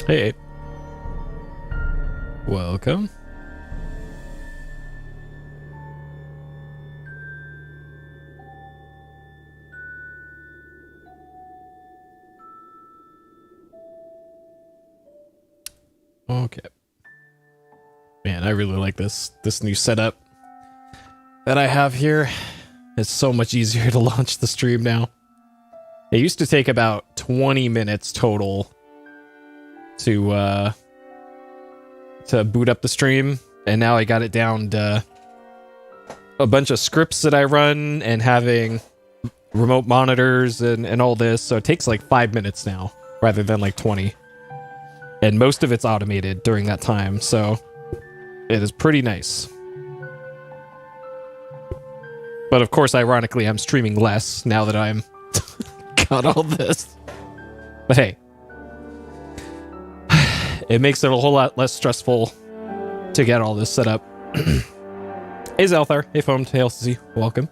Hey. Welcome. Okay. Man, I really like this new setup that I have here. It's so much easier to launch the stream now. It used to take about 20 minutes total to boot up the stream, and now I got it down to a bunch of scripts that I run and having remote monitors and all this, so it takes like 5 minutes now rather than like 20. And most of it's automated during that time, so it is pretty nice. But of course, ironically, I'm streaming less now that I'm got all this. But hey, it makes it a whole lot less stressful to get all this set up. Hey Zelthar, hey Foam, hey LCC, welcome.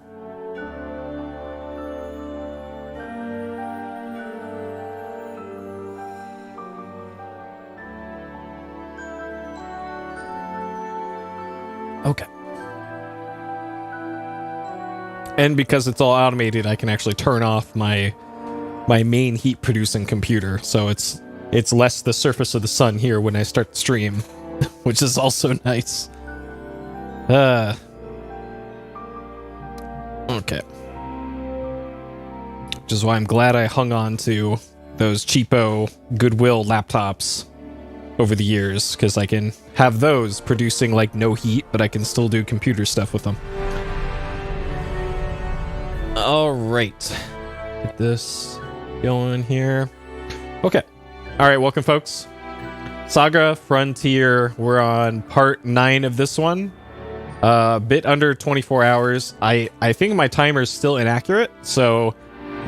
Okay. And because it's all automated, I can actually turn off my main heat producing computer, so it's less the surface of the sun here when I start the stream, which is also nice. Okay. Which is why I'm glad I hung on to those cheapo Goodwill laptops over the years, because I can have those producing like no heat, but I can still do computer stuff with them. All right. Get this going here. Okay. All right, welcome folks. Saga Frontier, we're on part 9 of this one. A bit under 24 hours. I think my timer is still inaccurate, so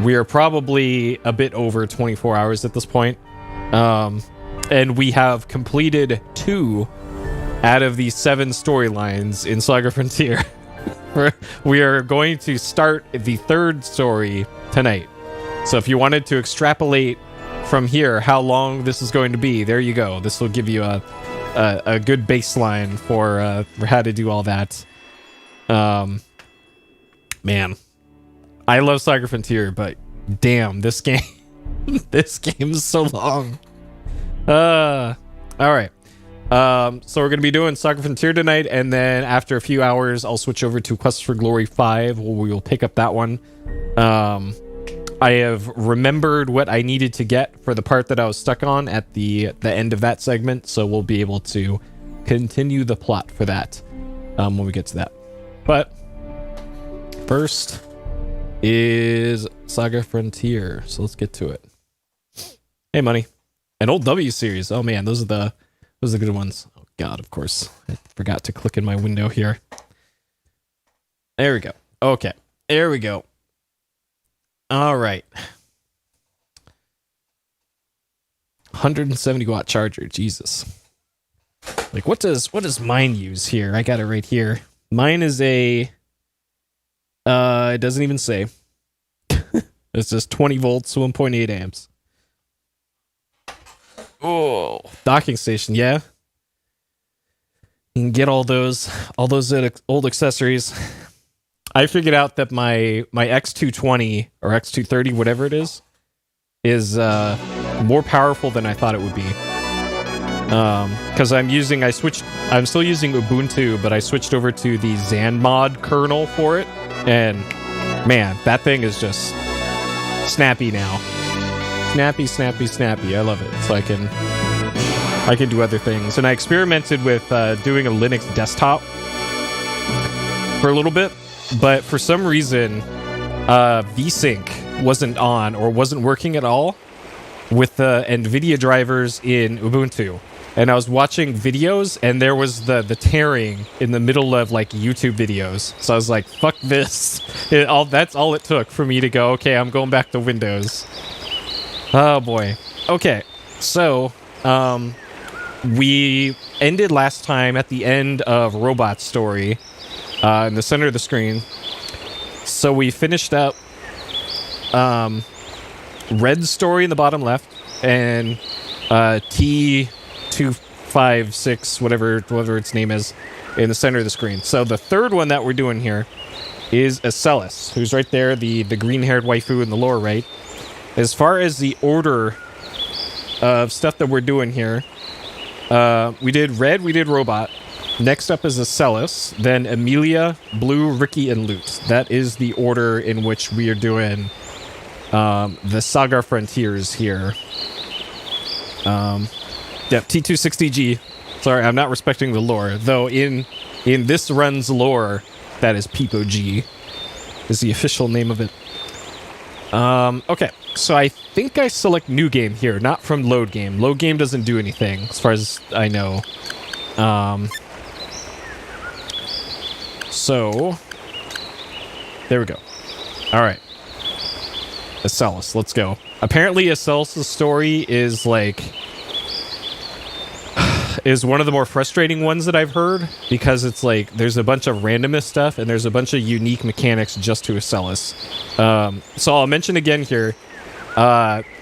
we are probably a bit over 24 hours at this point. And we have completed 2 out of the 7 storylines in Saga Frontier. We are going to start the 3rd story tonight. So if you wanted to extrapolate from here how long this is going to be, there you go. This will give you a good baseline for how to do all that. Man, I love Saga Frontier, but damn, this game, this game is so long. All right. So we're going to be doing Saga Frontier tonight, and then after a few hours, I'll switch over to Quest for Glory 5, where we will pick up that one. I have remembered what I needed to get for the part that I was stuck on at the end of that segment, so we'll be able to continue the plot for that when we get to that. But first is Saga Frontier, so let's get to it. Hey, Money. An old W series. Oh man, those are the good ones. Oh god, of course. I forgot to click in my window here. There we go. Okay. There we go. All right. 170 watt charger. Jesus. Like what does mine use here? I got it right here. Mine is a it doesn't even say. It's just 20 volts, 1.8 amps. Oh, docking station, yeah. You can get all those old accessories. I figured out that my X220 or X230, whatever it is more powerful than I thought it would be. Because I'm still using Ubuntu, but I switched over to the ZanMod kernel for it, and man, that thing is just snappy now. Snappy. I love it. So I can do other things. And I experimented with doing a Linux desktop for a little bit, but for some reason, VSync wasn't on or wasn't working at all with the NVIDIA drivers in Ubuntu. And I was watching videos, and there was the tearing in the middle of like YouTube videos. So I was like, "Fuck this!" That's all it took for me to go. Okay, I'm going back to Windows. Oh boy. Okay, so we ended last time at the end of Robot's story in the center of the screen. So we finished up Red's story in the bottom left, and T256, whatever its name is, in the center of the screen. So the third one that we're doing here is Acellus, who's right there, the green-haired waifu in the lower right. As far as the order of stuff that we're doing here, we did red, we did robot. Next up is Acellus, then Amelia, Blue, Ricky, and Lute. That is the order in which we are doing the Saga Frontiers here. Yep, T260G. Sorry, I'm not respecting the lore. Though in this run's lore, that is Peepo G. Is the official name of it. Okay, so I think I select new game here, not from load game. Load game doesn't do anything, as far as I know. So, there we go. Alright. Acellus, let's go. Apparently Acellus' story is like... is one of the more frustrating ones that I've heard, because it's like, there's a bunch of randomness stuff, and there's a bunch of unique mechanics just to Acellus. So I'll mention again here,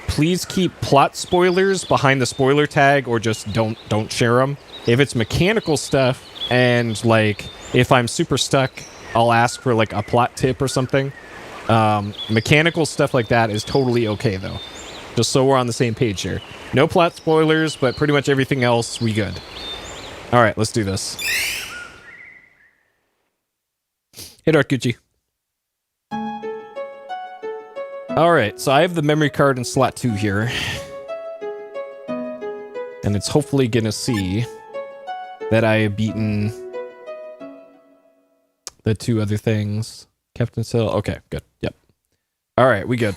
please keep plot spoilers behind the spoiler tag, or just don't share them. If it's mechanical stuff, and like, if I'm super stuck, I'll ask for like a plot tip or something. Mechanical stuff like that is totally okay though. Just so we're on the same page here. No plot spoilers, but pretty much everything else, we good. Alright, let's do this. Hey, Dark Gucci. Alright, so I have the memory card in slot 2 here. And it's hopefully gonna see that I have beaten the 2 other things. Captain Sill. Okay, good. Yep. Alright, we good.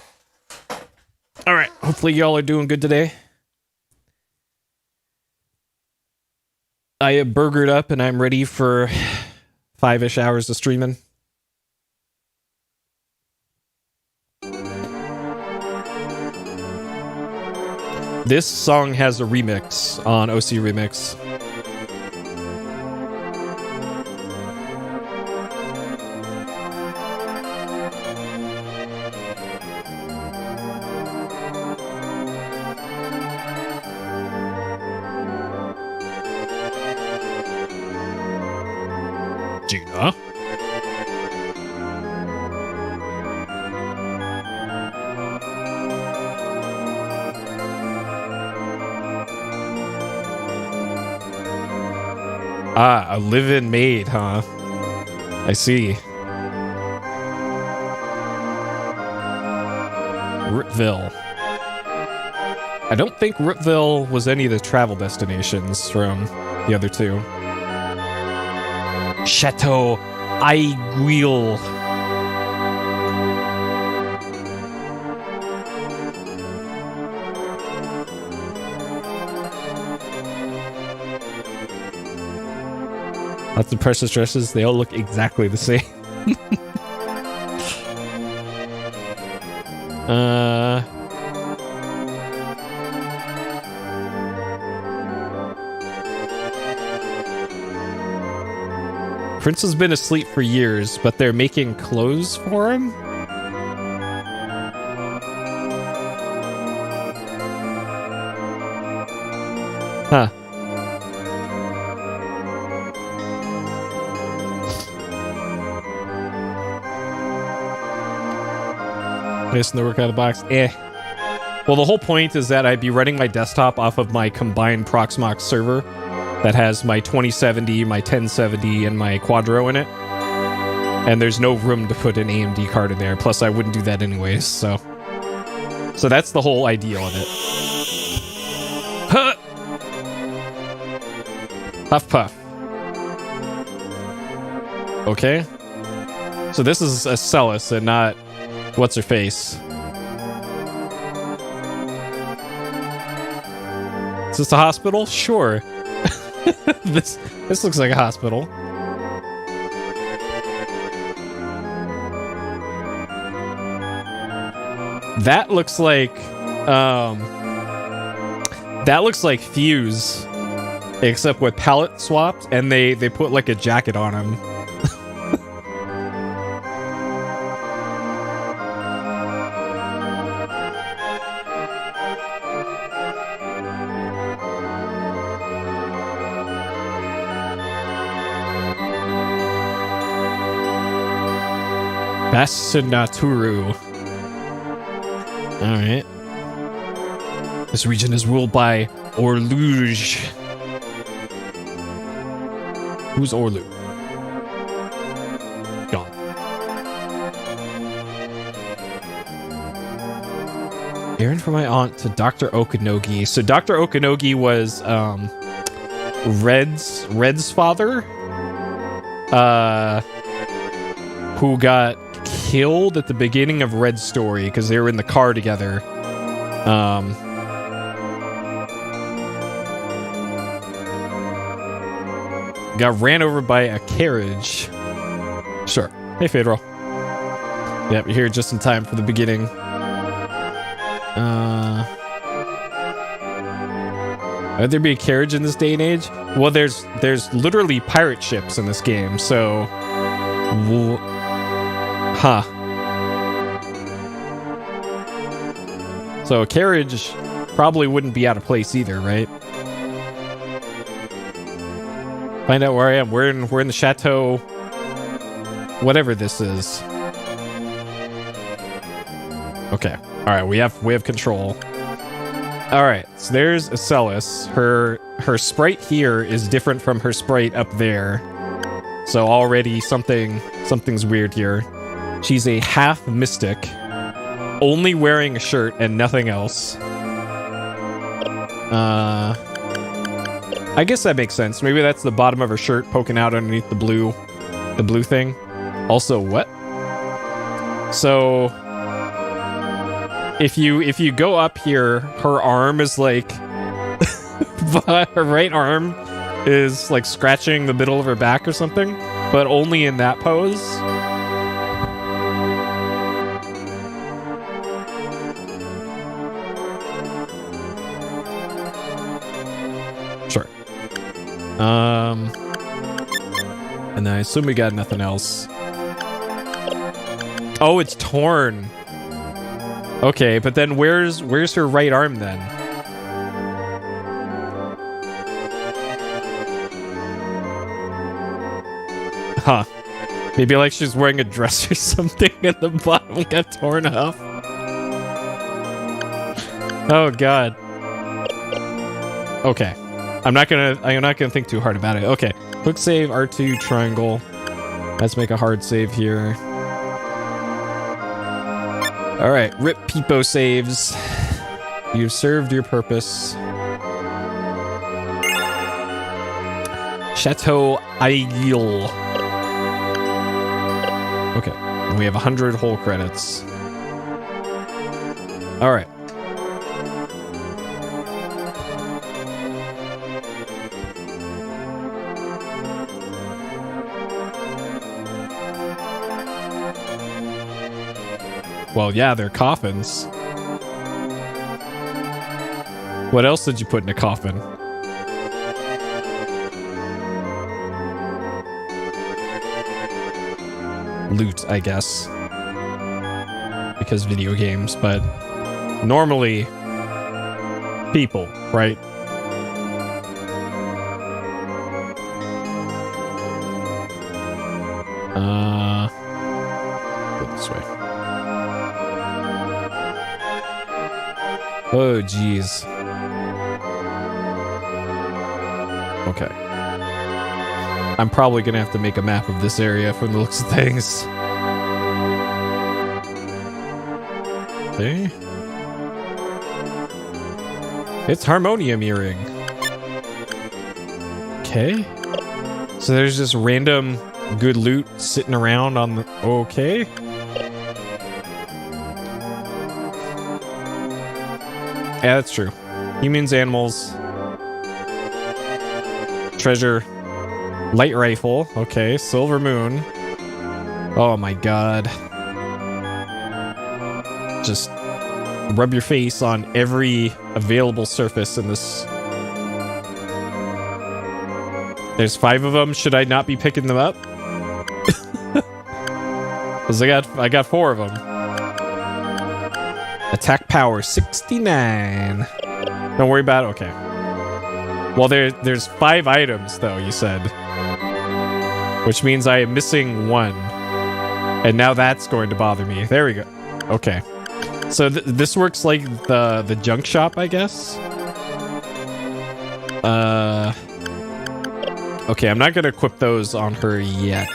Alright, hopefully y'all are doing good today. I have burgered up and I'm ready for 5-ish hours of streaming. This song has a remix on OC Remix. Gina? Ah, a live-in maid, huh? I see. Ritville. I don't think Ritville was any of the travel destinations from the other 2. Chateau Aiguille. Lots of precious dresses. They all look exactly the same. Prince has been asleep for years, but they're making clothes for him? Huh. Missing the work out of the box. Well, the whole point is that I'd be running my desktop off of my combined Proxmox server that has my 2070, my 1070, and my Quadro in it. And there's no room to put an AMD card in there. Plus, I wouldn't do that anyways, so... So that's the whole ideal of it. Huh! Huff puff. Okay. So this is Acellus and not... What's-her-face? Is this a hospital? Sure. This looks like a hospital. That looks like Fuse, except with palette swapped, and they put like a jacket on him. Asinaturu. Alright. This region is ruled by Orluge. Who's Orlu? Gone. Errand for my aunt to Dr. Okanogi. So Dr. Okanogi was Red's father, who got killed at the beginning of Red's story because they were in the car together. Got ran over by a carriage. Sure. Hey, Phaedra. Yep, you're here just in time for the beginning. Would there be a carriage in this day and age? Well, there's literally pirate ships in this game, so... Huh. So a carriage probably wouldn't be out of place either, right? Find out where I am. We're in the chateau. Whatever this is. Okay. All right. We have control. All right. So there's Acellus. Her sprite here is different from her sprite up there. So already something's weird here. She's a half mystic, only wearing a shirt and nothing else. I guess that makes sense. Maybe that's the bottom of her shirt poking out underneath the blue thing. Also, what? So if you go up here, her arm is like her right arm is like scratching the middle of her back or something, but only in that pose. Sure. And then I assume we got nothing else. Oh, it's torn. Okay, but then where's her right arm then? Huh. Maybe like she's wearing a dress or something and the bottom got torn off. Oh god. Okay. I'm not gonna think too hard about it. Okay. Quick save, R2, triangle. Let's make a hard save here. Alright, rip Peepo saves. You've served your purpose. Chateau Aiguille. Okay, we have 100 whole credits. Alright. Well, yeah, they're coffins. What else did you put in a coffin? Loot, I guess. Because video games, but normally people, right? Go this way. Oh, geez. Okay. I'm probably gonna have to make a map of this area from the looks of things. Okay. It's harmonium earring. Okay. So there's just random good loot sitting around on the... Okay. Yeah, that's true. Humans, animals. Treasure. Light rifle. Okay, silver moon. Oh my god. Just rub your face on every available surface in this. There's 5 of them. Should I not be picking them up? Because I got 4 of them. Attack power 69. Don't worry about it. Okay. Well, there's 5 items though, you said. Which means I am missing 1. And now that's going to bother me. There we go. Okay. So this works like the junk shop, I guess. Okay, I'm not gonna equip those on her yet.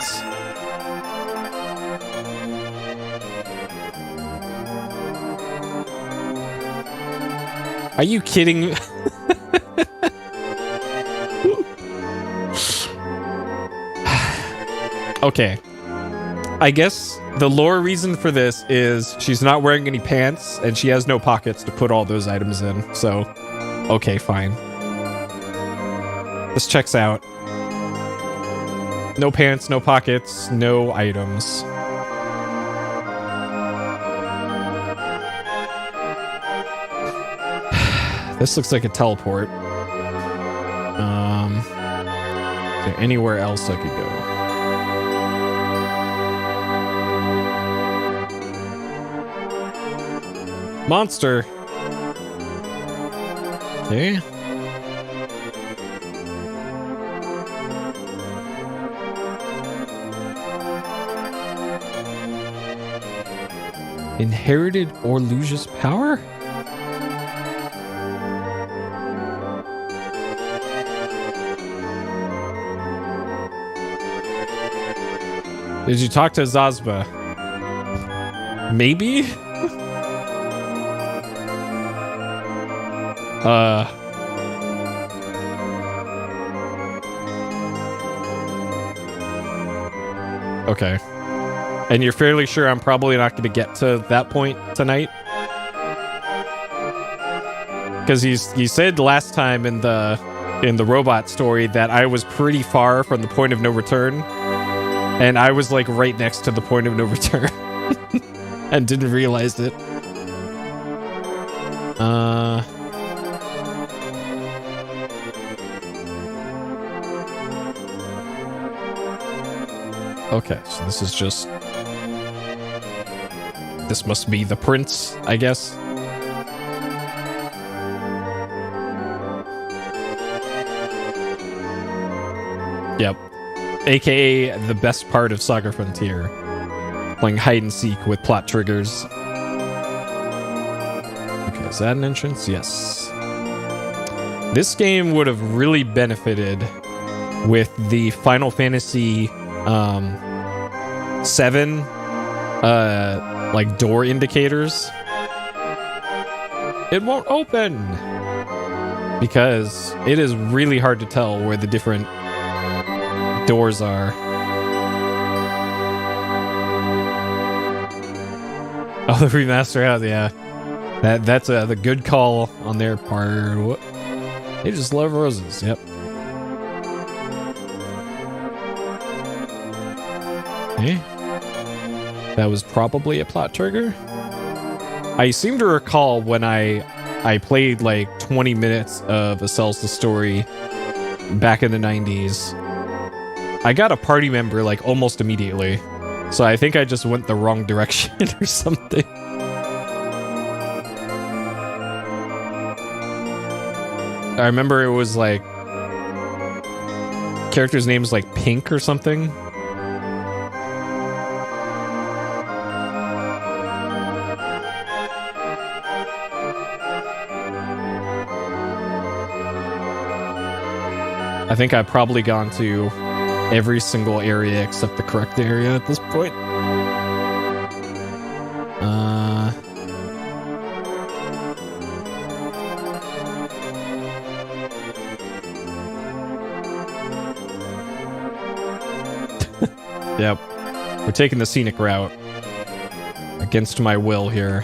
Are you kidding? Okay. I guess the lore reason for this is she's not wearing any pants and she has no pockets to put all those items in. So, okay, fine. This checks out. No pants, no pockets, no items. This looks like a teleport. Is there anywhere else I could go? Monster. Okay. Inherited Orlusius power? Did you talk to Zazba? Maybe? Okay. And you're fairly sure I'm probably not going to get to that point tonight? Because he said last time in the robot story that I was pretty far from the point of no return. And I was like right next to the point of no return. And didn't realize it. Okay, so this is just... This must be the prince, I guess. Yep. AKA the best part of Saga Frontier. Playing hide and seek with plot triggers. Okay, is that an entrance? Yes. This game would have really benefited with the Final Fantasy 7 like door indicators. It won't open because it is really hard to tell where the different doors are. Oh, the remaster house, yeah. That's the good call on their part. What? They just love roses. Yep. Okay. That was probably a plot trigger. I seem to recall when I played like 20 minutes of A Cells the Story back in the 90s. I got a party member like almost immediately. So I think I just went the wrong direction or something. I remember it was like character's name is like Pink or something. I think I've probably gone to every single area except the correct area at this point. Yep. We're taking the scenic route. Against my will here.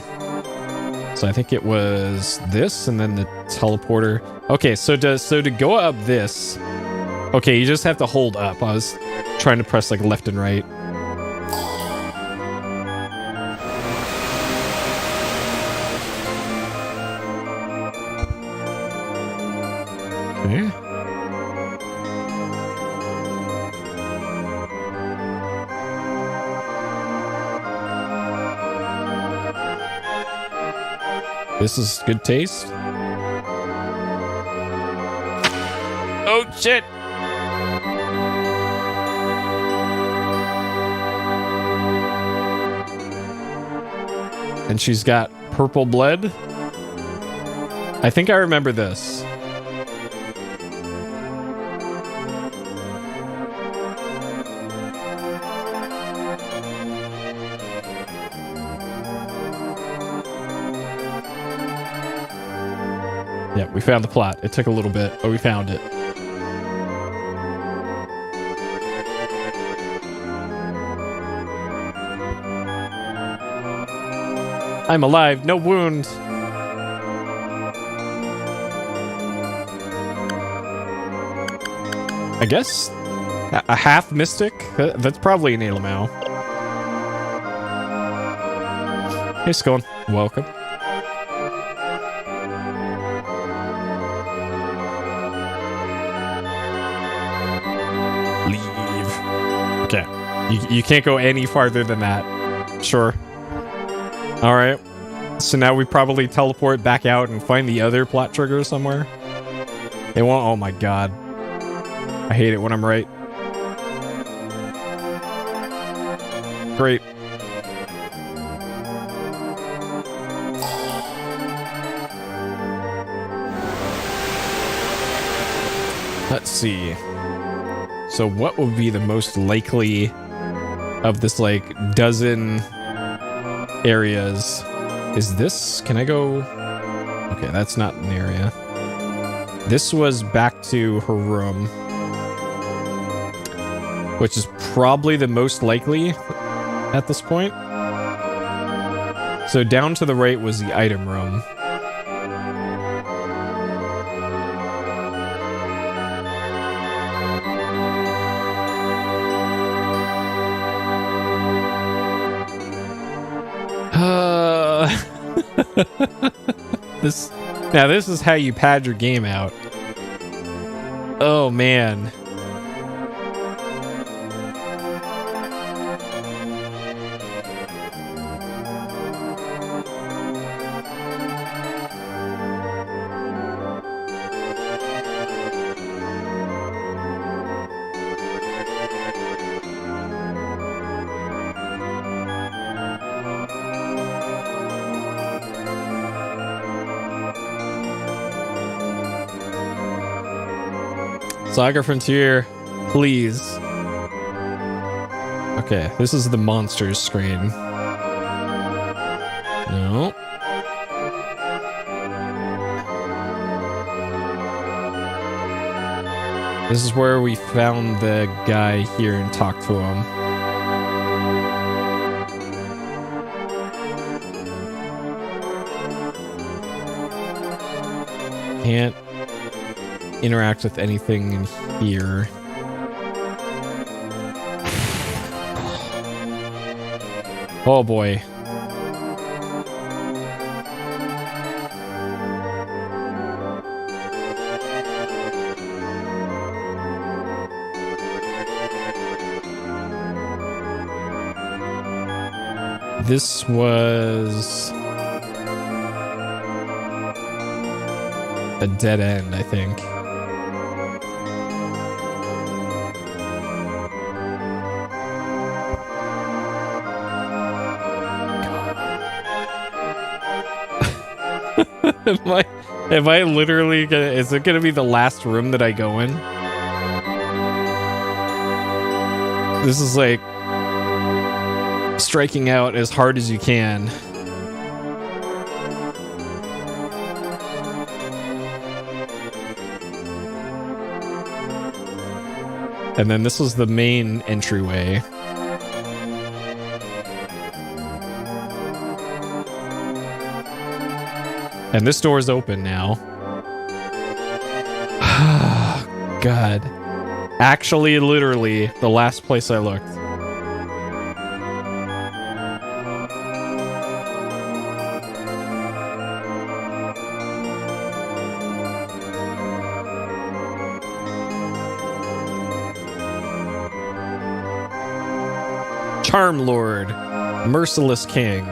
So I think it was this and then the teleporter. Okay, so to go up this... Okay, you just have to hold up. I was trying to press like left and right. Okay. This is good taste. Oh shit! And she's got purple blood. I think I remember this. Yeah, we found the plot. It took a little bit, but we found it. I'm alive, no wound. I guess a half mystic? That's probably an Alamau. Hey, Scone. Welcome. Leave. Okay. You can't go any farther than that. Sure. Alright. So now we probably teleport back out and find the other plot trigger somewhere. They won't. Oh my god. I hate it when I'm right. Great. Let's see. So what would be the most likely of this, like, dozen areas? Is this... Can I go... Okay, that's not an area. This was back to her room, which is probably the most likely at this point. So down to the right was the item room. This is how you pad your game out. Oh man. Saga Frontier, please. Okay, this is the monsters screen. No. This is where we found the guy here and talked to him. Can't interact with anything in here. Oh boy. This was a dead end, I think. Am I literally gonna... Is it gonna be the last room that I go in? This is like... striking out as hard as you can. And then this was the main entryway. And this door is open now. God. Actually, literally, the last place I looked. Charm Lord, Merciless King,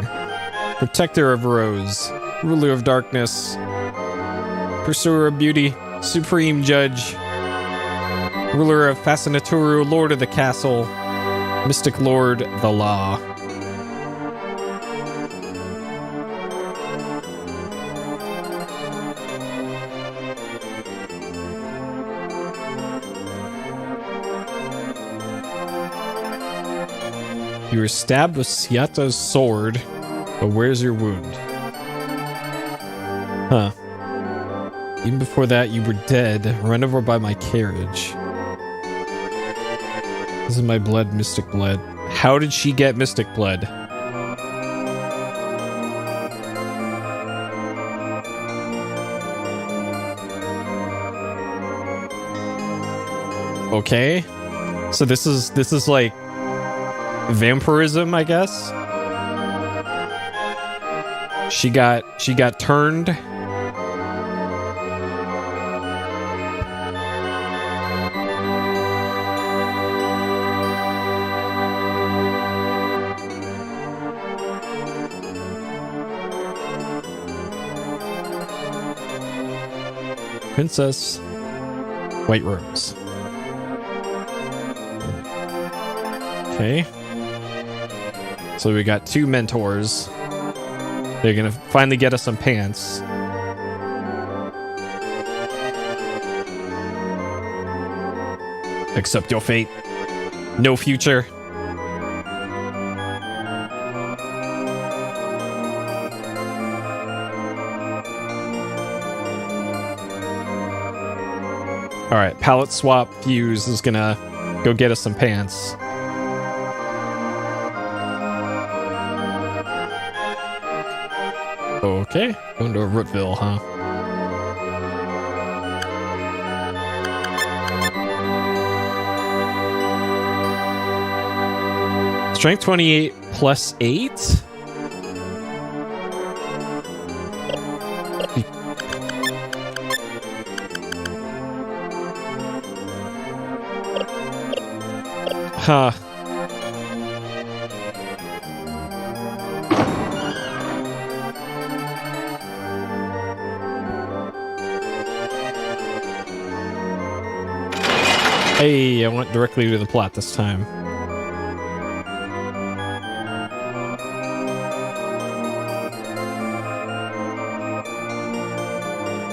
Protector of Rose, Ruler of Darkness, Pursuer of Beauty, Supreme Judge, Ruler of Fascinaturu, Lord of the Castle, Mystic Lord, the Law. You were stabbed with Siata's sword, but where's your wound? Huh. Even before that, you were dead, run over by my carriage. This is my blood, mystic blood. How did she get mystic blood? Okay. So this is like vampirism, I guess. She got turned. Princess White Rose. Okay. So we got 2 mentors. They're gonna finally get us some pants. Accept your fate. No future. Alright, palette swap fuse is gonna go get us some pants. Okay, going to Rootville, huh? Strength 28 plus 8? Huh. Hey, I went directly to the plot this time.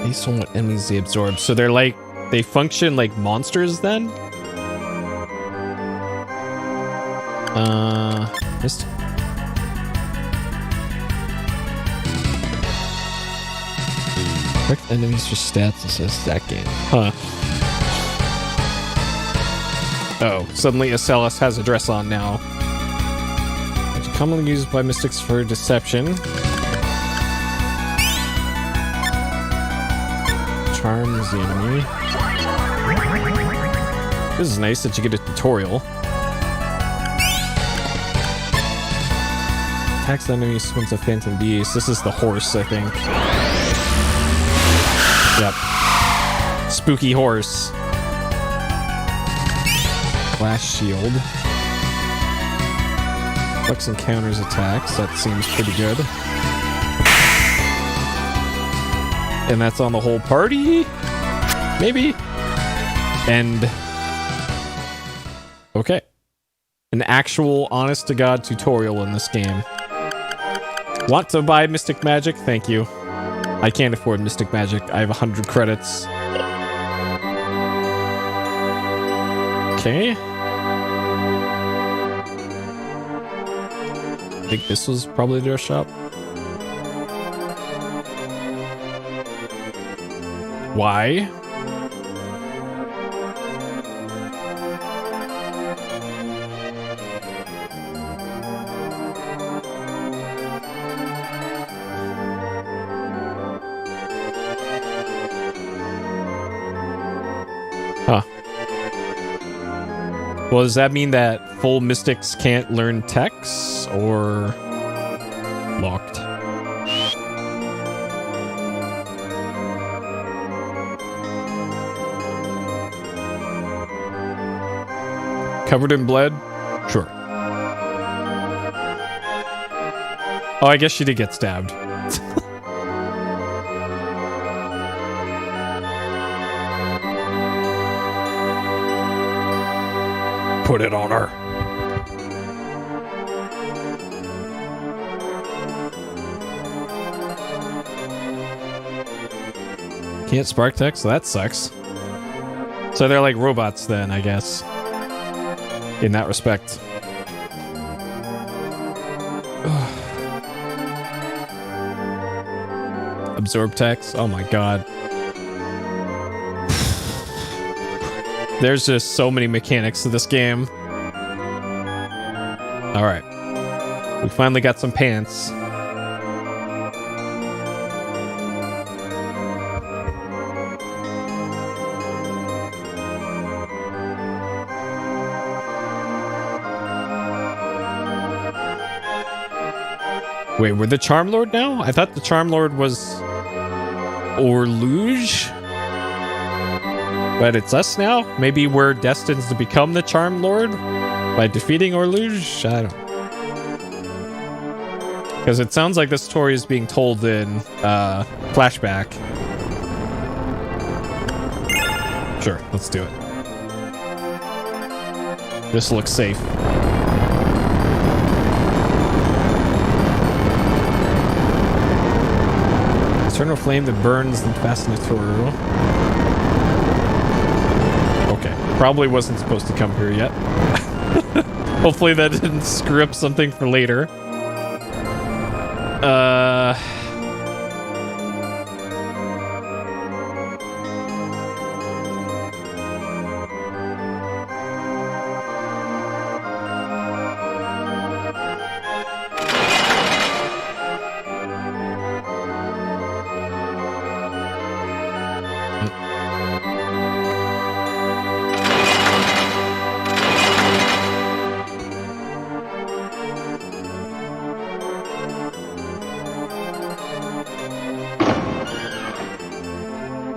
Based on what enemies they absorb. So they're like, they function like monsters then? Missed. Correct enemies for stats, it says that game. Huh. Oh, suddenly Acellus has a dress on now. It's commonly used by mystics for deception. Charms the enemy. This is nice that you get a tutorial. Attacks the enemy, swims a phantom beast. This is the horse, I think. Yep. Spooky horse. Flash shield. Flex and counters attacks. That seems pretty good. And that's on the whole party? Maybe? And... okay. An actual honest-to-God tutorial in this game. Want to buy Mystic Magic? Thank you. I can't afford Mystic Magic. I have 100 credits. Okay. I think this was probably their shop. Why? Huh. Well, does that mean that full mystics can't learn techs, or locked? Covered in blood? Sure. Oh, I guess she did get stabbed. Put it on her. Can't spark text? So that sucks. So they're like robots then, I guess. In that respect. Absorb text. Oh my god. There's just so many mechanics to this game. Alright. We finally got some pants. Wait, we're the Charm Lord now? I thought the Charm Lord was Orluge? But it's us now? Maybe we're destined to become the Charm Lord by defeating Orluge? I don't know. Because it sounds like this story is being told in flashback. Sure, let's do it. This looks safe. Eternal flame that burns and fascinatorial. Okay, probably wasn't supposed to come here yet. Hopefully that didn't screw up something for later.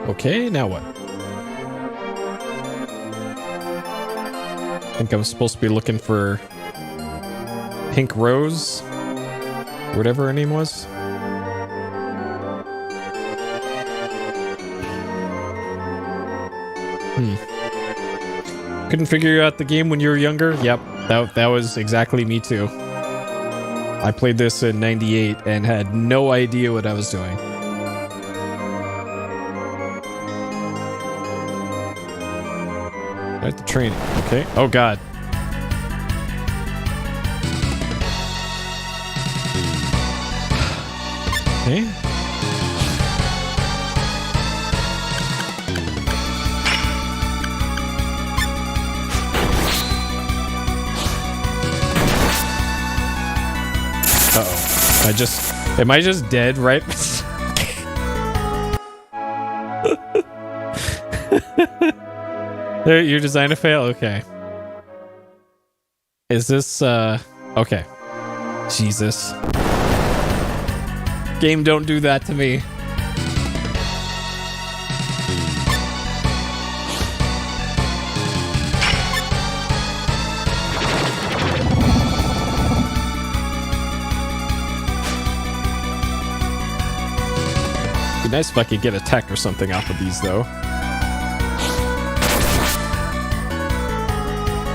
Okay, now what? I think I'm supposed to be looking for Pink Rose, whatever her name was. Couldn't figure out the game when you were younger? Yep, that was exactly me too. I played this in '98 and had no idea what I was doing. At the training, okay. Oh god. Okay. Uh-oh. Am I just dead right? Your design to fail? Okay. Is this, okay. Jesus. Game, don't do that to me. Be nice if I could get a tech or something off of these, though.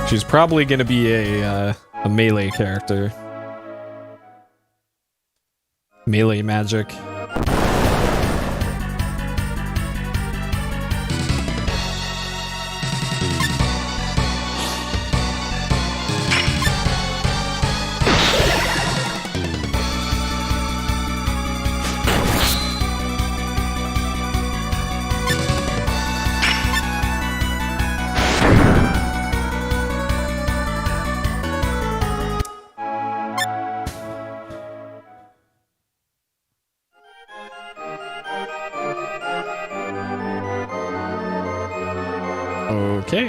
She's probably going to be a melee character. Melee magic. Okay.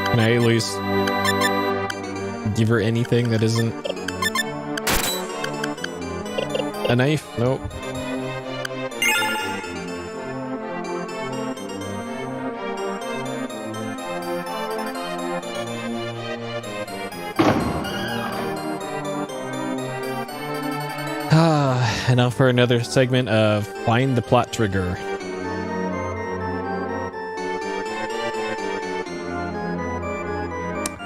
Can I at least give her anything that isn't a knife? Nope. And now for another segment of Find the Plot Trigger.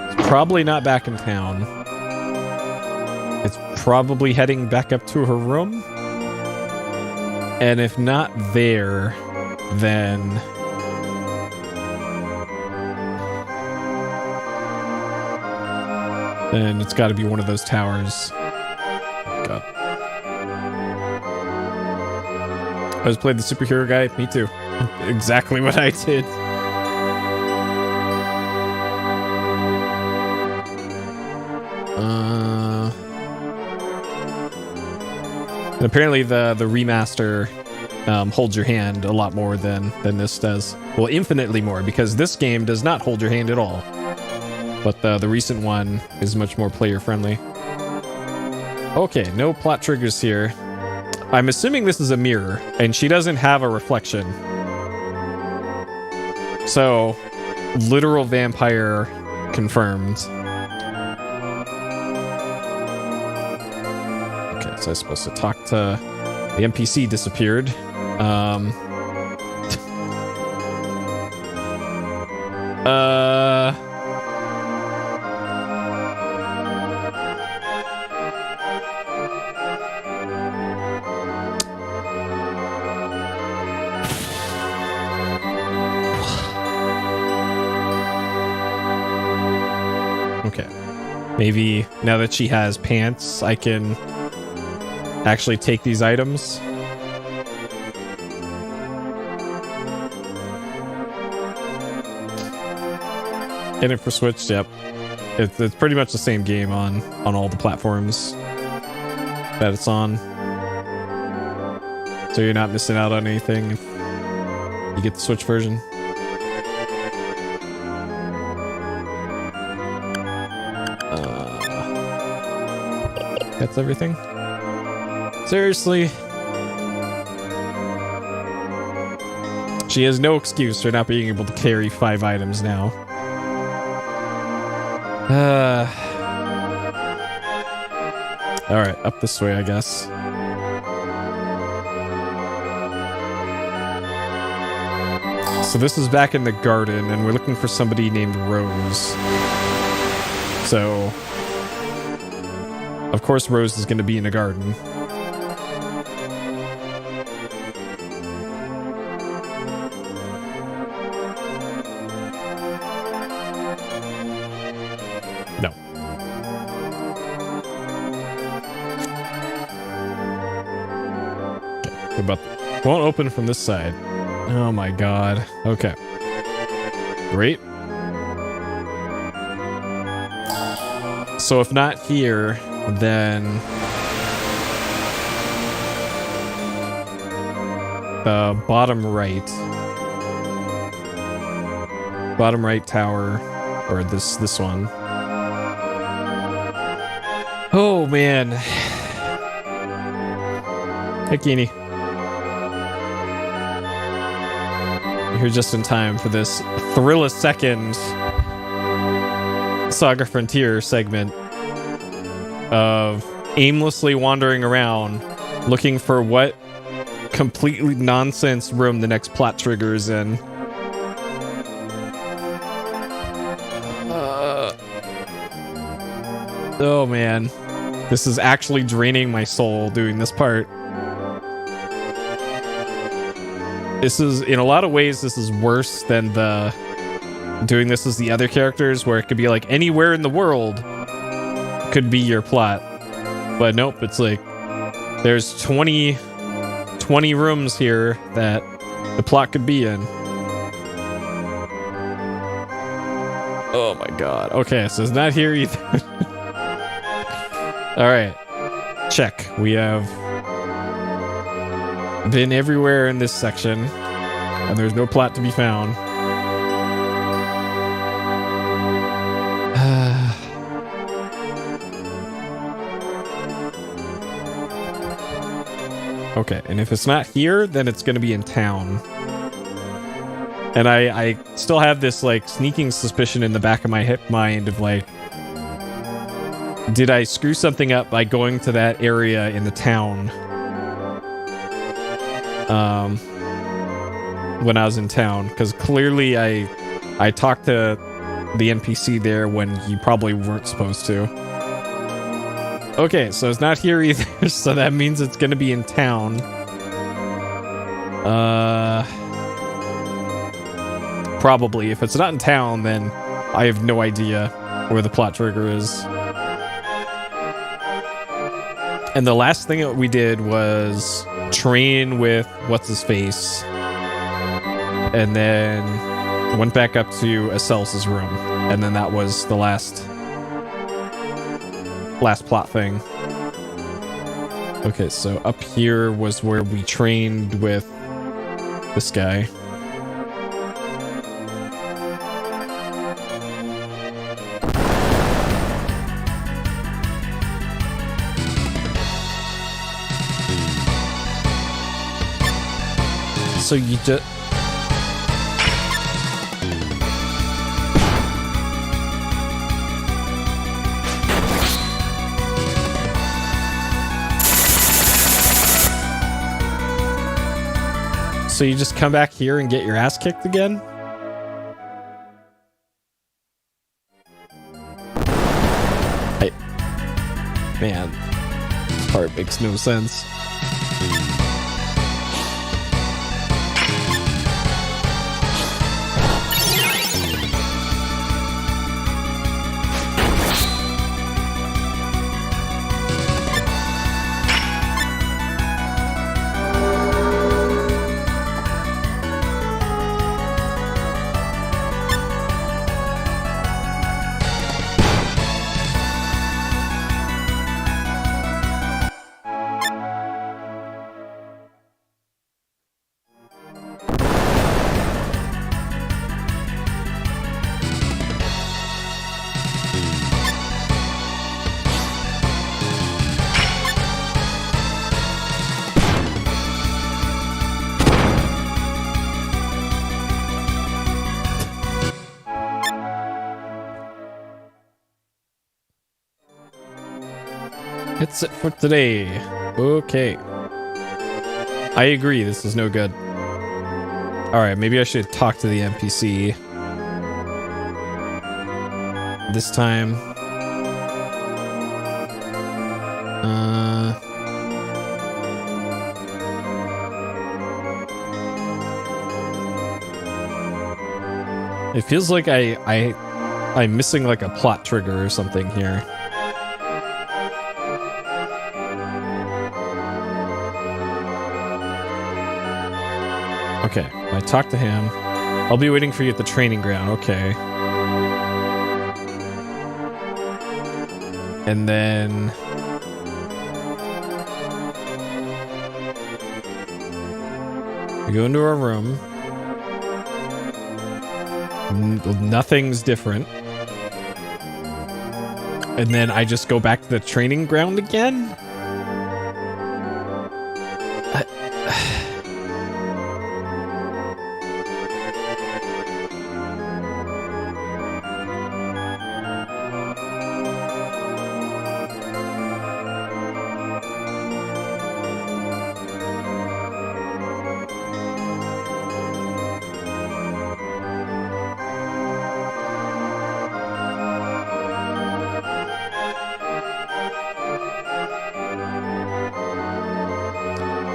It's probably not back in town. It's probably heading back up to her room. And if not there, then it's got to be one of those towers. I just played the superhero guy. Me too. Exactly what I did. And apparently the remaster holds your hand a lot more than this does. Well, infinitely more, because this game does not hold your hand at all. But the recent one is much more player friendly. Okay, no plot triggers here. I'm assuming this is a mirror, and she doesn't have a reflection. So, literal vampire confirmed. Okay, so I'm supposed to talk to... The NPC disappeared. Okay. Maybe now that she has pants, I can actually take these items. Get it for Switch, yep. It's pretty much the same game on all the platforms that it's on. So you're not missing out on anything if you get the Switch version. That's everything? Seriously? She has no excuse for not being able to carry 5 items now. Alright, up this way, I guess. So this is back in the garden, and we're looking for somebody named Rose. So, of course Rose is going to be in a garden. No. Okay, about won't open from this side. Oh my god. Okay. Great. So if not here, then the bottom right tower, or this one. Oh man. Hey Keeney. You're here just in time for this thrill-a-second Saga Frontier segment of aimlessly wandering around looking for what completely nonsense room the next plot trigger is in. Oh man, this is actually draining my soul doing this part. This is, in a lot of ways, this is worse than doing this as the other characters, where it could be like anywhere in the world could be your plot. But nope, it's like there's 20 rooms here that the plot could be in. Oh my god. Okay, so it's not here either. Alright. Check. We have been everywhere in this section, and there's no plot to be found. Okay, and if it's not here, then it's gonna be in town. And I still have this like sneaking suspicion in the back of my mind of like, did I screw something up by going to that area in the town when I was in town? Because clearly I talked to the NPC there when you probably weren't supposed to. Okay, so it's not here either, so that means it's gonna be in town. Probably. If it's not in town, then I have no idea where the plot trigger is. And the last thing that we did was train with what's his face, and then went back up to Acel's room, and then that was the last plot thing. Okay, so up here was where we trained with this guy. So you just... So you just come back here and get your ass kicked again? Man, this part makes no sense. That's it for today. Okay. I agree, this is no good. Alright, maybe I should talk to the NPC. This time. It feels like I'm missing like a plot trigger or something here. Okay, I talked to him. I'll be waiting for you at the training ground. Okay. And then... we go into our room. Nothing's different. And then I just go back to the training ground again?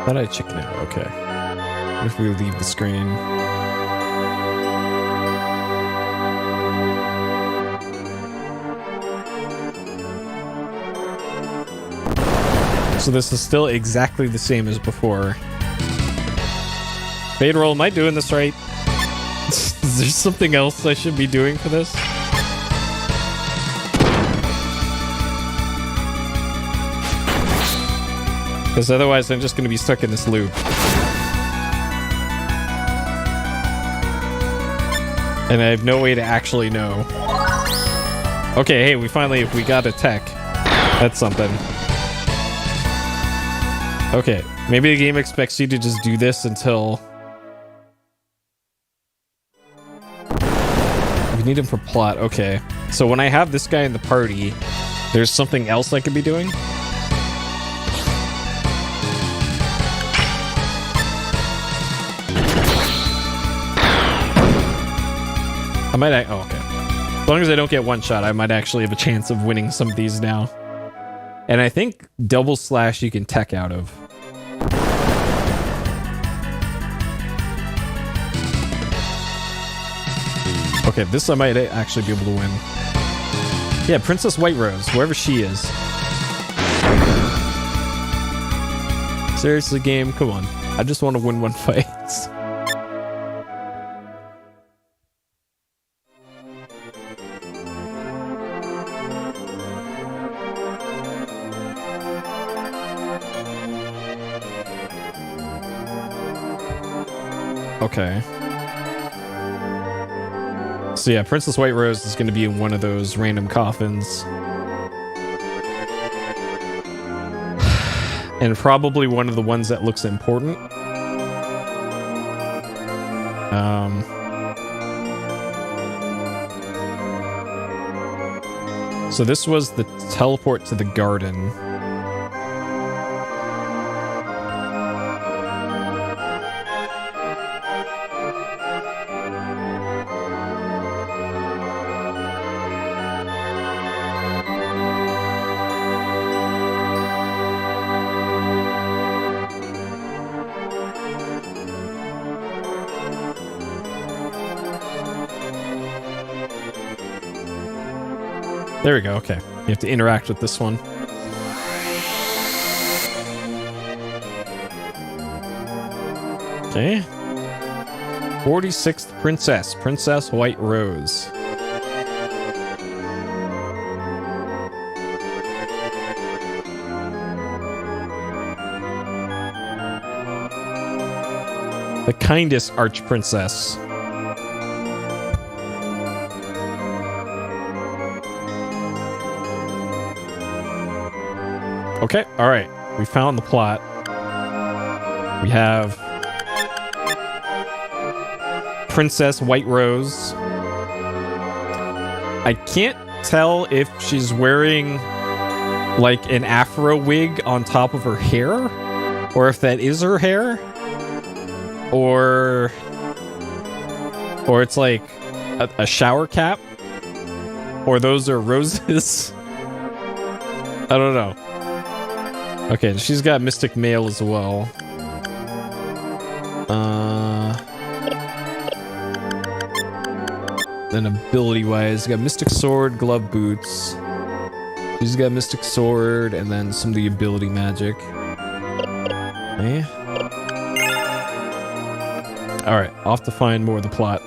Thought I chicken out. Okay. What if we leave the screen? So this is still exactly the same as before. Fade roll, am I doing this right? Is there something else I should be doing for this? Because otherwise I'm just going to be stuck in this loop. And I have no way to actually know. Okay, hey, we got a tech. That's something. Okay, maybe the game expects you to just do this until... we need him for plot, okay. So when I have this guy in the party, there's something else I could be doing? Oh, okay. As long as I don't get one shot, I might actually have a chance of winning some of these now. And I think double slash you can tech out of. Okay, this I might actually be able to win. Yeah, Princess White Rose, wherever she is. Seriously, game? Come on. I just want to win one fight. Okay. So yeah, Princess White Rose is going to be in one of those random coffins. And probably one of the ones that looks important. So this was the teleport to the garden. There we go, okay. You have to interact with this one. Okay. 46th Princess, Princess White Rose. The kindest Arch Princess. Okay, alright. We found the plot. We have Princess White Rose. I can't tell if she's wearing like an afro wig on top of her hair, or if that is her hair, or it's like a shower cap, or those are roses. I don't know. Okay, she's got Mystic Mail as well. Then ability-wise, got Mystic Sword, Glove Boots. She's got Mystic Sword, and then some of the ability magic. Okay. Alright, off to find more of the plot.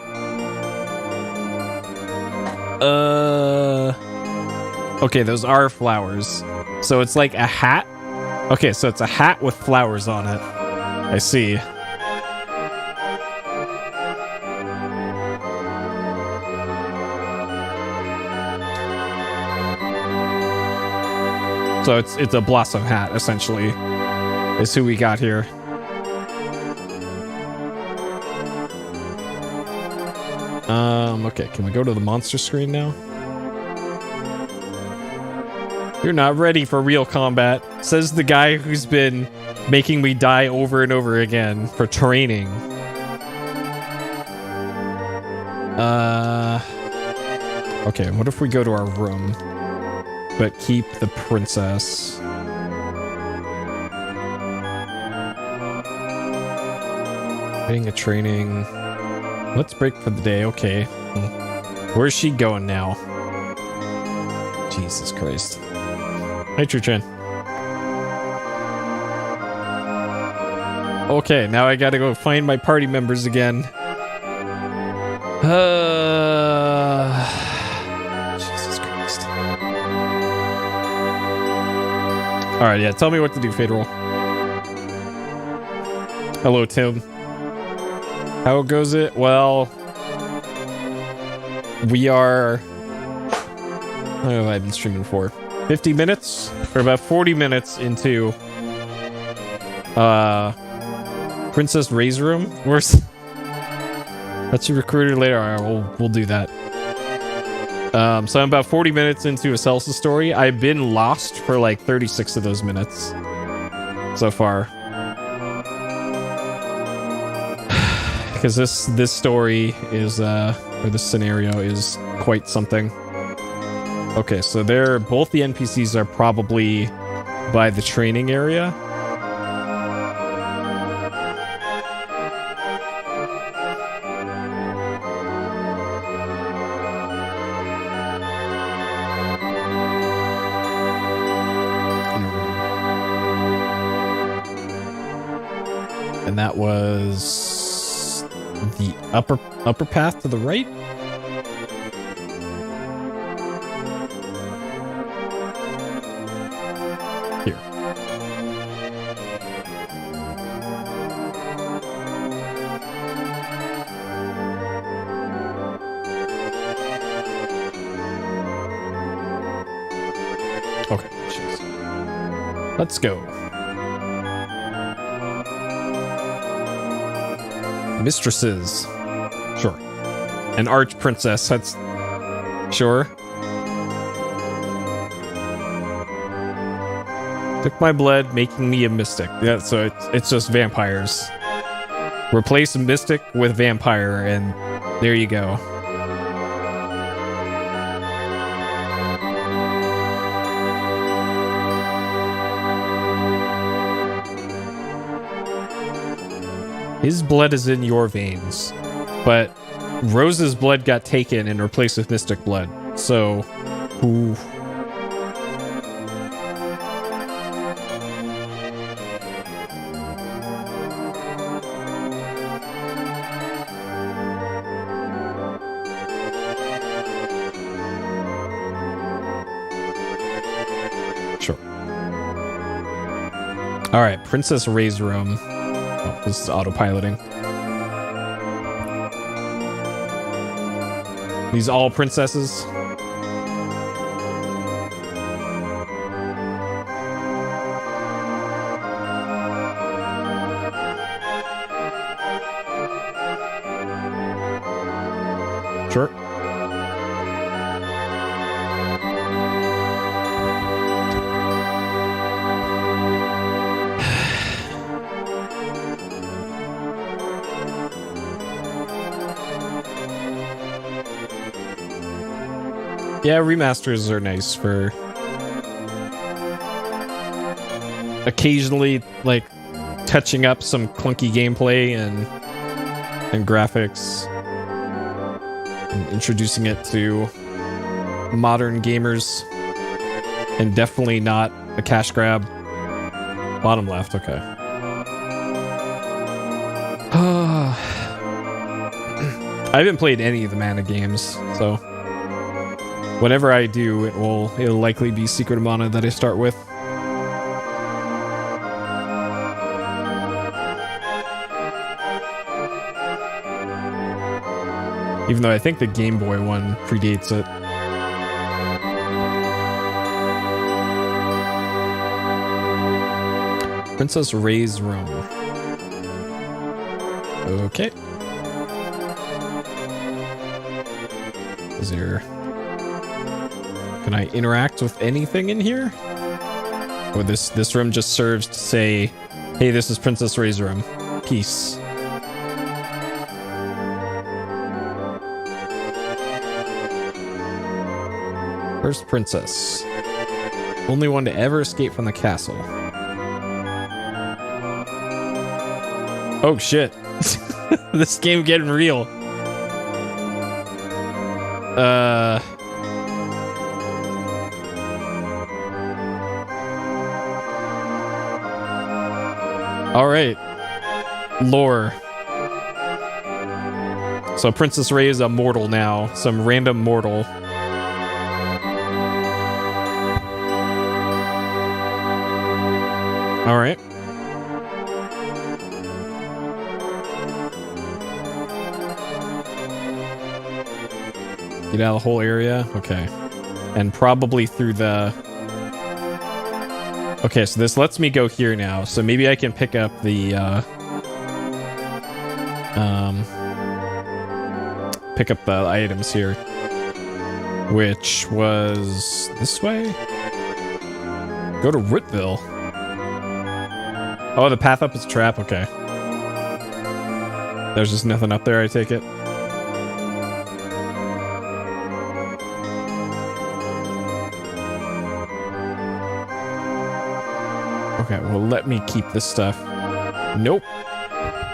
Okay, those are flowers. So it's like a hat. Okay, so it's a hat with flowers on it. I see. So it's a blossom hat, essentially, is who we got here. Okay, can we go to the monster screen now? You're not ready for real combat, says the guy who's been making me die over and over again for training. Okay, what if we go to our room, but keep the princess? Getting a training. Let's break for the day, okay. Where's she going now? Jesus Christ. Hi, True-chan. Okay, now I gotta go find my party members again. Jesus Christ. Alright, yeah, tell me what to do, Fatal. Hello, Tim. How goes it? Well, we are... How long have I been streaming for? 50 minutes? Or about 40 minutes into Princess Ray's room? Where's... Let's you recruit her later. Alright, we'll do that. So I'm about 40 minutes into a Celsa story. I've been lost for like 36 of those minutes so far. Because this story is, or this scenario is quite something. Okay, so both the NPCs are probably by the training area. And that was the upper path to the right. Here. Okay, jeez. Let's go. Mistresses. Sure. An arch princess. That's sure. Took my blood, making me a mystic. Yeah, so it's just vampires. Replace mystic with vampire, and there you go. His blood is in your veins, but Rose's blood got taken and replaced with mystic blood. So, ooh. Sure. All right, Princess Ray's room. Oh, this is autopiloting. These all princesses. Sure. Yeah, remasters are nice for occasionally, like, touching up some clunky gameplay and graphics and introducing it to modern gamers, and definitely not a cash grab. Bottom left, okay. I haven't played any of the Mana games, so whatever I do, it'll likely be Secret of Mana that I start with. Even though I think the Game Boy one predates it. Princess Ray's room. Okay. Is there... Can I interact with anything in here? Or this room just serves to say, hey, this is Princess Ray's room. Peace. First princess. Only one to ever escape from the castle. Oh shit. This game getting real. All right. Lore. So Princess Ray is a mortal now. Some random mortal. All right. Get out of the whole area. Okay. And probably through the... Okay, so this lets me go here now. So maybe I can pick up the, pick up the items here. Which was this way? Go to Rootville. Oh, the path up is a trap? Okay. There's just nothing up there, I take it. Okay, well, let me keep this stuff. Nope.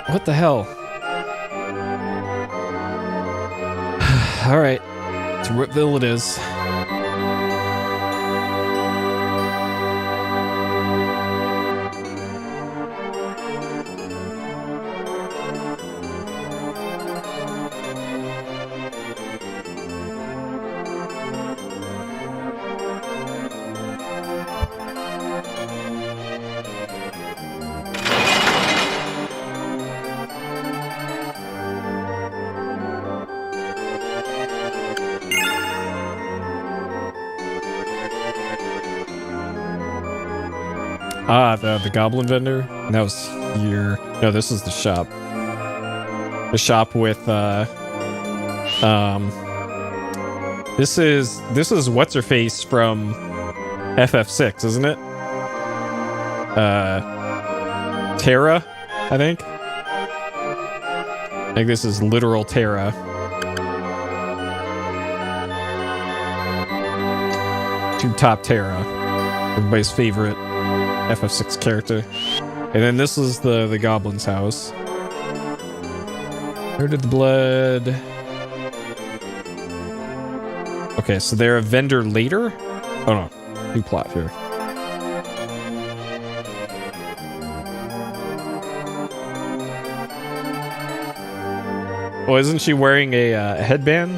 What the hell? All right. To Rootville it is. Ah, the goblin vendor. And that was here. No, this is the shop. The shop with this is what's her face from FF6, isn't it? Terra, I think. I think this is literal Terra. Tube Top Terra, everybody's favorite FF6 character. And then this is the goblin's house. Where did the blood? Okay, so they're a vendor later? Oh no, new plot here. Well, isn't she wearing a headband?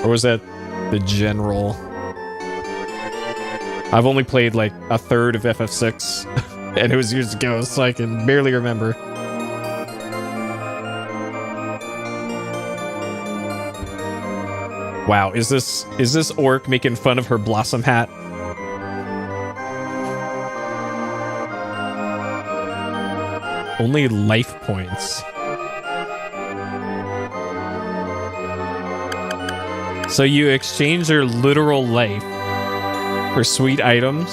Or was that the general? I've only played like a third of FF6, and it was years ago, so I can barely remember. Wow, is this orc making fun of her blossom hat? Only life points. So you exchange your literal life for sweet items.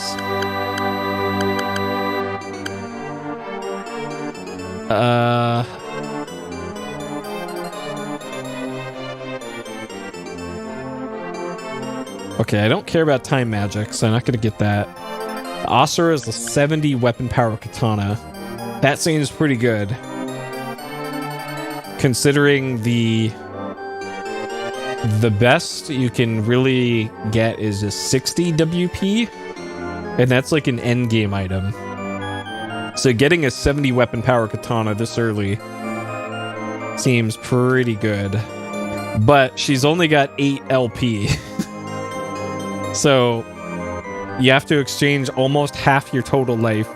Okay, I don't care about time magic, so I'm not gonna get that. Asura is a 70 weapon power katana. That seems pretty good. Considering the best you can really get is a 60 WP, and that's like an end game item. So getting a 70 weapon power katana this early seems pretty good. But she's only got 8 LP. So you have to exchange almost half your total life.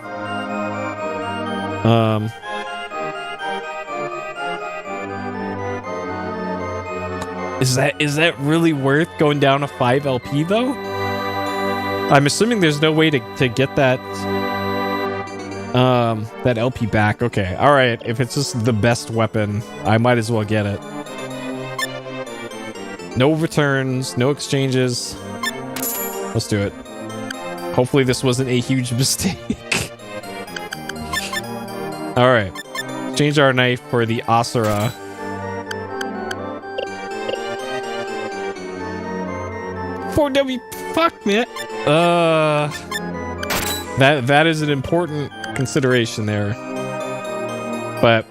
Is that really worth going down to 5 LP though? I'm assuming there's no way to get that that LP back. Okay, all right. If it's just the best weapon, I might as well get it. No returns, no exchanges. Let's do it. Hopefully this wasn't a huge mistake. All right, change our knife for the Asura. Fuck, man. That is an important consideration there. But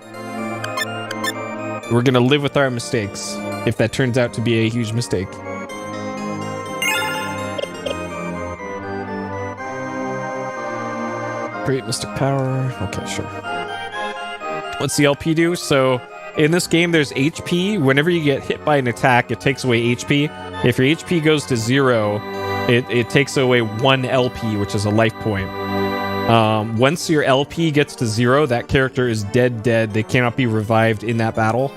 we're gonna live with our mistakes if that turns out to be a huge mistake. Great mystic power. Okay, sure. What's the LP do? So in this game, there's HP. Whenever you get hit by an attack, it takes away HP. If your HP goes to 0, it takes away 1 LP, which is a life point. Once your LP gets to 0, that character is dead. They cannot be revived in that battle.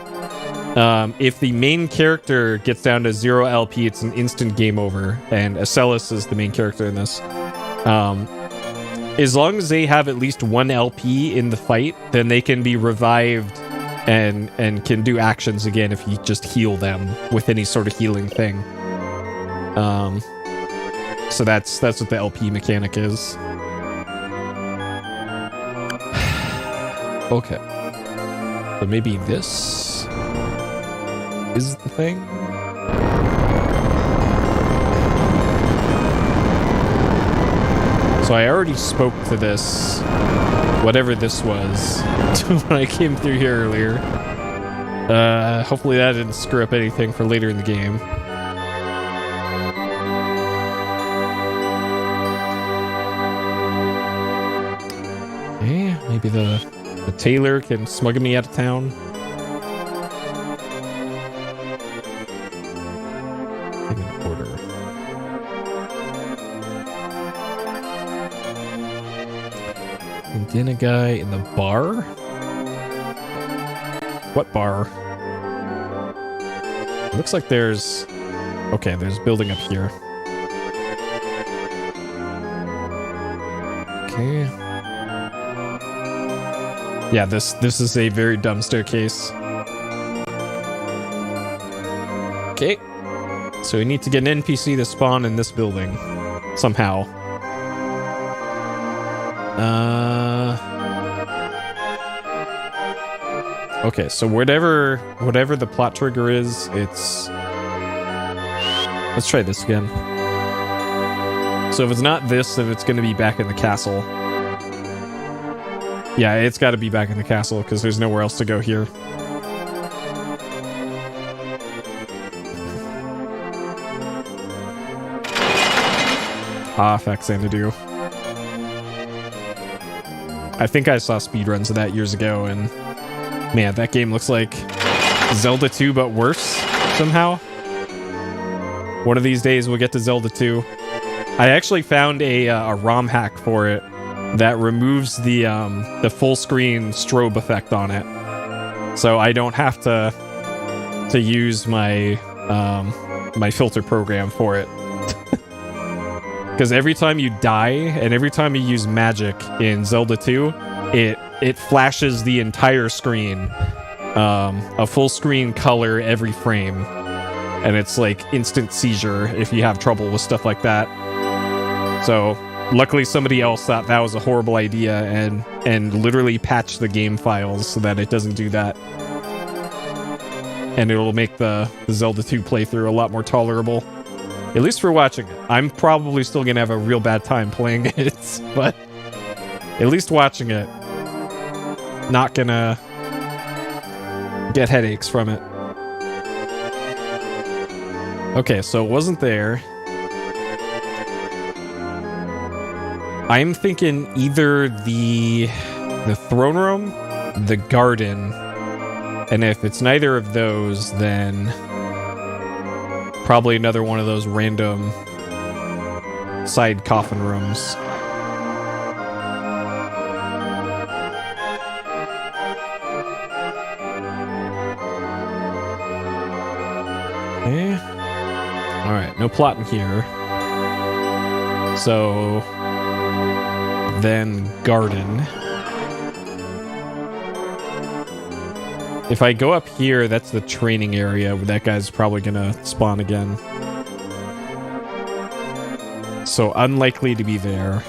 If the main character gets down to 0 LP, it's an instant game over. And Acellus is the main character in this. As long as they have at least 1 LP in the fight, then they can be revived and can do actions again if you just heal them with any sort of healing thing. So that's what the LP mechanic is. Okay. So maybe this is the thing. So I already spoke to this, whatever this was, when I came through here earlier. Hopefully that didn't screw up anything for later in the game. Okay, maybe the tailor can smuggle me out of town. Give me an order. And then a guy in the bar? What bar? It looks like there's... Okay, there's building up here. Okay. Yeah, this is a very dumb staircase. Okay. So we need to get an NPC to spawn in this building somehow. Okay, so whatever the plot trigger is, it's... Let's try this again. So if it's not this, then it's going to be back in the castle. Yeah, it's got to be back in the castle because there's nowhere else to go here. Ah, fuck Xanadu. I think I saw speedruns of that years ago, and man, that game looks like Zelda 2, but worse somehow. One of these days we'll get to Zelda 2. I actually found a ROM hack for it that removes the full screen strobe effect on it, so I don't have to use my my filter program for it. Because every time you die and every time you use magic in Zelda 2, it flashes the entire screen, a full screen color every frame, and it's like instant seizure if you have trouble with stuff like that. So luckily somebody else thought that was a horrible idea and literally patched the game files so that it doesn't do that, and it'll make the Zelda 2 playthrough a lot more tolerable. At least for watching it. I'm probably still gonna have a real bad time playing it, but at least watching it, not gonna get headaches from it. Okay, so it wasn't there. I'm thinking either the throne room, the garden, and if it's neither of those, then probably another one of those random side coffin rooms. Okay. Alright, no plot in here. So then garden. If I go up here, that's the training area. That guy's probably gonna spawn again. So unlikely to be there.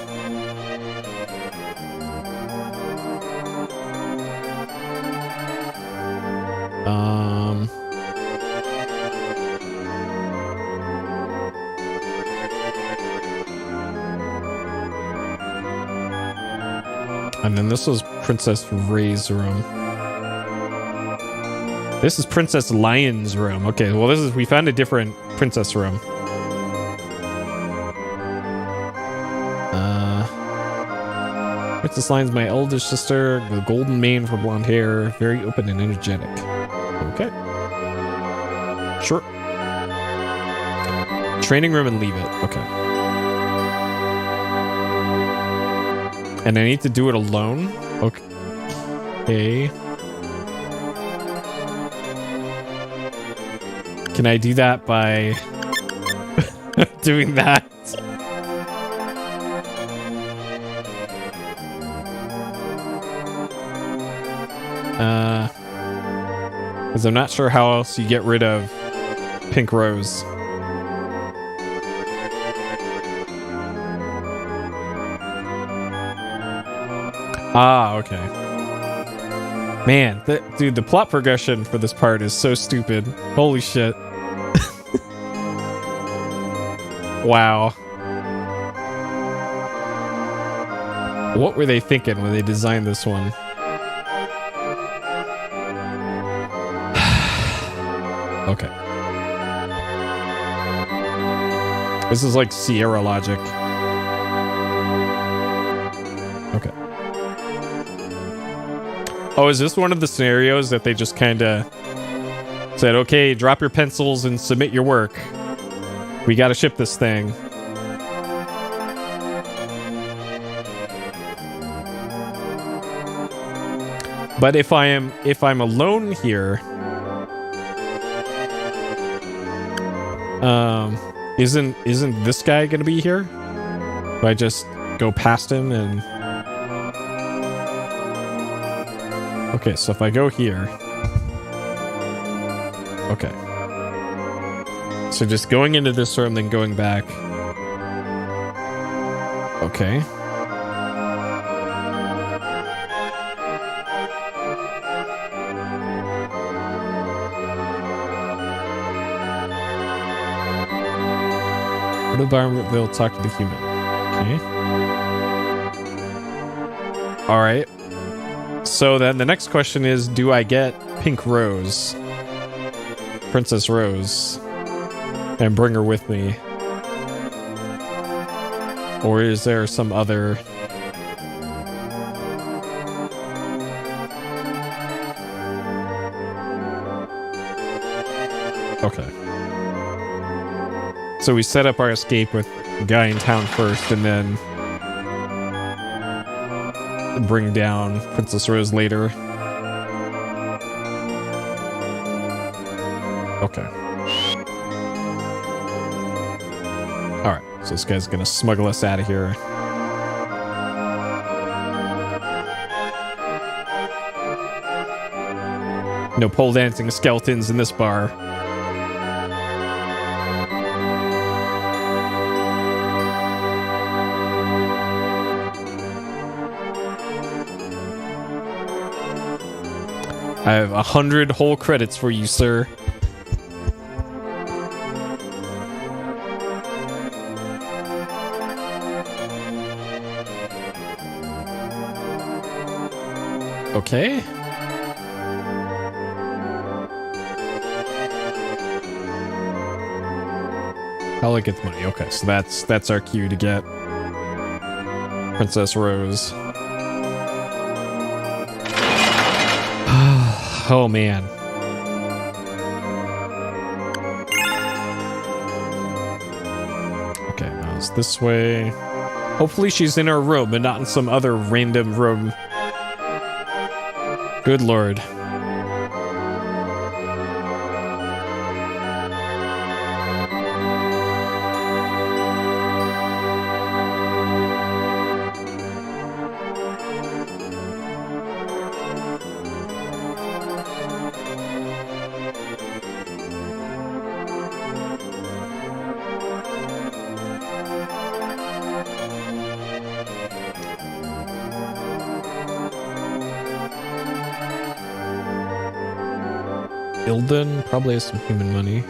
And then this was Princess Ray's room. This is Princess Lion's room. Okay, well we found a different princess room. Princess Lion's my eldest sister, with golden mane for blonde hair, very open and energetic. Okay. Sure. Training room and leave it. Okay. And I need to do it alone? Okay. Can I do that by doing that? Because I'm not sure how else you get rid of Pink Rose. Ah, okay. Man, dude, the plot progression for this part is so stupid. Holy shit. Wow. What were they thinking when they designed this one? Okay. This is like Sierra logic. Okay. Oh, is this one of the scenarios that they just kind of said, okay, drop your pencils and submit your work. We got to ship this thing. But if I'm alone here, isn't this guy gonna be here? Do I just go past him and Okay, so if I go here... Okay. So just going into this room, then going back. Okay. Go to the environment, they'll talk to the human. Okay. Alright. So then the next question is, do I get Pink Rose? Princess Rose. And bring her with me? Or is there some other... Okay. So we set up our escape with the guy in town first, and then bring down Princess Rose later. Okay. Alright, so this guy's gonna smuggle us out of here. No pole dancing skeletons in this bar. I have 100 whole credits for you, sir. Okay. How will I get the money? Okay, so that's our cue to get Princess Rose. Oh man. Okay, now it's this way. Hopefully she's in her room and not in some other random room. Good lord. Ilden probably has some human money.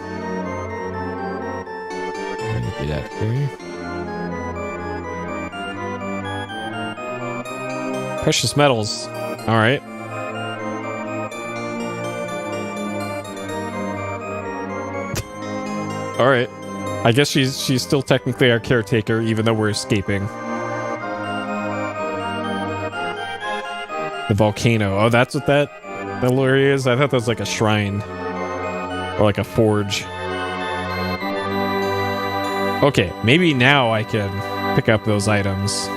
Let me get out here. Precious metals. All right. All right. I guess she's still technically our caretaker, even though we're escaping. The volcano. Oh, that's what that lure is? I thought that was like a shrine. Or like a forge. Okay, maybe now I can pick up those items.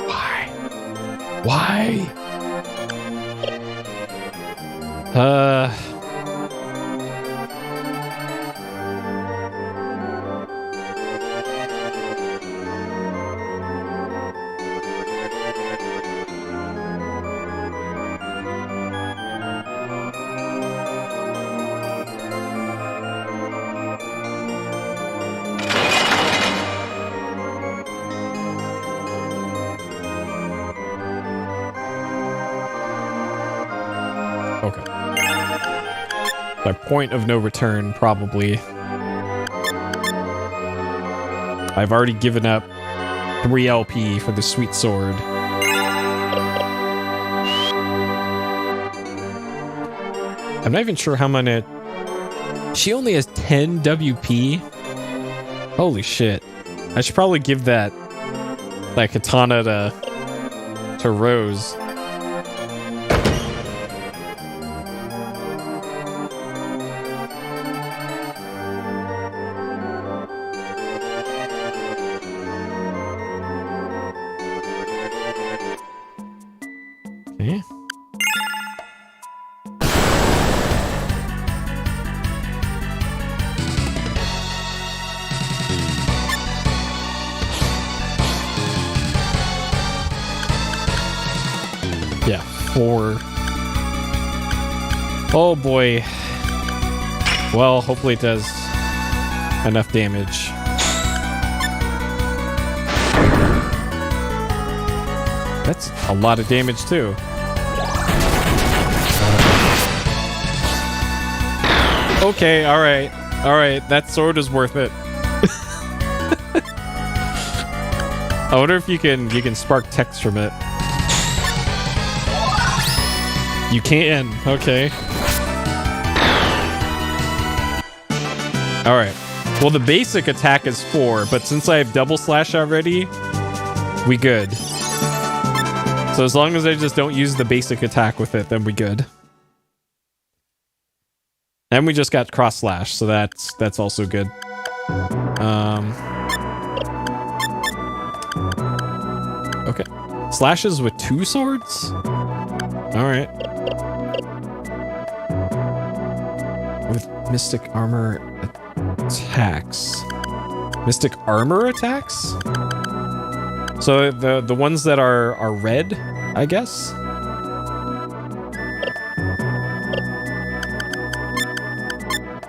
Why? Why? Okay. My point of no return, probably. I've already given up 3 LP for the sweet sword. I'm not even sure how many... She only has 10 WP? Holy shit. I should probably give that katana to Rose. 4. Oh boy. Well, hopefully it does enough damage. That's a lot of damage too. Okay, alright. Alright, that sword is worth it. I wonder if you can spark text from it. You can, okay. Alright. Well, the basic attack is 4, but since I have double slash already, we good. So as long as I just don't use the basic attack with it, then we good. And we just got cross slash, so that's also good. Okay. Slashes with 2 swords? Alright. With mystic armor attacks. Mystic armor attacks? So the ones that are red, I guess?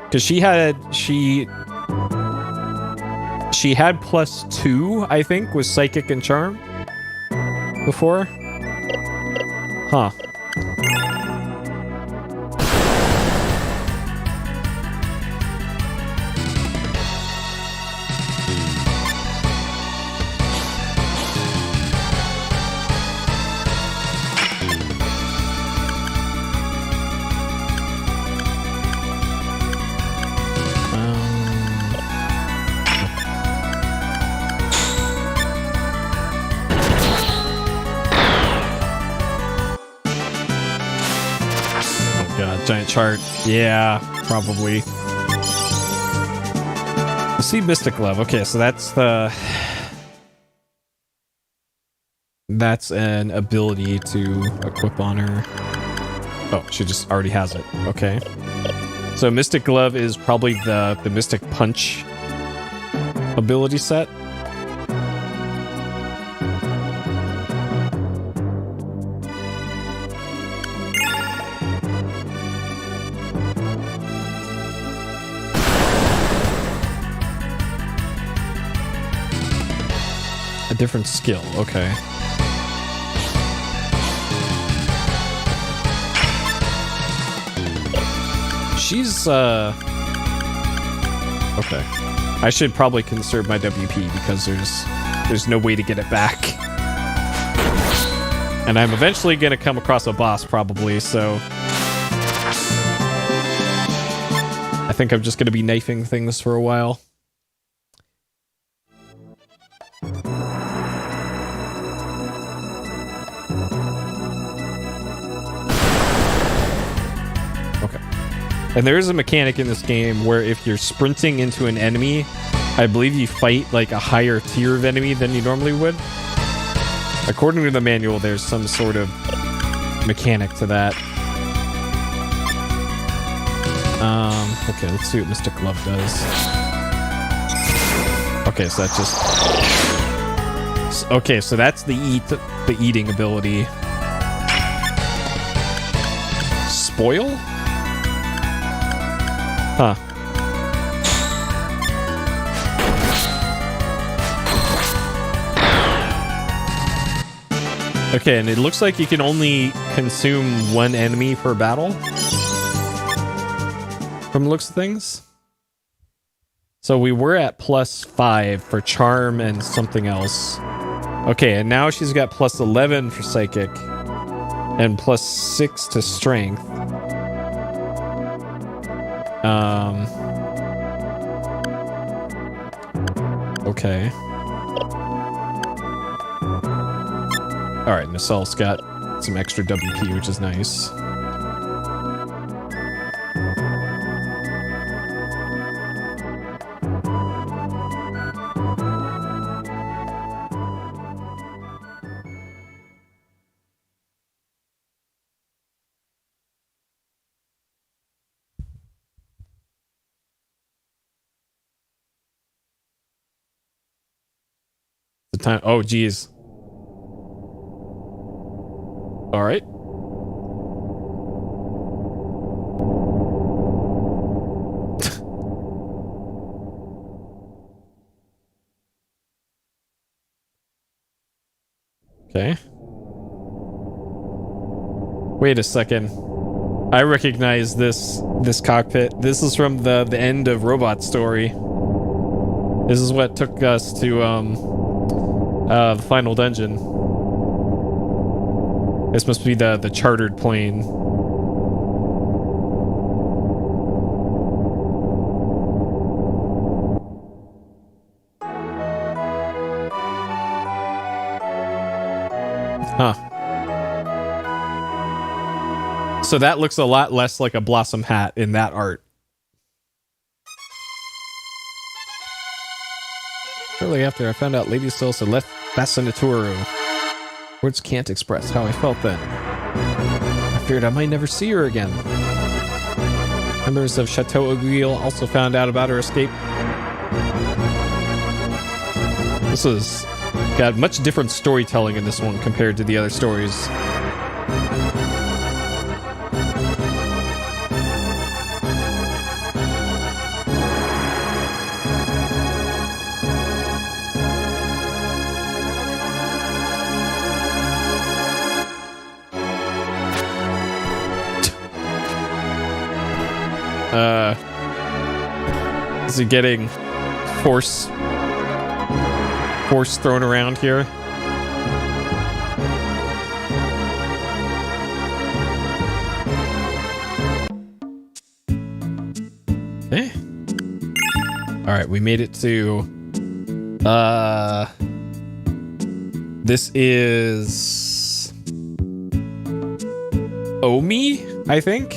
Because she had +2, I think, with psychic and charm before. Huh. Giant chart. Yeah, probably. Let's see Mystic Glove. Okay, so that's an ability to equip on her. Oh, she just already has it. Okay. So Mystic Glove is probably the Mystic Punch ability set. A different skill, okay. She's, okay. I should probably conserve my WP because there's no way to get it back. And I'm eventually gonna come across a boss probably, so I think I'm just gonna be knifing things for a while. And there is a mechanic in this game where if you're sprinting into an enemy, I believe you fight like a higher tier of enemy than you normally would. According to the manual, there's some sort of mechanic to that. Okay, let's see what Mystic Glove does. Okay, so that just... Okay, so that's the eating ability. Spoil? Huh. Okay, and it looks like you can only consume one enemy per battle. From the looks of things. So we were at +5 for charm and something else. Okay, and now she's got +11 for psychic. And +6 to strength. Okay. Alright, Nasal's got some extra WP, which is nice. The time. Oh, geez. All right. Okay. Wait a second. I recognize this cockpit. This is from the end of Robot Story. This is what took us to the final dungeon. This must be the chartered plane. Huh. So that looks a lot less like a blossom hat in that art. Shortly after I found out Lady Sills had left Fascinatoro. Words can't express how I felt then. I feared I might never see her again. Members of Chateau Aiguille also found out about her escape. This has got much different storytelling in this one compared to the other stories. Is he getting force thrown around here? Okay. All right, we made it to this is Omi, I think.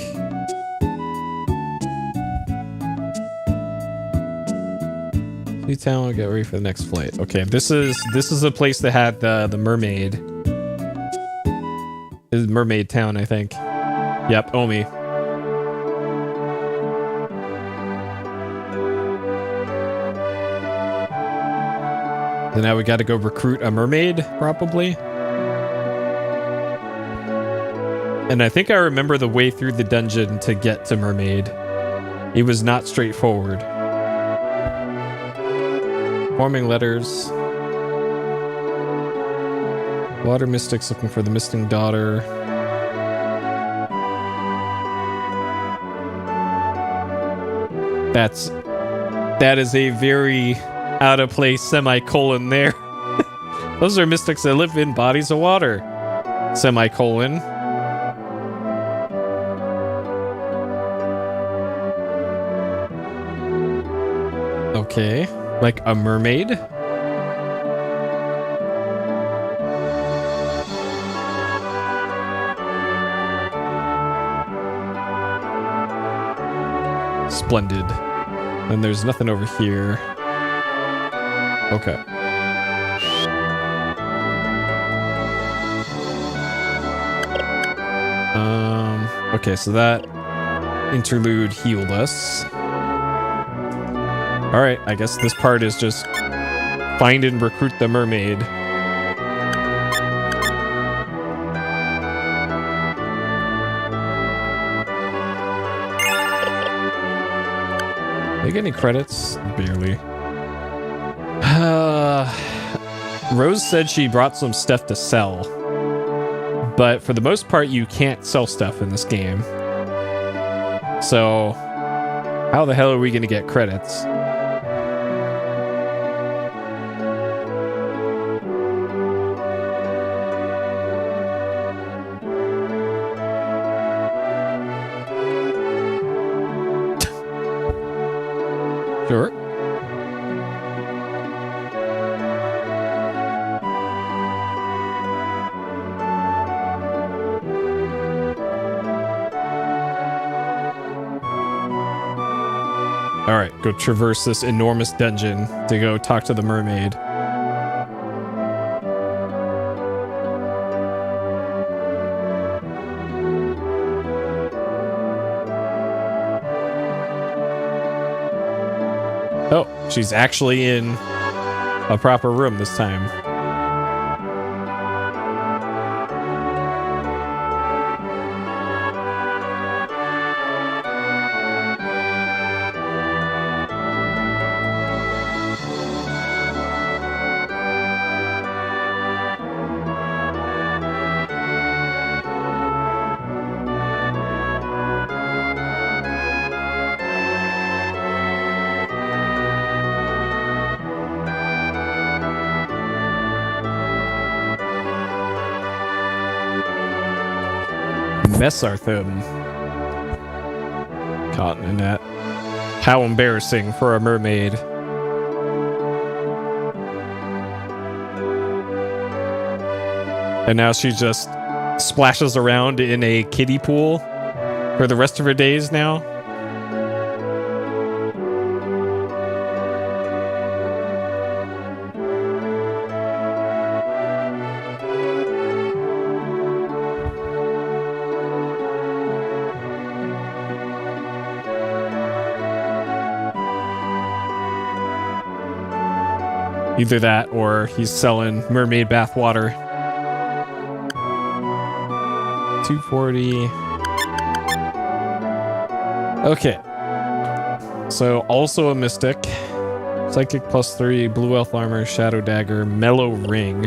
New town, get ready for the next flight. Okay, this is a place that had the mermaid. This is Mermaid Town, I think. Yep, Omi. So now we got to go recruit a mermaid, probably. And I think I remember the way through the dungeon to get to Mermaid. It was not straightforward. Forming letters. Water mystics looking for the missing daughter. That is a very out of place semicolon there. Those are mystics that live in bodies of water. Semicolon. Okay. Like a mermaid? Splendid. And there's nothing over here. Okay. Okay, so that interlude healed us. Alright, I guess this part is just find and recruit the mermaid. Did I get any credits? Barely. Rose said she brought some stuff to sell. But for the most part, you can't sell stuff in this game. So, how the hell are we going to get credits? Sure. All right, go traverse this enormous dungeon to go talk to the mermaid. Oh, she's actually in a proper room this time. Mesarthim. Caught in a net. How embarrassing for a mermaid. And now she just splashes around in a kiddie pool for the rest of her days now. Either that or he's selling mermaid bath water. 240. Okay. So also a mystic. Psychic +3, blue elf armor, shadow dagger, mellow ring.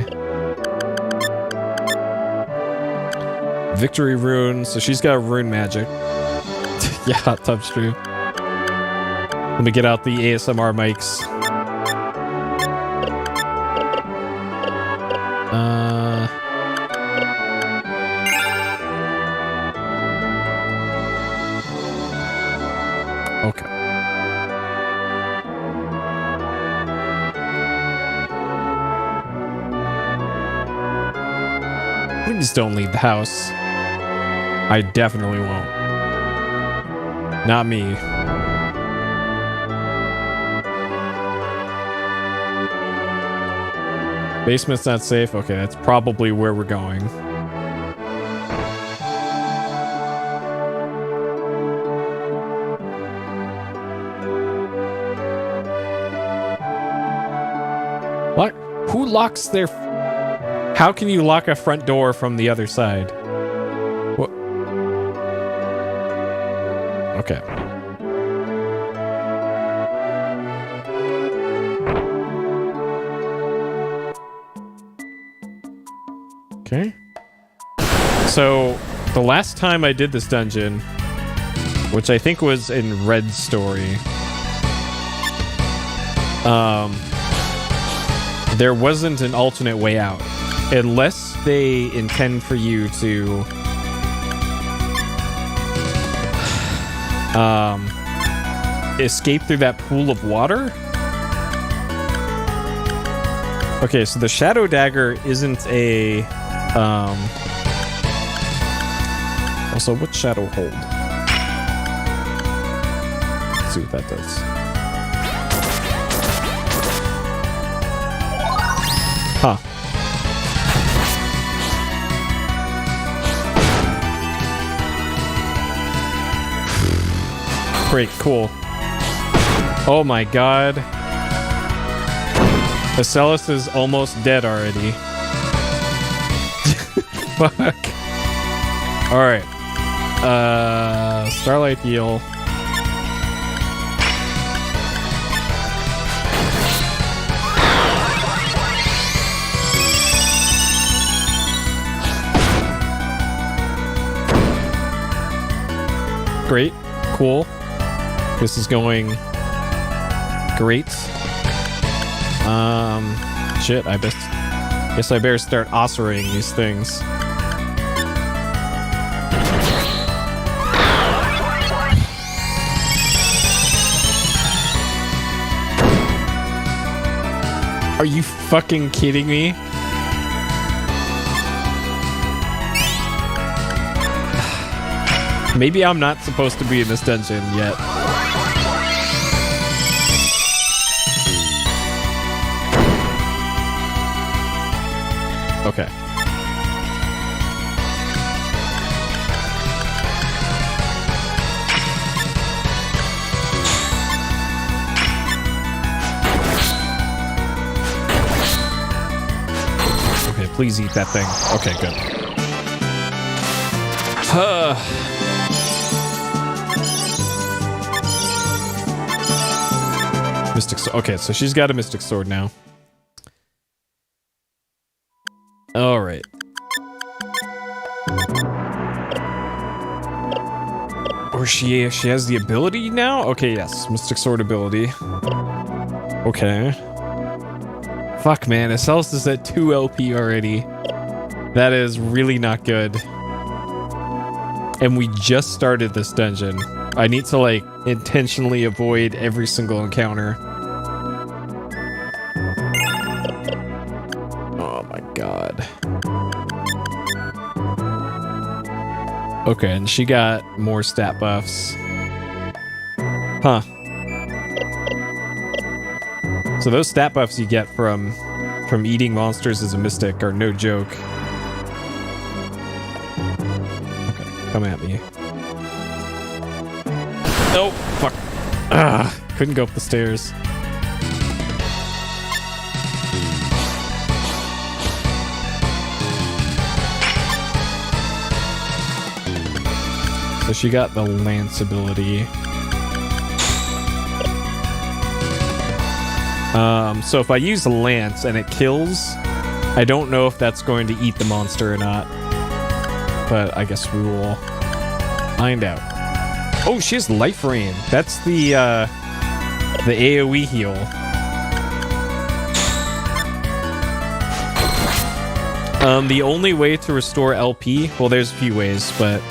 Victory rune. So she's got rune magic. Yeah, that's true. Let me get out the ASMR mics. Okay. Please don't leave the house. I definitely won't. Not me. Basement's not safe. Okay, that's probably where we're going. What? Who locks their... How can you lock a front door from the other side? What? Okay. Okay. So, the last time I did this dungeon, which I think was in Red's story, there wasn't an alternate way out. Unless they intend for you to escape through that pool of water. Okay, so the shadow dagger isn't a also, what's shadow hold? Let's see what that does. Huh. Great, cool. Oh my god. Acellus is almost dead already. Fuck. Alright. Starlight heal. Great. Cool. This is going great. Shit, I guess I better start oscerating these things. Are you fucking kidding me? Maybe I'm not supposed to be in this dungeon yet. Okay. Okay, please eat that thing. Okay, good. Mystic Sword. Okay, so she's got a Mystic Sword now. All right. Or she has the ability now? Okay, yes. Mystic Sword ability. Okay. Fuck, man. Acellus is at 2 LP already. That is really not good. And we just started this dungeon. I need to like intentionally avoid every single encounter. Oh my god. Okay, and she got more stat buffs. Huh. So those stat buffs you get from eating monsters as a mystic are no joke. Okay, come at me. Oh, fuck. Ah, couldn't go up the stairs. So she got the lance ability. So if I use the lance and it kills, I don't know if that's going to eat the monster or not. But I guess we will find out. Oh, she has life rain. That's the AoE heal. The only way to restore LP, well, there's a few ways, but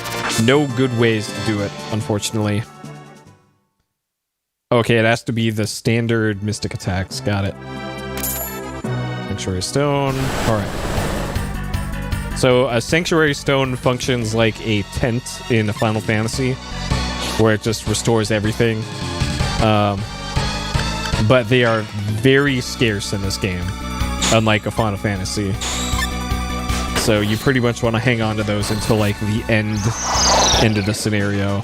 no good ways to do it, unfortunately. Okay, it has to be the standard mystic attacks. Got it. Sanctuary Stone. Alright. So a Sanctuary Stone functions like a tent in a Final Fantasy, where it just restores everything. But they are very scarce in this game, unlike a Final Fantasy. So you pretty much want to hang on to those until like the end of the scenario.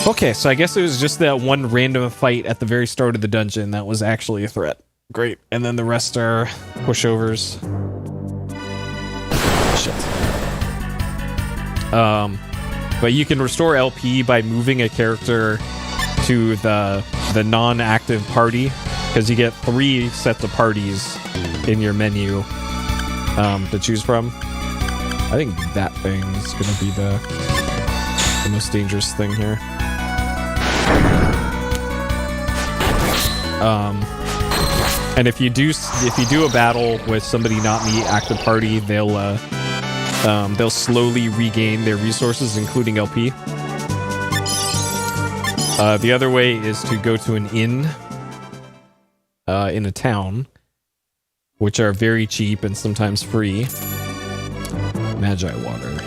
Okay, so I guess it was just that one random fight at the very start of the dungeon that was actually a threat. Great. And then the rest are pushovers. Shit. But you can restore LP by moving a character to the non-active party, because you get 3 sets of parties in your menu to choose from. I think that thing is going to be the most dangerous thing here. And if you do a battle with somebody not in the active party, they'll slowly regain their resources, including LP. The other way is to go to an inn in a town, which are very cheap and sometimes free. Magi water.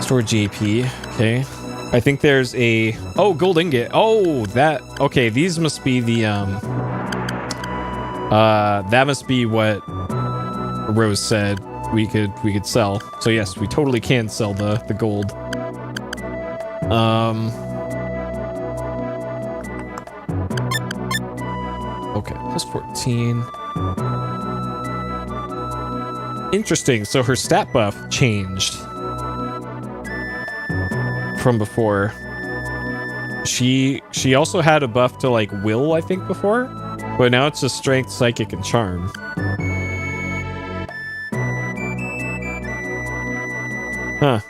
Store JP. Okay. I think there's a... Oh, gold ingot. Oh, that... Okay, these must be the... that must be what Rose said we could sell. So yes, we totally can sell the gold. Okay, plus 14. Interesting. So her stat buff changed from before. She also had a buff to like will, I think, before, but now it's just strength, psychic, and charm. Huh.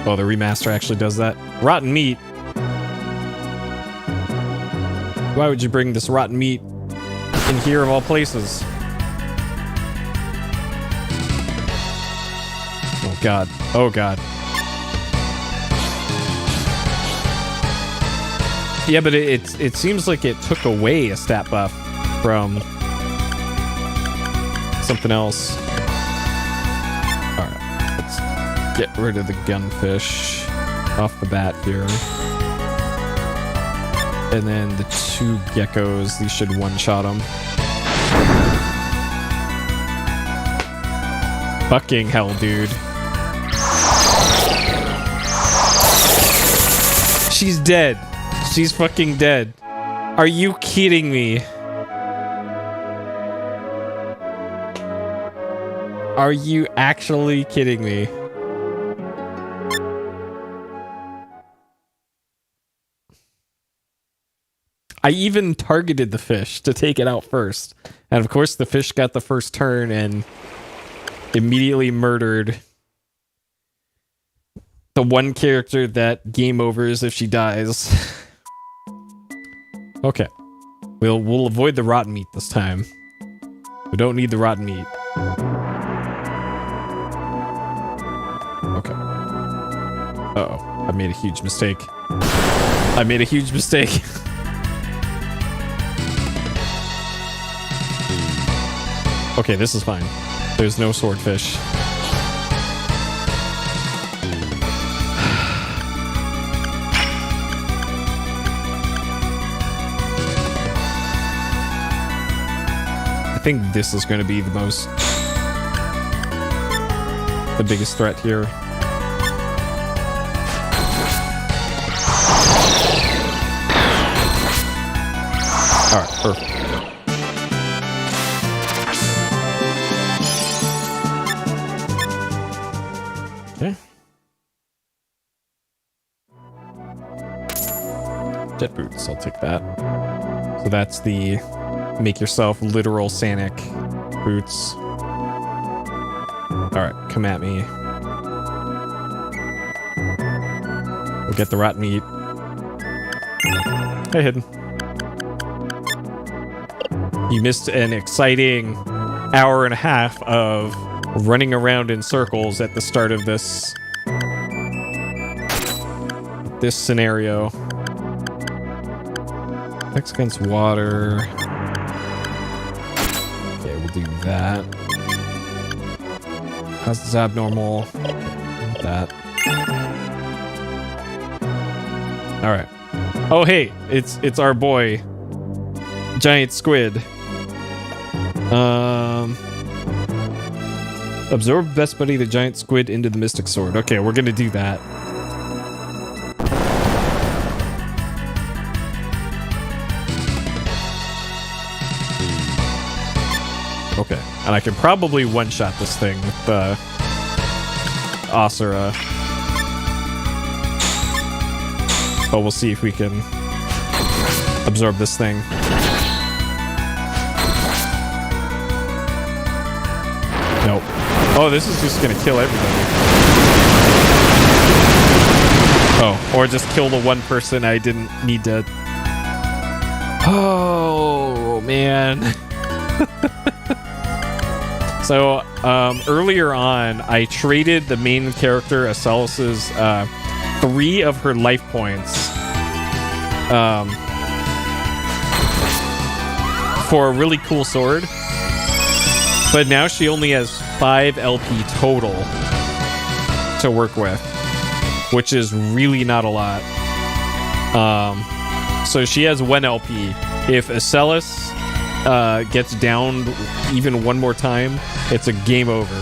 Oh, the remaster actually does that. Rotten meat. Why would you bring this rotten meat in here of all places? Oh god. Oh god. Yeah, but it seems like it took away a stat buff from something else. Alright, let's get rid of the gunfish off the bat here. And then the 2 geckos, these should one-shot them. Fucking hell, dude. She's dead. She's fucking dead. Are you kidding me? Are you actually kidding me? I even targeted the fish to take it out first. And of course the fish got the first turn and immediately murdered The one character that game overs if she dies. Okay. We'll avoid the rotten meat this time. We don't need the rotten meat. Okay. Uh-oh. I made a huge mistake. I made a huge mistake. Okay, this is fine. There's no swordfish. I think this is going to be the biggest threat here. All right, perfect. Okay. Jet boots, I'll take that. So that's the make yourself literal Sanic boots. Alright, come at me. We'll get the rotten meat. Hey, Hidden. You missed an exciting hour and a half of running around in circles at the start of this scenario. Attacks against water. Okay, we'll do that. Causes abnormal. That. All right. Oh, hey, it's our boy, Giant Squid. Absorb Best Buddy the Giant Squid into the Mystic Sword. Okay, we're gonna do that. Okay, and I can probably one-shot this thing with Asura. But we'll see if we can absorb this thing. Nope. Oh, this is just gonna kill everybody. Oh, or just kill the one person I didn't need to... Oh, man. So, earlier on, I traded the main character, Acellus's, 3 of her life points, for a really cool sword. But now she only has 5 LP total to work with, which is really not a lot. So she has 1 LP. If Acellus gets downed even one more time, it's a game over.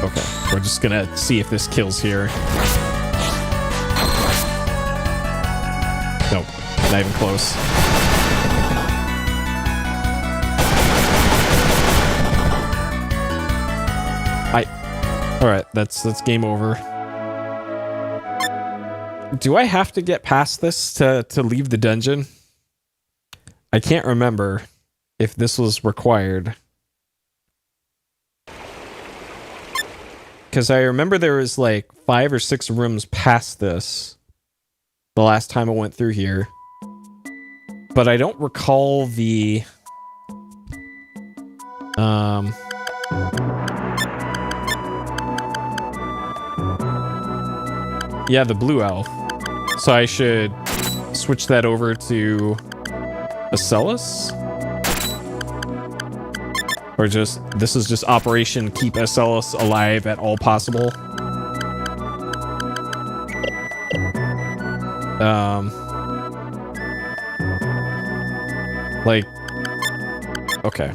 Okay, we're just gonna see if this kills here. Nope, not even close. Alright, that's game over. Do I have to get past this to leave the dungeon? I can't remember if this was required. Because I remember there was like 5 or 6 rooms past this the last time I went through here. But I don't recall the... Yeah, the blue elf. So I should switch that over to Acellus? Or just, this is just Operation Keep Acellus alive at all possible? Like, okay.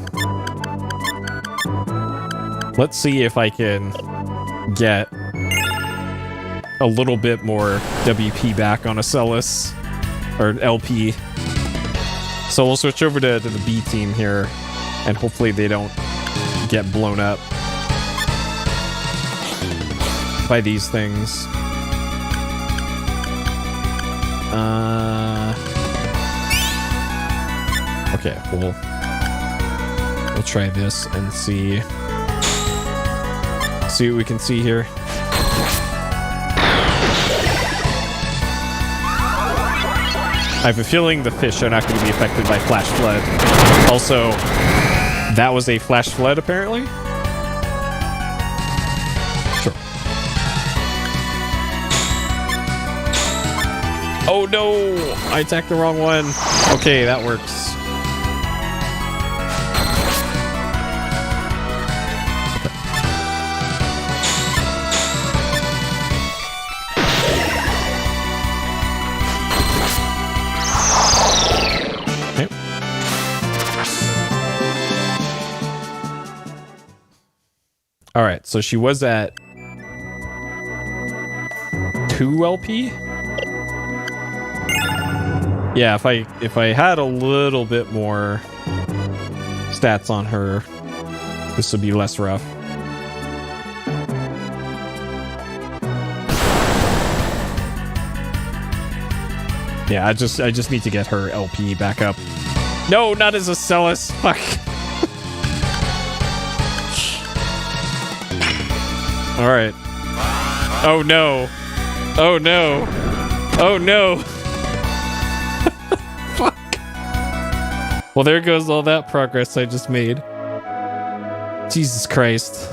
Let's see if I can get a little bit more WP back on Acellus, or LP. So we'll switch over to the B team here, and hopefully they don't get blown up by these things. Okay, we'll We'll try this and see what we can see here. I have a feeling the fish are not going to be affected by flash flood. Also, that was a flash flood apparently. Sure. Oh no! I attacked the wrong one. Okay, that works. All right, so she was at 2 LP. Yeah, if I had a little bit more stats on her, this would be less rough. Yeah, I just need to get her LP back up. No, not as a Celis. Fuck. All right. Oh no. Oh no. Oh no. Fuck. Well, there goes all that progress I just made. Jesus Christ.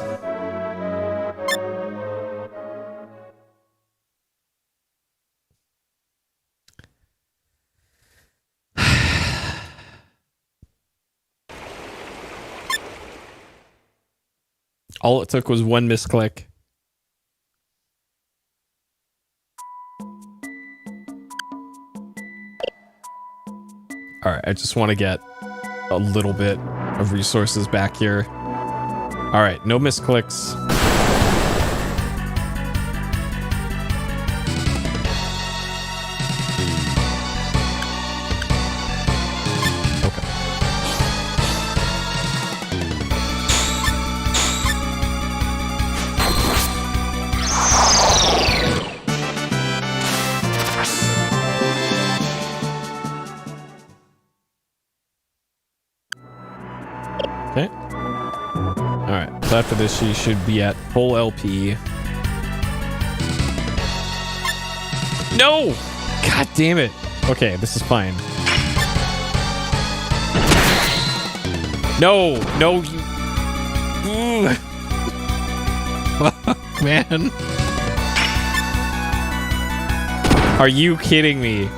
All it took was one misclick. All right, I just want to get a little bit of resources back here. All right, no misclicks. Okay. Alright, so after this, she should be at full LP. No! God damn it. Okay, this is fine. No! No, you... Fuck, man. Are you kidding me?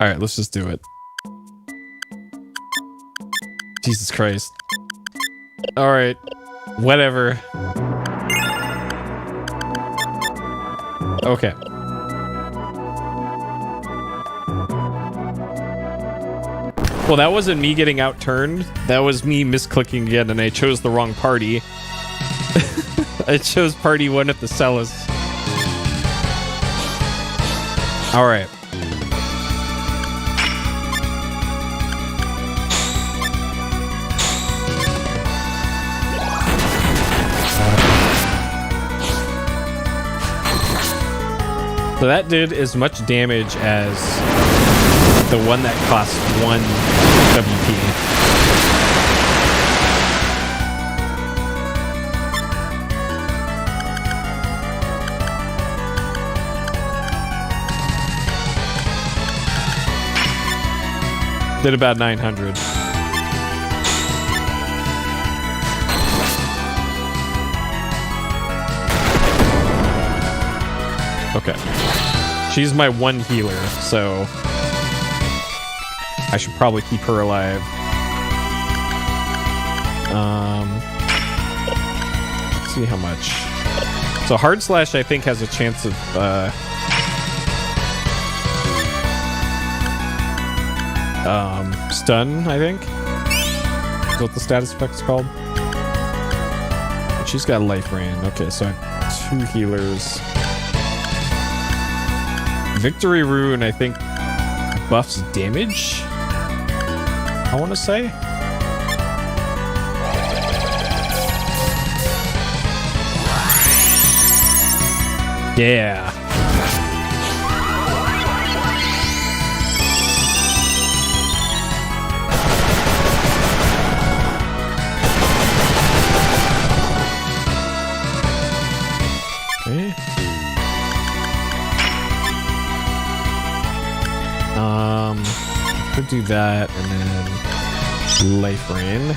All right, let's just do it. Jesus Christ. All right, whatever. Okay. Well, that wasn't me getting outturned. That was me misclicking again, and I chose the wrong party. I chose party 1 at the Celis. All right. So that did as much damage as the one that cost 1 WP. Did about 900. Okay. She's my 1 healer, so I should probably keep her alive. Let's see how much. So Hard Slash, I think, has a chance of stun, I think. Is what the status effect's called. And she's got life rain. Okay, so I have 2 healers. Victory Rune, I think, buffs damage, I want to say. Yeah. Okay. Could do that and then life rain.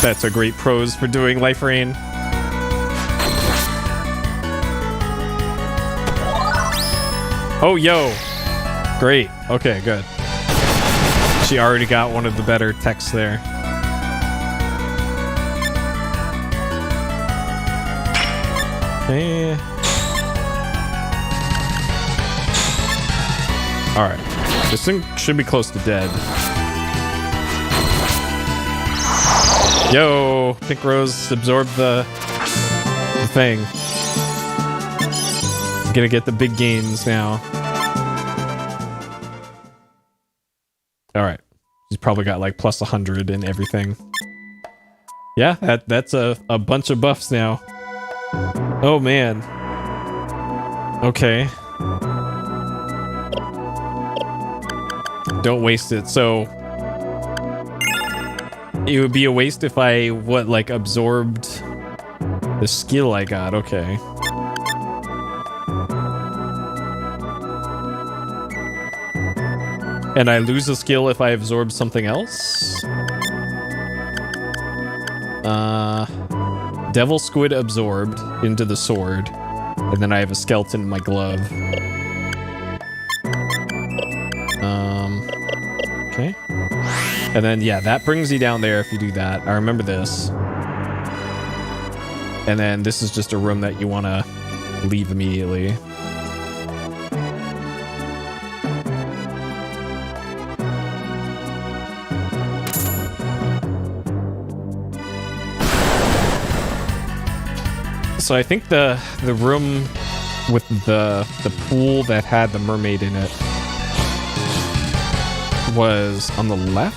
That's a great pros for doing life rain. Oh, yo. Great. Okay, good. She already got one of the better techs there. Okay. Alright. This thing should be close to dead. Yo! Pink Rose absorbed the thing. I'm gonna get the big gains now. Alright. He's probably got like plus 100 and everything. Yeah, that's a bunch of buffs now. Oh man. Okay. Don't waste it. So it would be a waste if I like absorbed the skill I got. Okay. And I lose a skill if I absorb something else. Devil Squid absorbed into the sword, and then I have a skeleton in my glove. Okay. And then, yeah, that brings you down there if you do that. I remember this. And then this is just a room that you want to leave immediately. So I think the room with the pool that had the mermaid in it was on the left.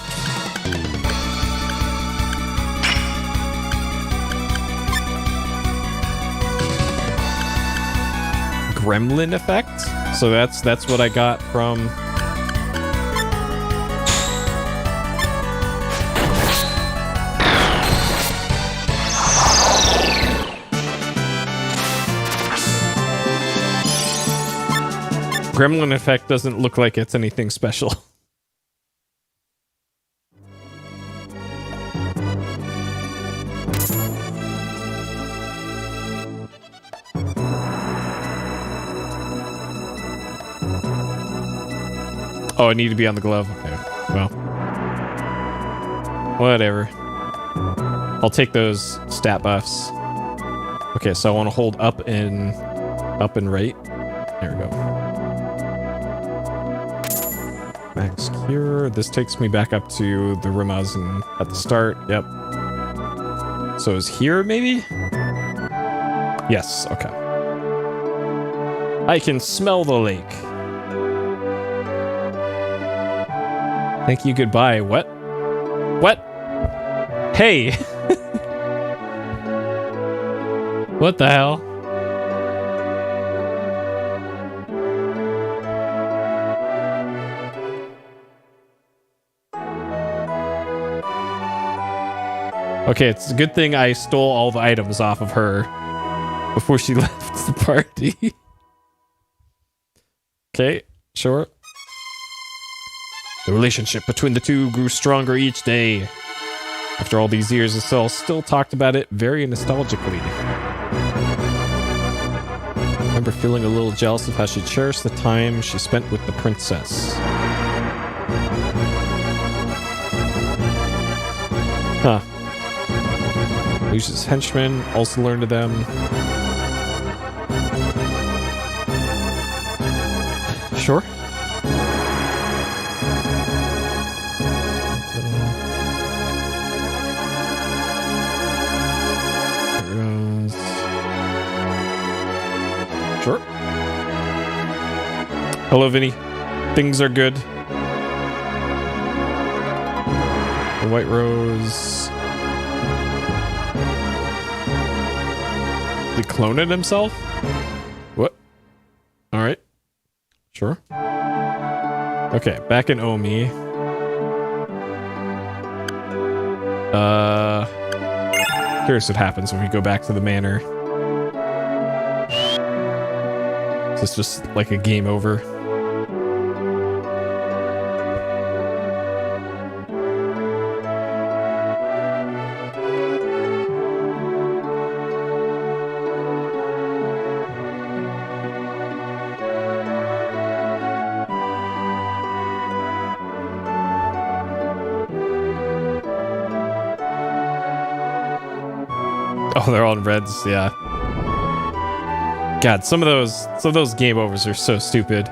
Gremlin effect. So that's what I got from. Gremlin effect doesn't look like it's anything special. Oh, I need to be on the glove. Okay, well, whatever. I'll take those stat buffs. Okay, so I want to hold up and right. There we go. Max cure. This takes me back up to the room I was in at the start. Yep. So is here maybe? Yes. Okay. I can smell the lake. Thank you, goodbye. What? What? Hey! What the hell? Okay, it's a good thing I stole all the items off of her before she left the party. Okay, sure. The relationship between the two grew stronger each day. After all these years, Estelle still talked about it very nostalgically. I remember feeling a little jealous of how she cherished the time she spent with the princess. Huh. Lucius' henchmen also learned of them. Sure. Sure. Hello, Vinny. Things are good. The White Rose. He cloned himself? What? Alright. Sure. Okay, back in Omi. Curious what happens when we go back to the manor. Is this just like a game over? Oh, they're all in reds, yeah. God, some of those game overs are so stupid.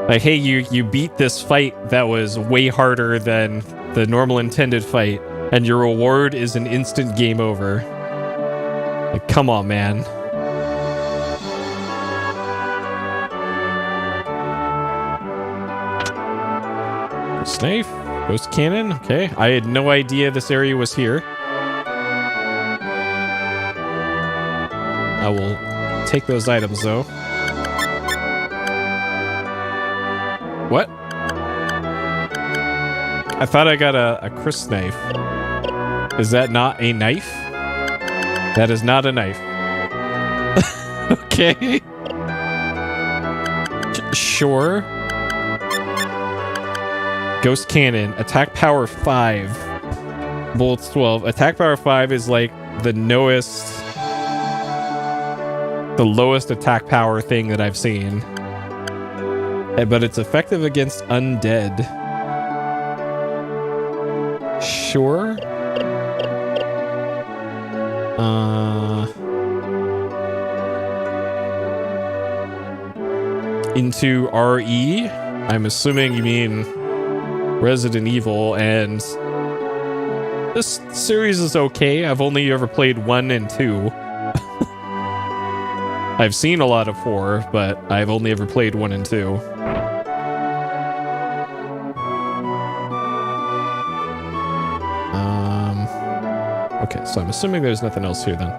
Like, hey, you beat this fight that was way harder than the normal intended fight, and your reward is an instant game over. Like, come on, man. Snafe, Ghost Cannon, okay. I had no idea this area was here. I will take those items, though. What? I thought I got a Chris knife. Is that not a knife? That is not a knife. Okay. Sure. Ghost Cannon. Attack power 5. Bullets 12. Attack power 5 is like the lowest attack power thing that I've seen. But it's effective against undead. Sure. Into RE? I'm assuming you mean Resident Evil, and this series is okay. I've only ever played 1 and 2. I've seen a lot of 4, but I've only ever played 1 and 2. Okay, so I'm assuming there's nothing else here then.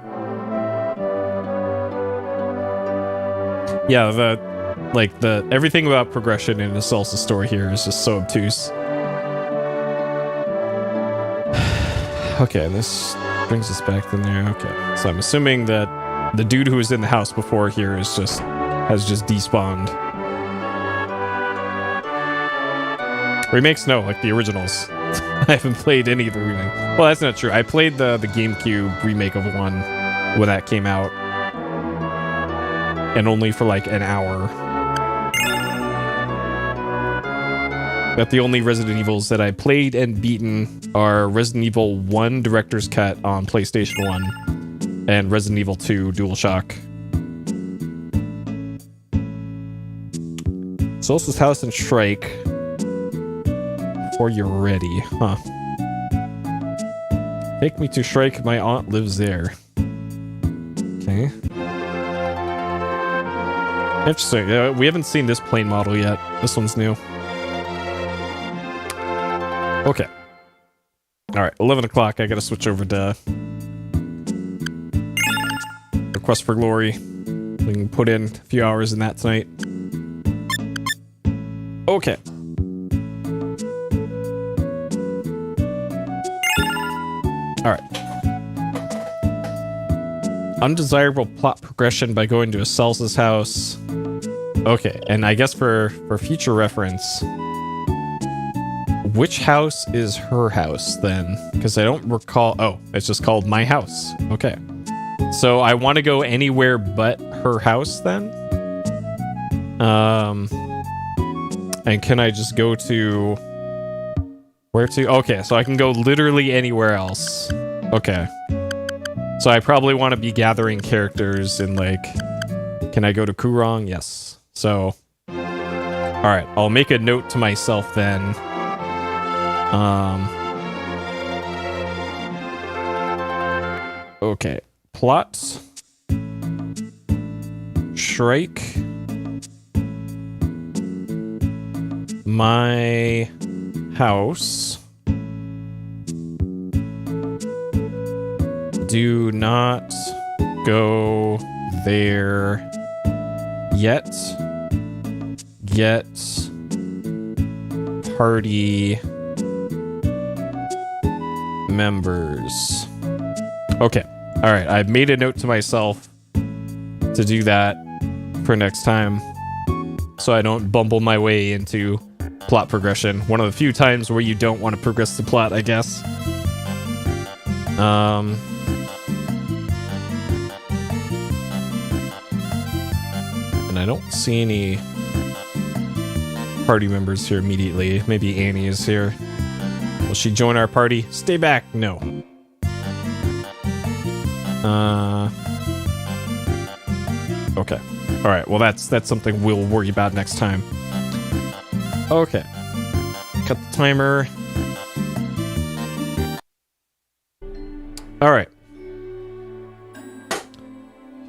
Yeah, everything about progression in the Salsa story here is just so obtuse. Okay, this brings us back in there. Okay, so I'm assuming that the dude who was in the house before here has just despawned. Remakes? No, like the originals. I haven't played any of the remakes. Well, that's not true. I played the GameCube remake of 1 when that came out. And only for like an hour. But the only Resident Evils that I played and beaten are Resident Evil 1 Director's Cut on PlayStation 1 and Resident Evil 2 DualShock. Solstice House and Shrike. Before you're ready, huh? Take me to Shrike, my aunt lives there. Okay. Interesting. We haven't seen this plane model yet. This one's new. Okay. Alright, 11 o'clock. I gotta switch over to Request for Glory. We can put in a few hours in that tonight. Okay. Alright. Undesirable plot progression by going to a Salsa's house. Okay, and I guess for future reference, which house is her house then? Because I don't recall. Oh, it's just called my house. Okay. So I want to go anywhere but her house then? And can I just go to... Where to? Okay, so I can go literally anywhere else. Okay. So I probably want to be gathering characters in like... Can I go to Kurong? Yes. So... Alright, I'll make a note to myself then. Okay. Plot. Shrike. my house. Do not go there yet. Get party members. Okay. All right. I've made a note to myself to do that for next time so I don't bumble my way into plot progression. One of the few times where you don't want to progress the plot, I guess. And I don't see any party members here immediately. Maybe Annie is here. Will she join our party? Stay back. No. Okay. All right. Well, that's something we'll worry about next time. Okay. Cut the timer. All right.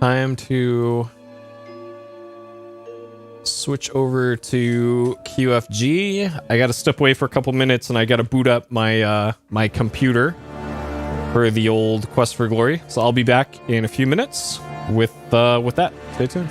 Time to switch over to QFG. I got to step away for a couple minutes, and I got to boot up my my computer for the old Quest for Glory. So I'll be back in a few minutes with that. Stay tuned.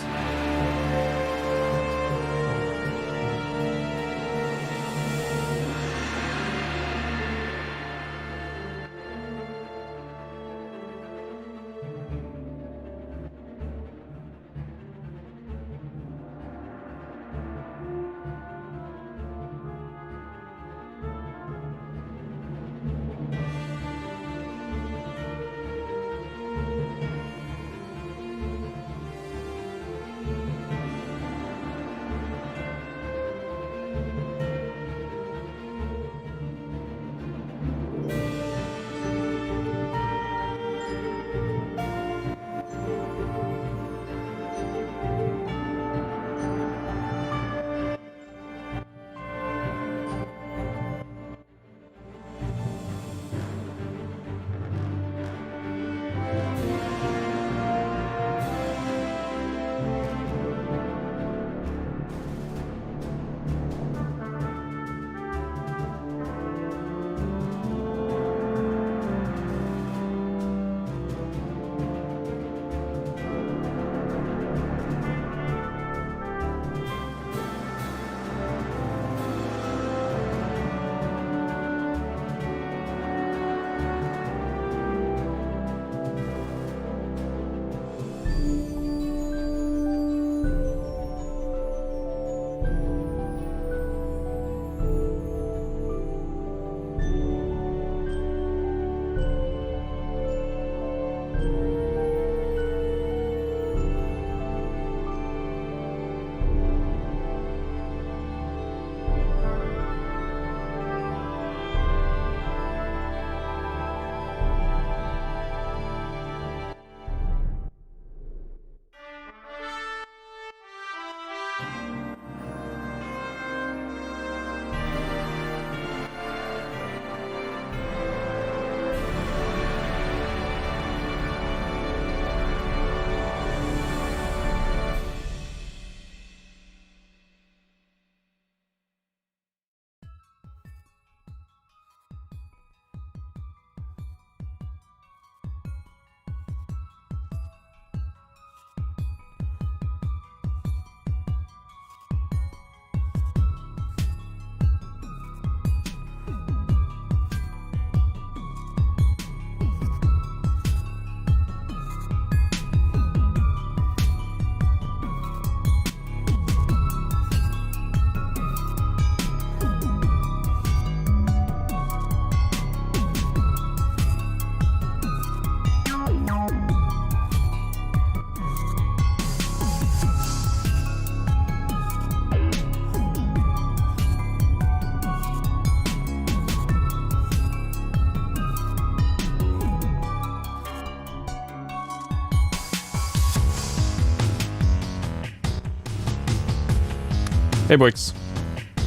Hey, boys.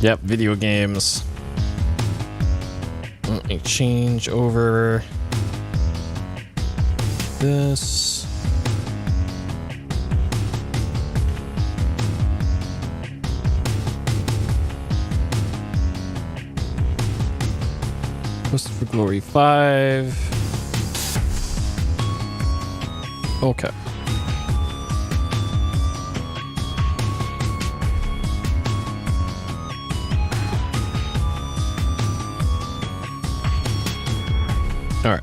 Yep, video games. Let me change over this. Quest for Glory 5. Okay. All right.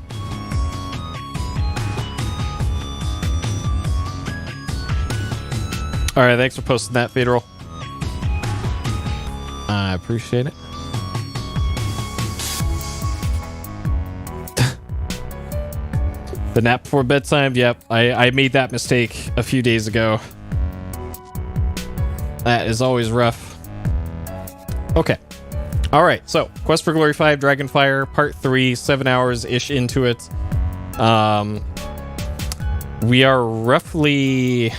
All right, thanks for posting that, Federal. I appreciate it. The nap before bedtime. Yep, I made that mistake a few days ago. That is always rough. Okay. All right, so Quest for Glory 5 Dragonfire Part 3, 7 hours-ish into it. We are roughly,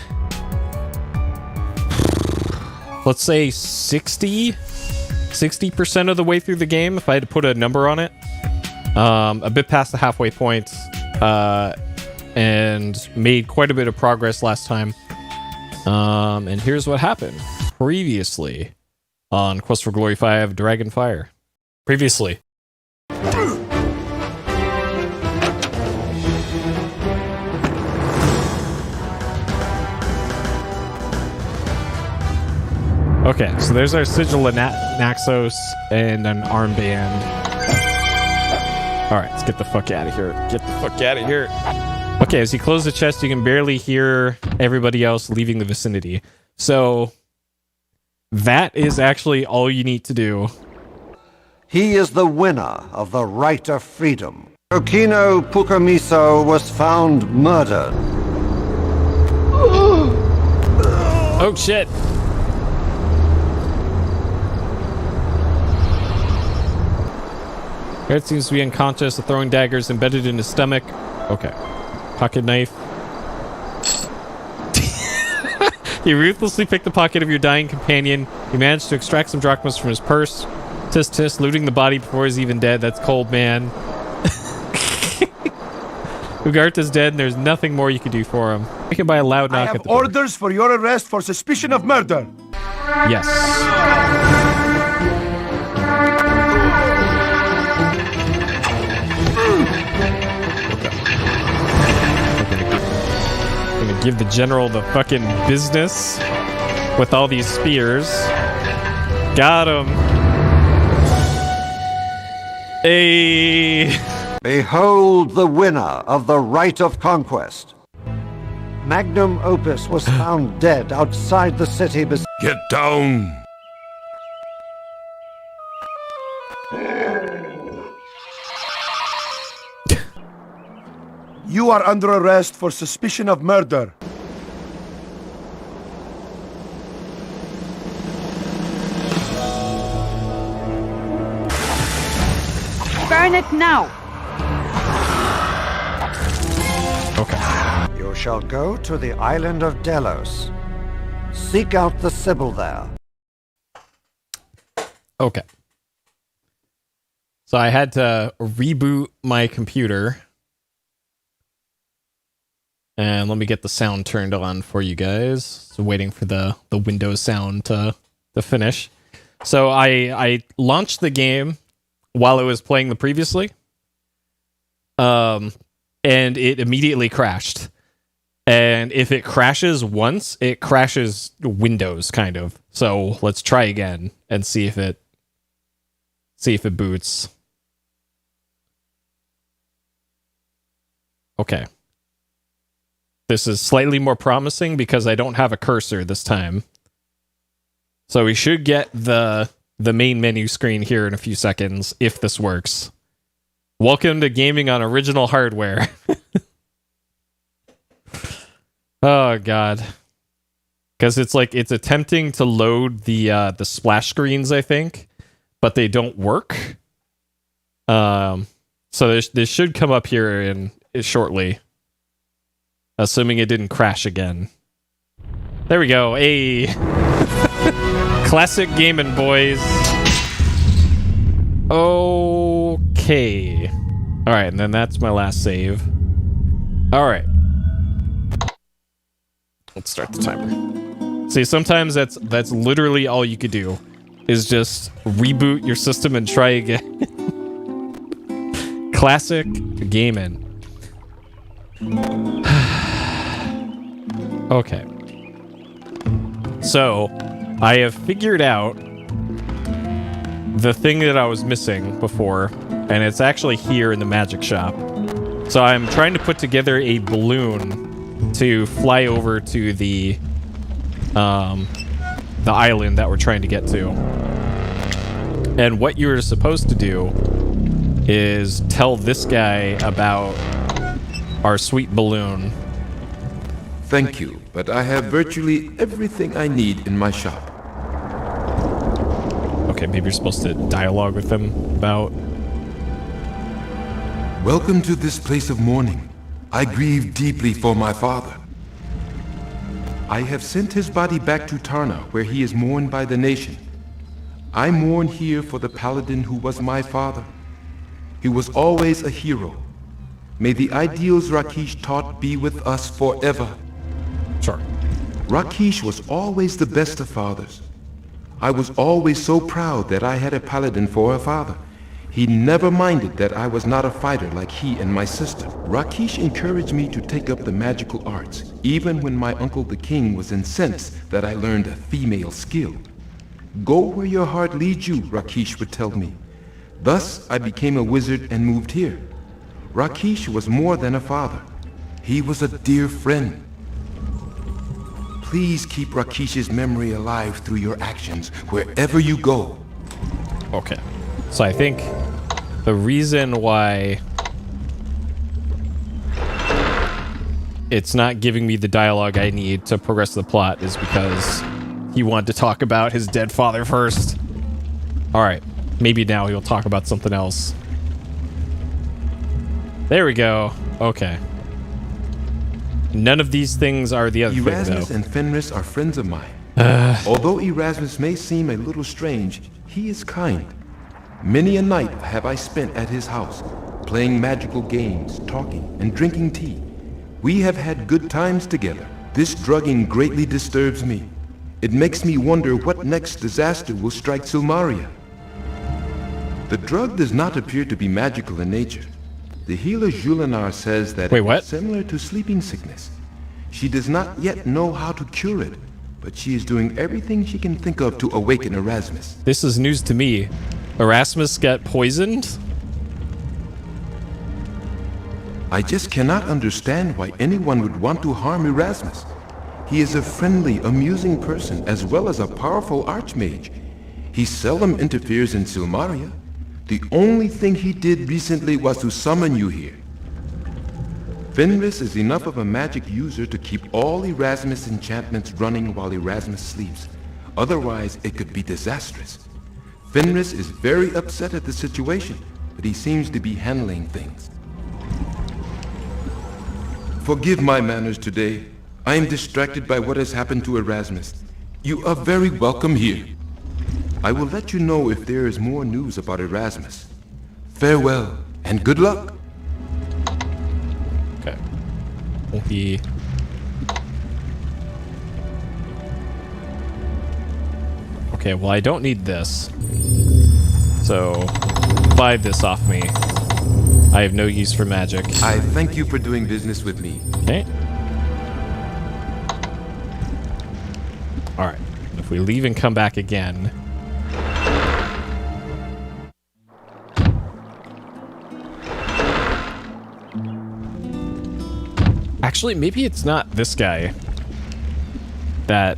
let's say 60% of the way through the game, if I had to put a number on it. A bit past the halfway point, and made quite a bit of progress last time. And here's what happened previously on Quest for Glory 5 Dragonfire. Previously. Okay, so there's our Sigil of Naxos and an armband. Alright, let's get the fuck out of here. Get the fuck out of here. Okay, as you close the chest, you can barely hear everybody else leaving the vicinity. So, that is actually all you need to do. He is the winner of the right of freedom. Okino Pukamiso was found murdered. Oh, shit. Garrett seems to be unconscious, the throwing daggers embedded in his stomach. Okay. Pocket knife. He ruthlessly picked the pocket of your dying companion. He managed to extract some drachmas from his purse. Tisk tisk, looting the body before he's even dead. That's cold, man. Ugarte is dead and there's nothing more you can do for him. You can buy a loud knock at the door. Orders for your arrest for suspicion of murder. Yes. Give the general the fucking business with all these spears. Got him. Hey. Behold the winner of the right of conquest. Magnum Opus was found dead outside the city. Get down. You are under arrest for suspicion of murder. Burn it now. Okay. You shall go to the island of Delos. Seek out the Sibyl there. Okay. So I had to reboot my computer. And let me get the sound turned on for you guys. So waiting for the Windows sound to finish. So I launched the game while it was playing the previously. And it immediately crashed. And if it crashes once, it crashes Windows kind of. So let's try again and see if it boots. Okay. This is slightly more promising because I don't have a cursor this time. So we should get the main menu screen here in a few seconds if this works. Welcome to gaming on original hardware. Oh god. Because it's like it's attempting to load the splash screens, I think, but they don't work. So this should come up here in shortly. Assuming it didn't crash again. There we go. Hey. Classic gaming, boys. Okay. Alright, and then that's my last save. Alright. Let's start the timer. See, sometimes that's literally all you could do. Is just reboot your system and try again. Classic gaming. Okay. So, I have figured out the thing that I was missing before, and it's actually here in the magic shop. So I'm trying to put together a balloon to fly over to the island that we're trying to get to. And what you're supposed to do is tell this guy about our sweet balloon. Thank you, but I have virtually everything I need in my shop. Okay, maybe you're supposed to dialogue with him about... Welcome to this place of mourning. I grieve deeply for my father. I have sent his body back to Tarna, where he is mourned by the nation. I mourn here for the paladin who was my father. He was always a hero. May the ideals Rakesh taught be with us forever. Sure. Rakesh was always the best of fathers. I was always so proud that I had a paladin for a father. He never minded that I was not a fighter like he and my sister. Rakesh encouraged me to take up the magical arts, even when my uncle the king was incensed that I learned a female skill. Go where your heart leads you, Rakesh would tell me. Thus, I became a wizard and moved here. Rakesh was more than a father. He was a dear friend. Please keep Rakesh's memory alive through your actions wherever you go. Okay. So I think the reason why it's not giving me the dialogue I need to progress the plot is because he wanted to talk about his dead father first. Alright. Maybe now he'll talk about something else. There we go. Okay. None of these things are the other thing, though. Erasmus and Fenris are friends of mine. Although Erasmus may seem a little strange, he is kind. Many a night have I spent at his house, playing magical games, talking, and drinking tea. We have had good times together. This drugging greatly disturbs me. It makes me wonder what next disaster will strike Silmaria. The drug does not appear to be magical in nature. The healer Julinar says that Wait, what? it's similar to sleeping sickness. She does not yet know how to cure it, but she is doing everything she can think of to awaken Erasmus. This is news to me. Erasmus got poisoned? I just cannot understand why anyone would want to harm Erasmus. He is a friendly, amusing person as well as a powerful archmage. He seldom interferes in Silmaria. The only thing he did recently was to summon you here. Fenris is enough of a magic user to keep all Erasmus enchantments running while Erasmus sleeps. Otherwise, it could be disastrous. Fenris is very upset at the situation, but he seems to be handling things. Forgive my manners today. I am distracted by what has happened to Erasmus. You are very welcome here. I will let you know if there is more news about Erasmus. Farewell, and good luck. Okay. Will he... Okay, well, I don't need this. So, buy this off me. I have no use for magic. I thank you for doing business with me. Okay. Alright. If we leave and come back again... Actually, maybe it's not this guy. That...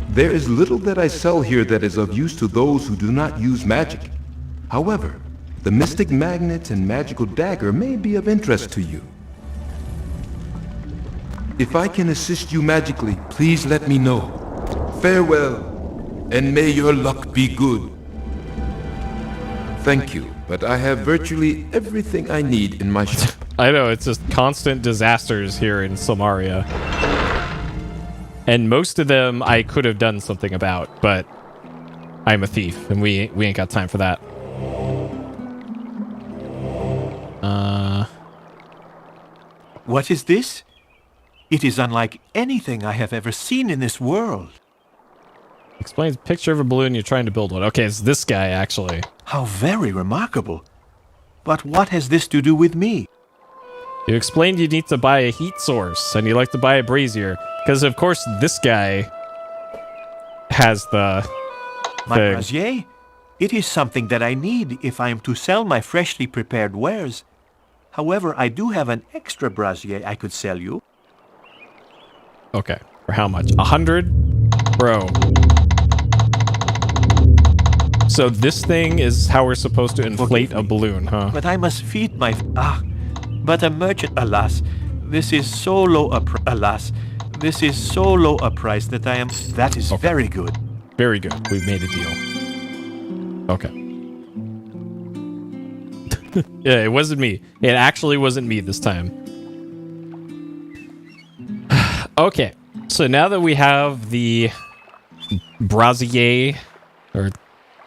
There is little that I sell here that is of use to those who do not use magic. However, the mystic magnet and magical dagger may be of interest to you. If I can assist you magically, please let me know. Farewell, and may your luck be good. Thank you, but I have virtually everything I need in my shop. I know, it's just constant disasters here in Silmaria. And most of them I could have done something about, but I'm a thief, and we ain't got time for that. What is this? It is unlike anything I have ever seen in this world. Explains picture of a balloon, you're trying to build one. Okay, it's this guy, actually. How very remarkable. But what has this to do with me? You explained you need to buy a heat source, and you like to buy a brazier. Because, of course, this guy has the My thing. brazier? It is something that I need if I am to sell my freshly prepared wares. However, I do have an extra brazier I could sell you. Okay. For how much? 100? Bro. So this thing is how we're supposed to inflate a balloon, huh? But I must feed my... But a merchant, alas, this is so low a this is so low a price that I am... That is very good. Very good. We've made a deal. Okay. Yeah, it wasn't me. It actually wasn't me this time. Okay. So now that we have the brazier, or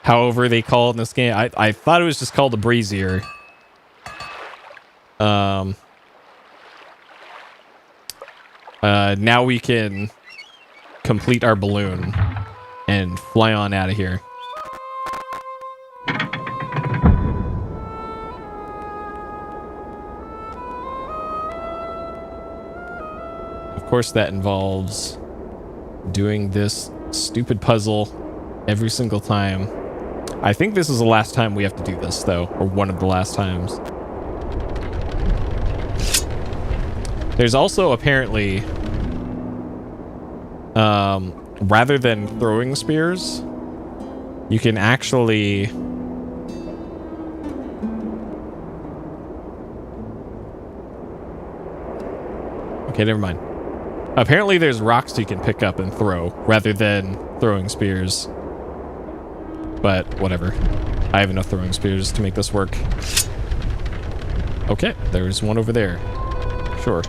however they call it in this game, I thought it was just called a brazier. Now we can complete our balloon and fly on out of here. Of course, that involves doing this stupid puzzle every single time. I think this is the last time we have to do this, though, or one of the last times. There's also apparently, rather than throwing spears, you can actually... Okay, never mind. Apparently there's rocks you can pick up and throw, rather than throwing spears. But, whatever. I have enough throwing spears to make this work. Okay, there's one over there. Sure.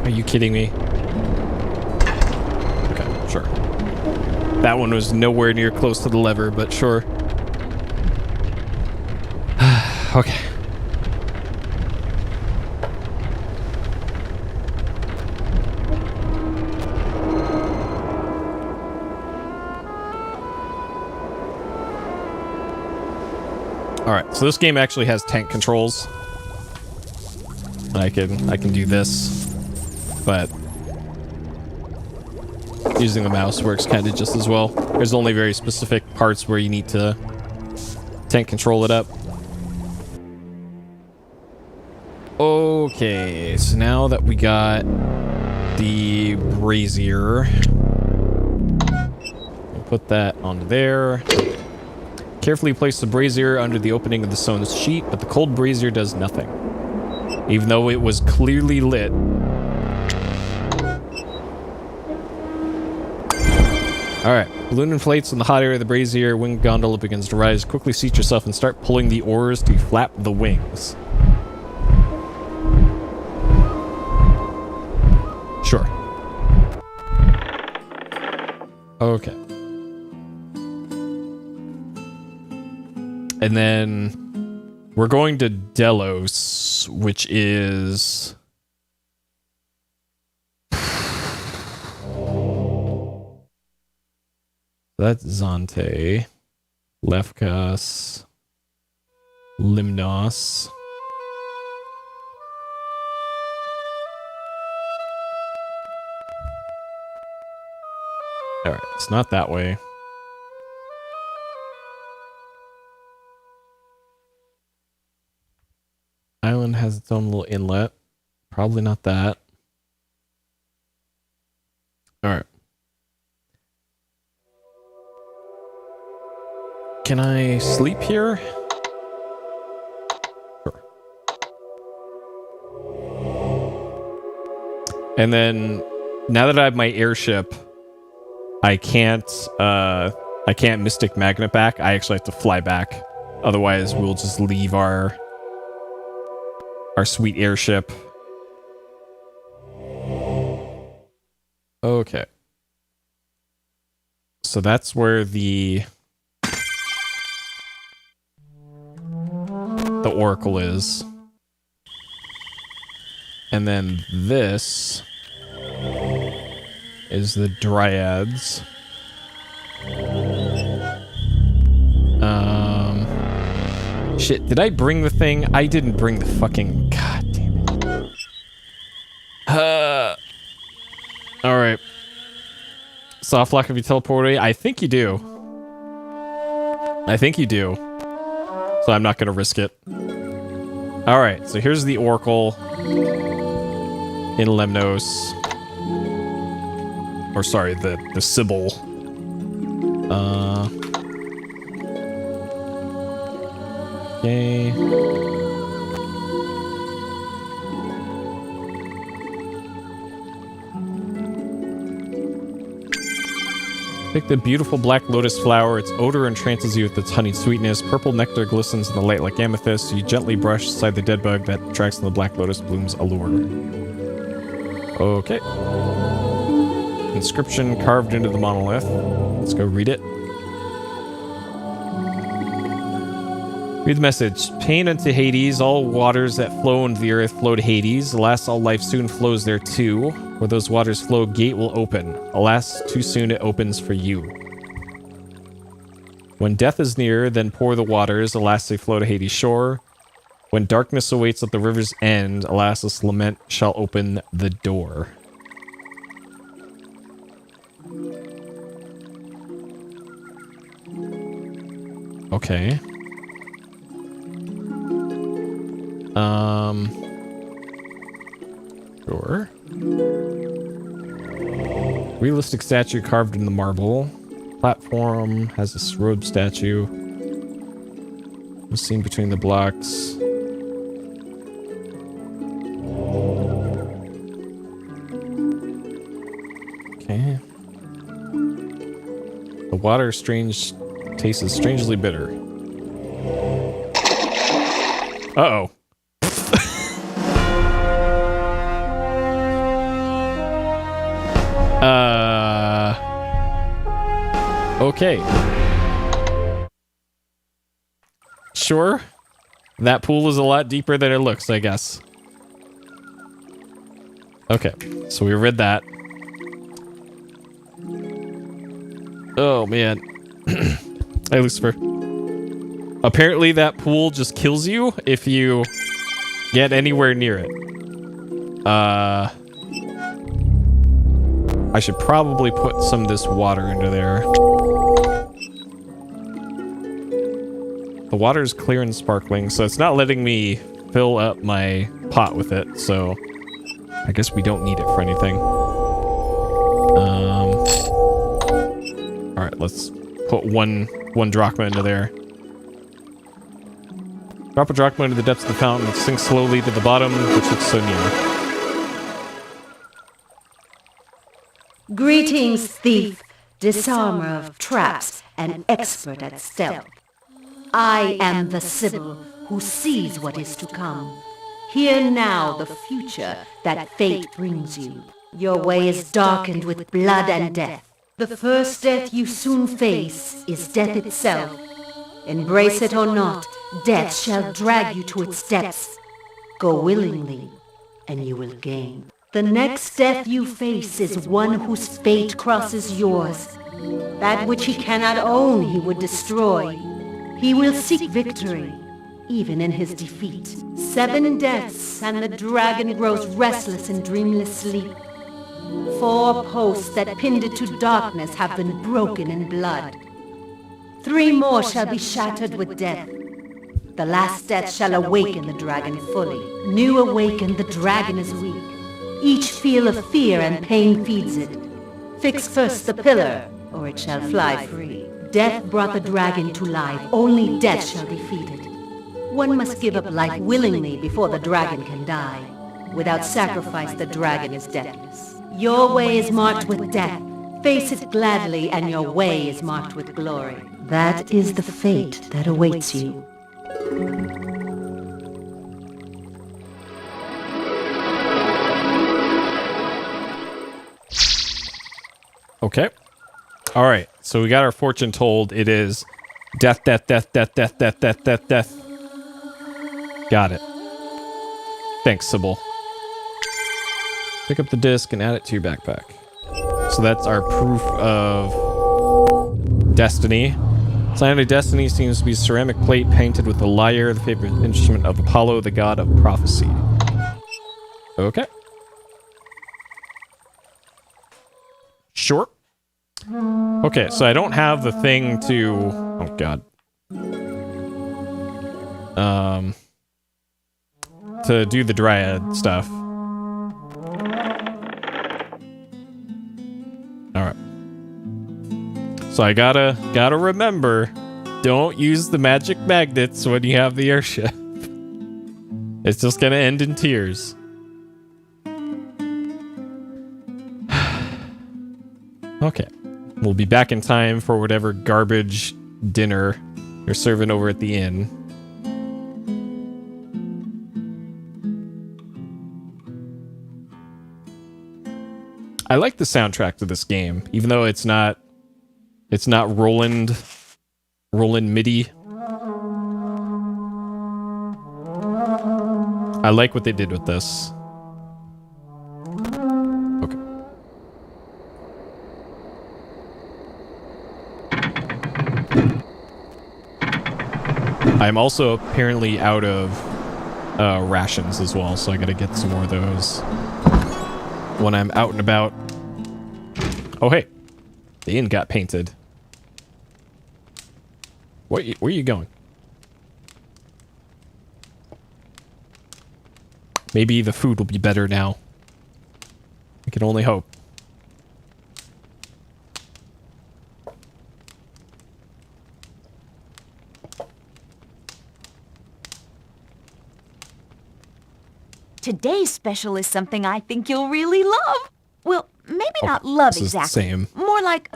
Are you kidding me? Okay, sure. That one was nowhere near close to the lever, but sure. Okay. Alright, so this game actually has tank controls. I can do this. But using the mouse works kind of just as well. There's only very specific parts where you need to tank control it up. Okay, so now that we got the brazier, we'll put that onto there. Carefully place the brazier under the opening of the sewn sheet, but the cold brazier does nothing. Even though it was clearly lit. Alright, balloon inflates in the hot air of the brazier, wing gondola begins to rise. Quickly seat yourself and start pulling the oars to flap the wings. Sure. Okay. And then we're going to Delos, which is... That's Zante, Lefkas, Limnos. Alright, it's not that way. Island has its own little inlet. Probably not that. Alright. Can I sleep here? Sure. And then, now that I have my airship, I can't Mystic Magnet back. I actually have to fly back. Otherwise, we'll just leave our our sweet airship. Okay. So that's where the oracle is. And then this is the dryads. Shit, did I bring the thing? I didn't bring the fucking... God damn it. Alright. Soft lock if you teleport away? I think you do. I think you do. So I'm not gonna risk it. Alright, so here's the oracle in Lemnos. Or sorry, the Sybil. Okay. Pick the beautiful black lotus flower. Its odor entrances you with its honeyed sweetness. Purple nectar glistens in the light like amethyst. You gently brush aside the dead bug that attracts on the black lotus bloom's allure. Okay. Inscription carved into the monolith. Let's go read it. Read the message. Pain unto Hades. All waters that flow into the earth flow to Hades. Alas, all life soon flows there too. Where those waters flow, gate will open. Alas, too soon it opens for you. When death is near, then pour the waters. Alas, they flow to Hades' shore. When darkness awaits at the river's end, alas, this lament shall open the door. Okay. Sure. Realistic statue carved in the marble. Platform has this robe statue. Seen between the blocks. Okay. The water tastes strangely bitter. Uh-oh. Okay. Sure. That pool is a lot deeper than it looks, I guess. Okay, so we read that. Oh, man. Hey, Lucifer. Apparently that pool just kills you if you get anywhere near it. I should probably put some of this water into there. The water is clear and sparkling, so it's not letting me fill up my pot with it, so I guess we don't need it for anything. Alright, let's put one drachma into there. Drop a drachma into the depths of the fountain, sink slowly to the bottom, which looks so near. Greetings, thief, disarmer of traps, and expert at stealth. I am the Sybil, who sees what is to come. Hear now the future that fate brings you. Your way is darkened with blood and death. The first death you soon face is death itself. Embrace it or not, death shall drag you to its depths. Go willingly, and you will gain. The next death you face is one whose fate crosses yours. That which he cannot own he would destroy. He will seek victory, even in his defeat. 7 deaths, and the dragon grows restless in dreamless sleep. 4 posts that pinned it to darkness have been broken in blood. 3 more shall be shattered with death. The last death shall awaken the dragon fully. New awakened, the dragon is weak. Each feel of fear and pain feeds it. Fix first the pillar, or it shall fly free. Death brought the dragon to life. Only death shall defeat it. One must give up life willingly before the dragon can die. Without sacrifice, the dragon is deathless. Your way is marked with death. Face it gladly, and your way is marked with glory. That is the fate that awaits you. Okay. All right. So we got our fortune told. It is death, death, death, death, death, death, death, death, death. Got it. Thanks, Sybil. Pick up the disc and add it to your backpack. So that's our proof of destiny. Sign of destiny seems to be a ceramic plate painted with the lyre, the favorite instrument of Apollo, the god of prophecy. Okay. Sure. Okay, so I don't have the thing to... Oh, God. To do the dryad stuff. Alright. So I gotta remember, don't use the magic magnets when you have the airship. It's just gonna end in tears. Okay. We'll be back in time for whatever garbage dinner you're serving over at the inn. I like the soundtrack to this game, even though it's not Roland MIDI. I like what they did with this. Okay. I'm also apparently out of rations as well, so I gotta get some more of those when I'm out and about. Oh, hey. The inn got painted. Where are you going? Maybe the food will be better now. I can only hope. Today's special is something I think you'll really love. Well, maybe not love this is the exactly. same. More like,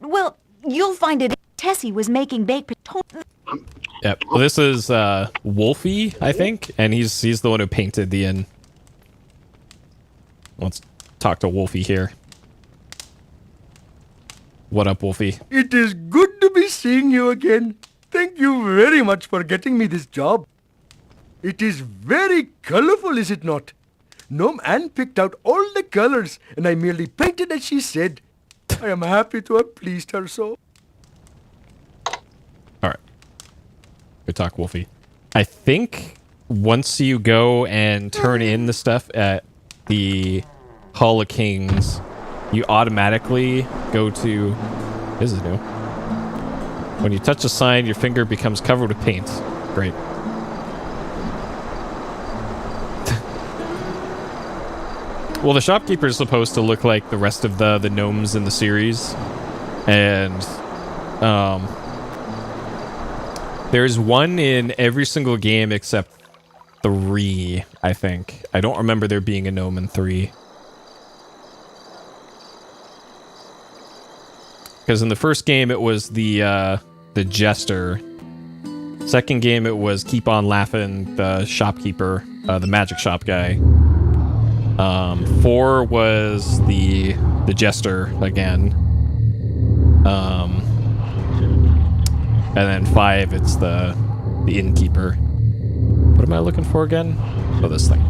well, you'll find it. Tessie was making baked potato. Yep. Well, this is Wolfie, I think, and he's the one who painted the inn. Let's talk to Wolfie here. What up, Wolfie? It is good to be seeing you again. Thank you very much for getting me this job. It is very colorful, is it not? Gnome Anne picked out all the colors, and I merely painted as she said. I am happy to have pleased her so. Alright. Good talk, Wolfie. I think once you go and turn in the stuff at the Hall of Kings, you automatically go to... This is new. When you touch a sign, your finger becomes covered with paint. Great. Well, the shopkeeper is supposed to look like the rest of the gnomes in the series. And there's one in every single game except 3, I think. I don't remember there being a gnome in 3. Because in the first game it was the jester. Second game it was Keep On Laughing, the shopkeeper, the magic shop guy. 4 was the jester again. And then 5, it's the innkeeper. What am I looking for again? Oh, this thing.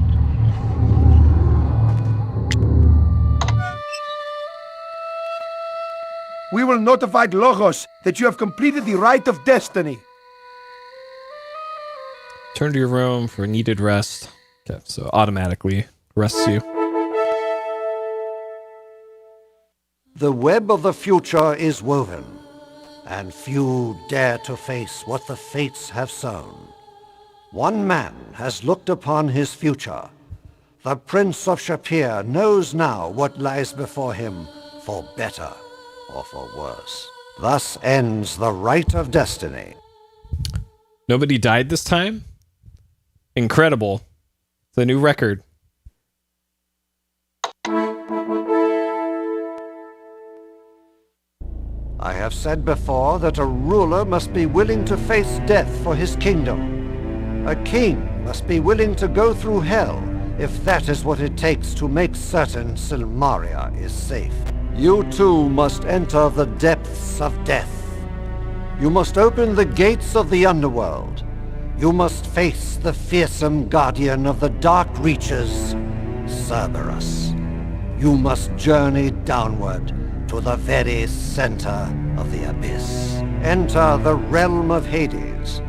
We will notify Logos that you have completed the rite of destiny. Turn to your room for needed rest. Okay, so automatically rests you. The web of the future is woven, and few dare to face what the fates have sown. One man has looked upon his future. The Prince of Shapir knows now what lies before him, for better or for worse. Thus ends the rite of destiny. Nobody died this time? Incredible. It's a new record. I have said before that a ruler must be willing to face death for his kingdom. A king must be willing to go through hell if that is what it takes to make certain Silmaria is safe. You too must enter the depths of death. You must open the gates of the underworld. You must face the fearsome guardian of the dark reaches, Cerberus. You must journey downward to the very center of the abyss. Enter the realm of Hades.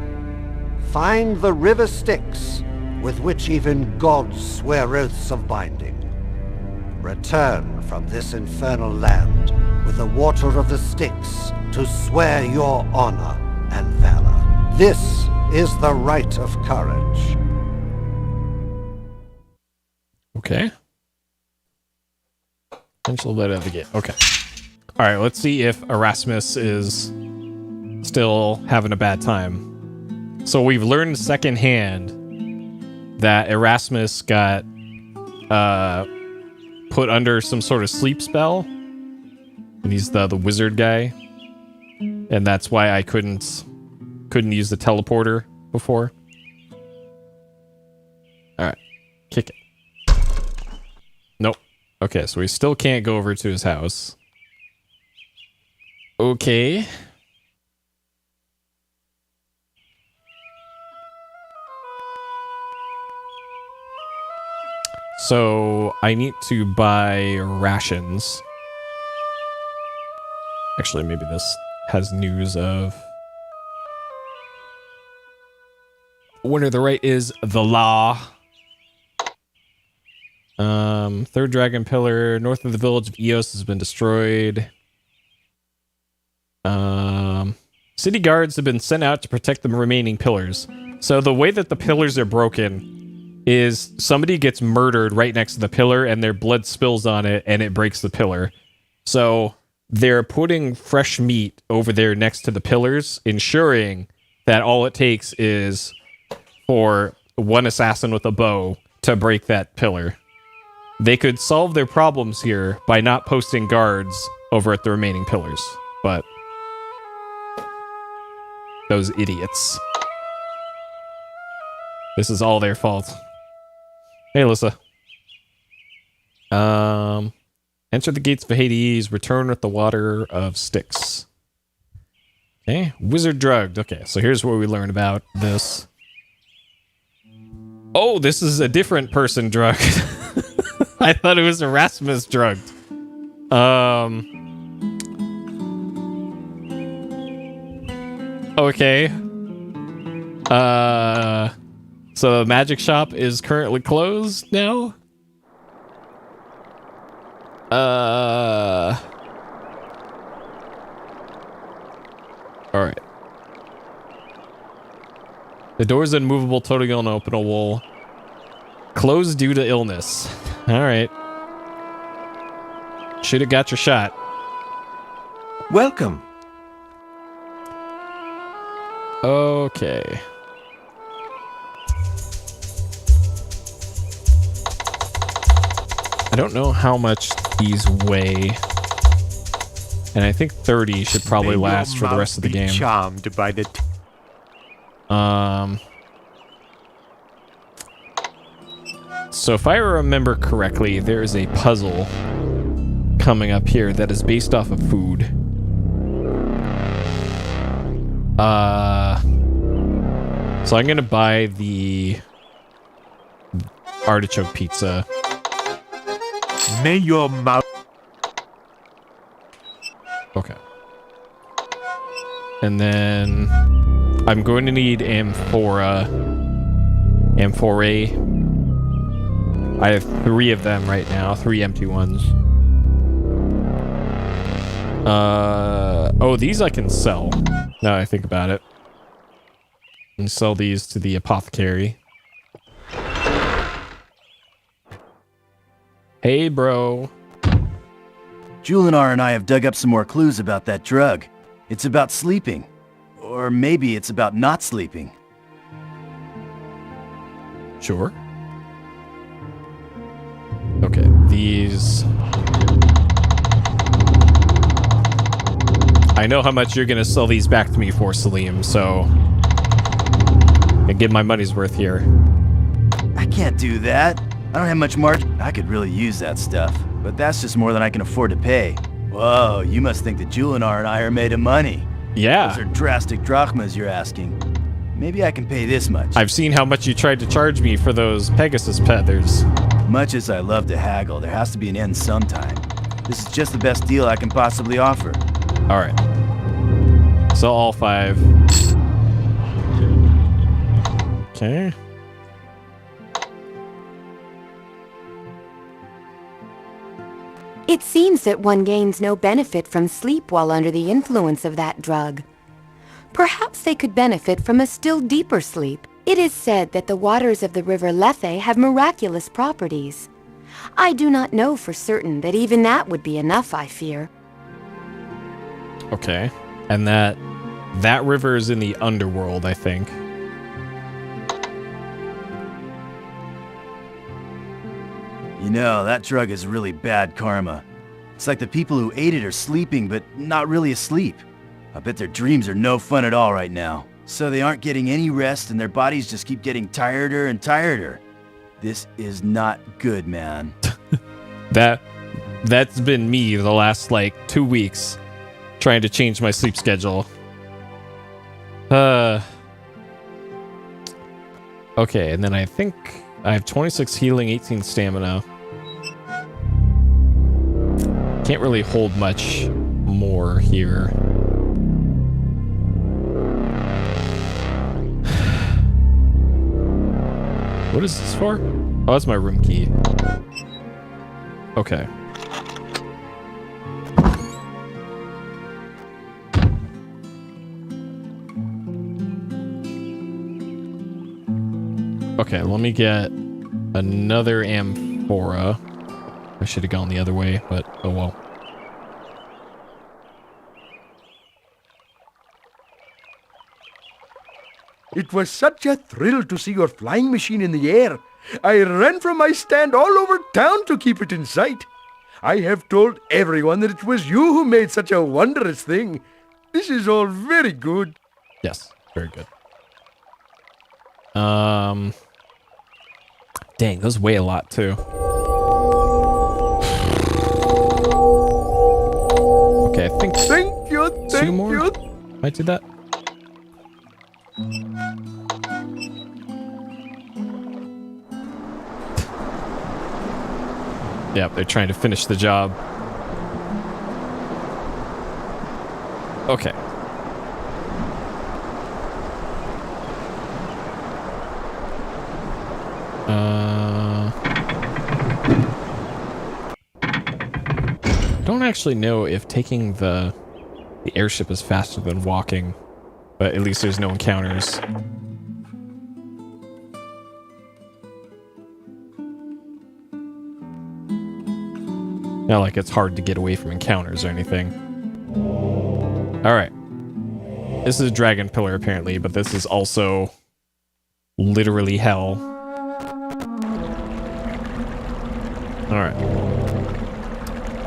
Find the river Styx, with which even gods swear oaths of binding. Return from this infernal land with the water of the Styx to swear your honor and valor. This is the rite of courage. Okay. Potential bit of the gate. Okay. All right, let's see if Erasmus is still having a bad time. So we've learned secondhand that Erasmus got put under some sort of sleep spell. And he's the wizard guy. And that's why I couldn't use the teleporter before. Alright. Kick it. Nope. Okay, so we still can't go over to his house. Okay. So I need to buy rations. Actually, maybe this has news of Winter the Right is the law. Third dragon pillar north of the village of Eos has been destroyed. City guards have been sent out to protect the remaining pillars. So the way that the pillars are broken is somebody gets murdered right next to the pillar and their blood spills on it and it breaks the pillar. So they're putting fresh meat over there next to the pillars, ensuring that all it takes is for one assassin with a bow to break that pillar. They could solve their problems here by not posting guards over at the remaining pillars, but those idiots. This is all their fault. Hey, Alyssa. Enter the gates of Hades, return with the water of Styx. Okay, wizard drugged. Okay, so here's where we learn about this. Oh, this is a different person drugged. I thought it was Erasmus drugged. Okay. So the magic shop is currently closed now? Alright. The door is unmovable, totally unopenable. Closed due to illness. Alright. Should have got your shot. Welcome. Okay. I don't know how much these weigh. And I think 30 should probably May last your for the rest of the mouth be game. Charmed by the So if I remember correctly, there is a puzzle coming up here that is based off of food. So I'm gonna buy the artichoke pizza. May your mouth. Okay. And then I'm going to need amphorae. I have 3 of them right now, 3 empty ones. Oh, these I can sell. Now I think about it. And sell these to the apothecary. Hey, bro. Julinar and I have dug up some more clues about that drug. It's about sleeping. Or maybe it's about not sleeping. Sure. Okay, these... I know how much you're gonna sell these back to me for, Salim, so... I get my money's worth here. I can't do that. I don't have much margin. I could really use that stuff, but that's just more than I can afford to pay. Whoa, you must think that Julinar and I are made of money. Yeah. Those are drastic drachmas you're asking. Maybe I can pay this much. I've seen how much you tried to charge me for those Pegasus feathers. Much as I love to haggle, there has to be an end sometime. This is just the best deal I can possibly offer. All right. So all 5. Okay. It seems that one gains no benefit from sleep while under the influence of that drug. Perhaps they could benefit from a still deeper sleep. It is said that the waters of the river Lethe have miraculous properties. I do not know for certain that even that would be enough, I fear. Okay. And that river is in the underworld, I think. You know, that drug is really bad karma. It's like the people who ate it are sleeping, but not really asleep. I bet their dreams are no fun at all right now. So they aren't getting any rest and their bodies just keep getting tireder and tireder. This is not good, man. That's been me the last, 2 weeks, trying to change my sleep schedule. Okay, and then I think I have 26 healing, 18 stamina. Can't really hold much more here. What is this for? Oh, that's my room key. Okay. Okay, let me get another amphora. I should have gone the other way, but oh well. It was such a thrill to see your flying machine in the air. I ran from my stand all over town to keep it in sight. I have told everyone that it was you who made such a wondrous thing. This is all very good. Yes, very good. Dang, those weigh a lot too. Okay, I think Thank you, two more you. might do that. Yep, they're trying to finish the job. Okay. Don't actually know if taking the airship is faster than walking, but at least there's no encounters. Not like it's hard to get away from encounters or anything. Alright. This is a dragon pillar apparently, but this is also literally hell. Alright.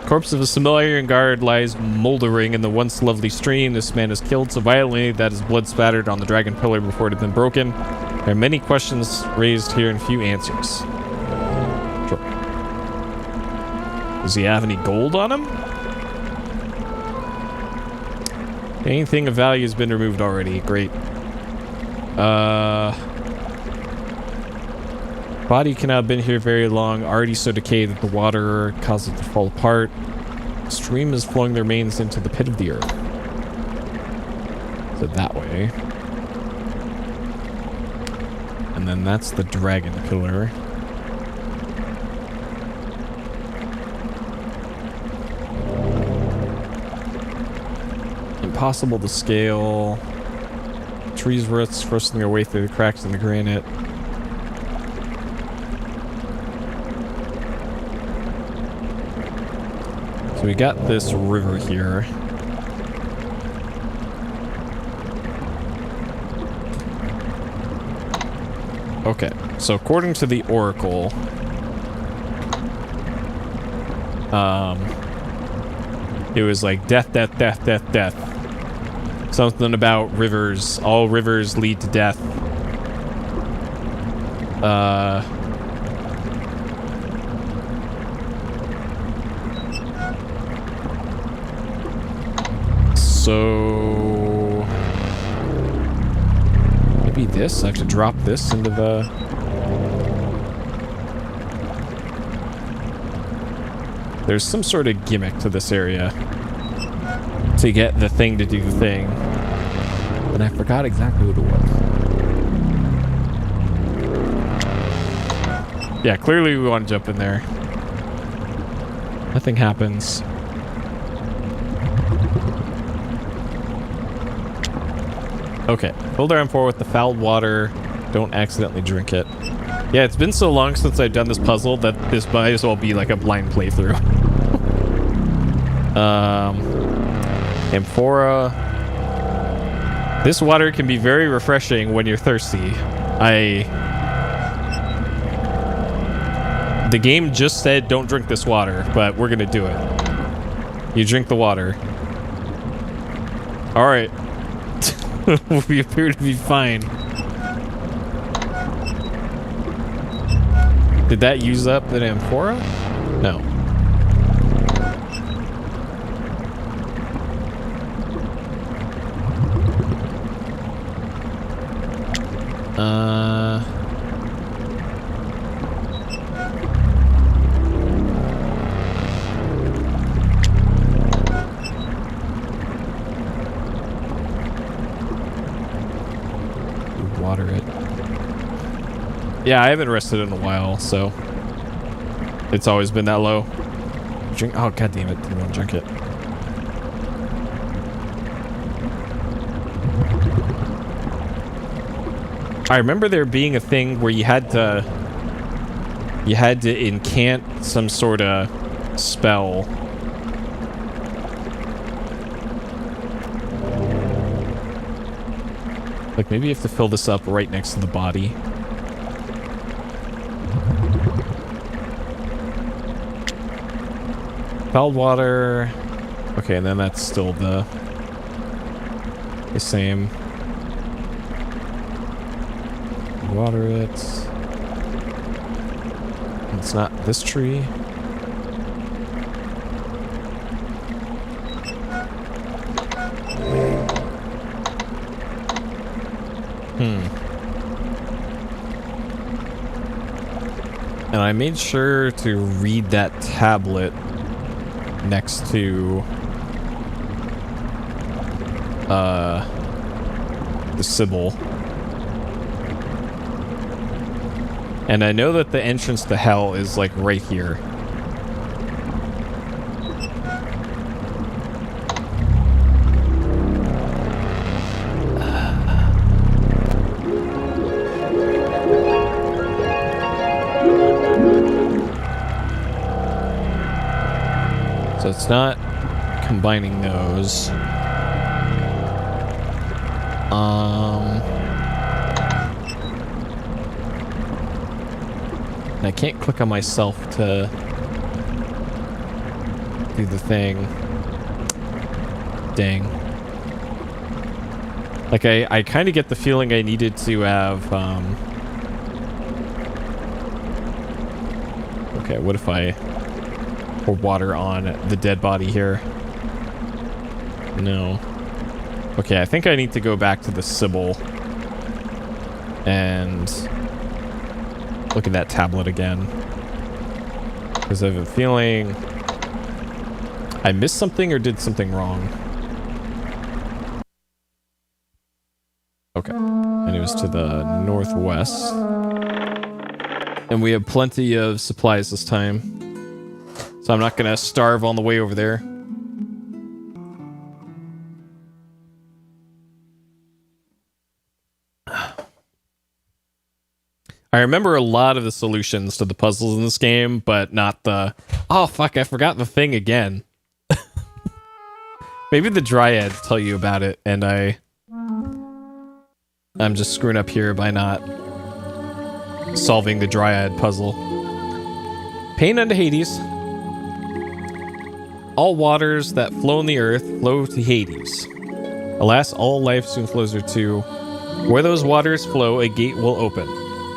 Corpse of a Cimmerian guard lies moldering in the once lovely stream. This man is killed so violently that his blood spattered on the dragon pillar before it had been broken. There are many questions raised here and few answers. Sure. Does he have any gold on him? Anything of value has been removed already. Great. Body cannot have been here very long. Already so decayed that the water caused it to fall apart. Stream is flowing their remains into the pit of the earth. So that way. And then that's the dragon pillar. Impossible to scale. Trees roots thrusting their way through the cracks in the granite. So we got this river here. Okay, so according to the Oracle, it was like death, death, death, death, death. Something about rivers. All rivers lead to death. So maybe this. I have to drop this into the. There's some sort of gimmick to this area to get the thing to do the thing, and I forgot exactly what it was. Yeah, clearly we want to jump in there. Nothing happens. Okay, hold R4 with the fouled water. Don't accidentally drink it. Yeah, it's been so long since I've done this puzzle that this might as well be like a blind playthrough. Amphora. This water can be very refreshing when you're thirsty. The game just said don't drink this water, but we're gonna do it. You drink the water. Alright. We appear to be fine. Did that use up the amphora? No. Water it. Yeah, I haven't rested in a while, so it's always been that low. Drink. Oh, god damn it! Didn't want to drink it. I remember there being a thing where you had to incant some sort of spell. Like maybe you have to fill this up right next to the body. Fouled water. Okay, and then that's still the same. Water it. It's not this tree. And I made sure to read that tablet next to the Sybil. And I know that the entrance to hell is like right here. So it's not combining those. And I can't click on myself to do the thing. Dang. Like I kind of get the feeling I needed to have okay, what if I pour water on the dead body here? No. Okay, I think I need to go back to the Sybil and look at that tablet again. Because I have a feeling I missed something or did something wrong. Okay. And it was to the northwest. And we have plenty of supplies this time. So I'm not gonna starve on the way over there. I remember a lot of the solutions to the puzzles in this game, but not the... Oh, fuck, I forgot the thing again. Maybe the Dryads tell you about it, and I'm just screwing up here by not solving the Dryad puzzle. Pain unto Hades. All waters that flow in the earth flow to Hades. Alas, all life soon flows there too. Where those waters flow, a gate will open.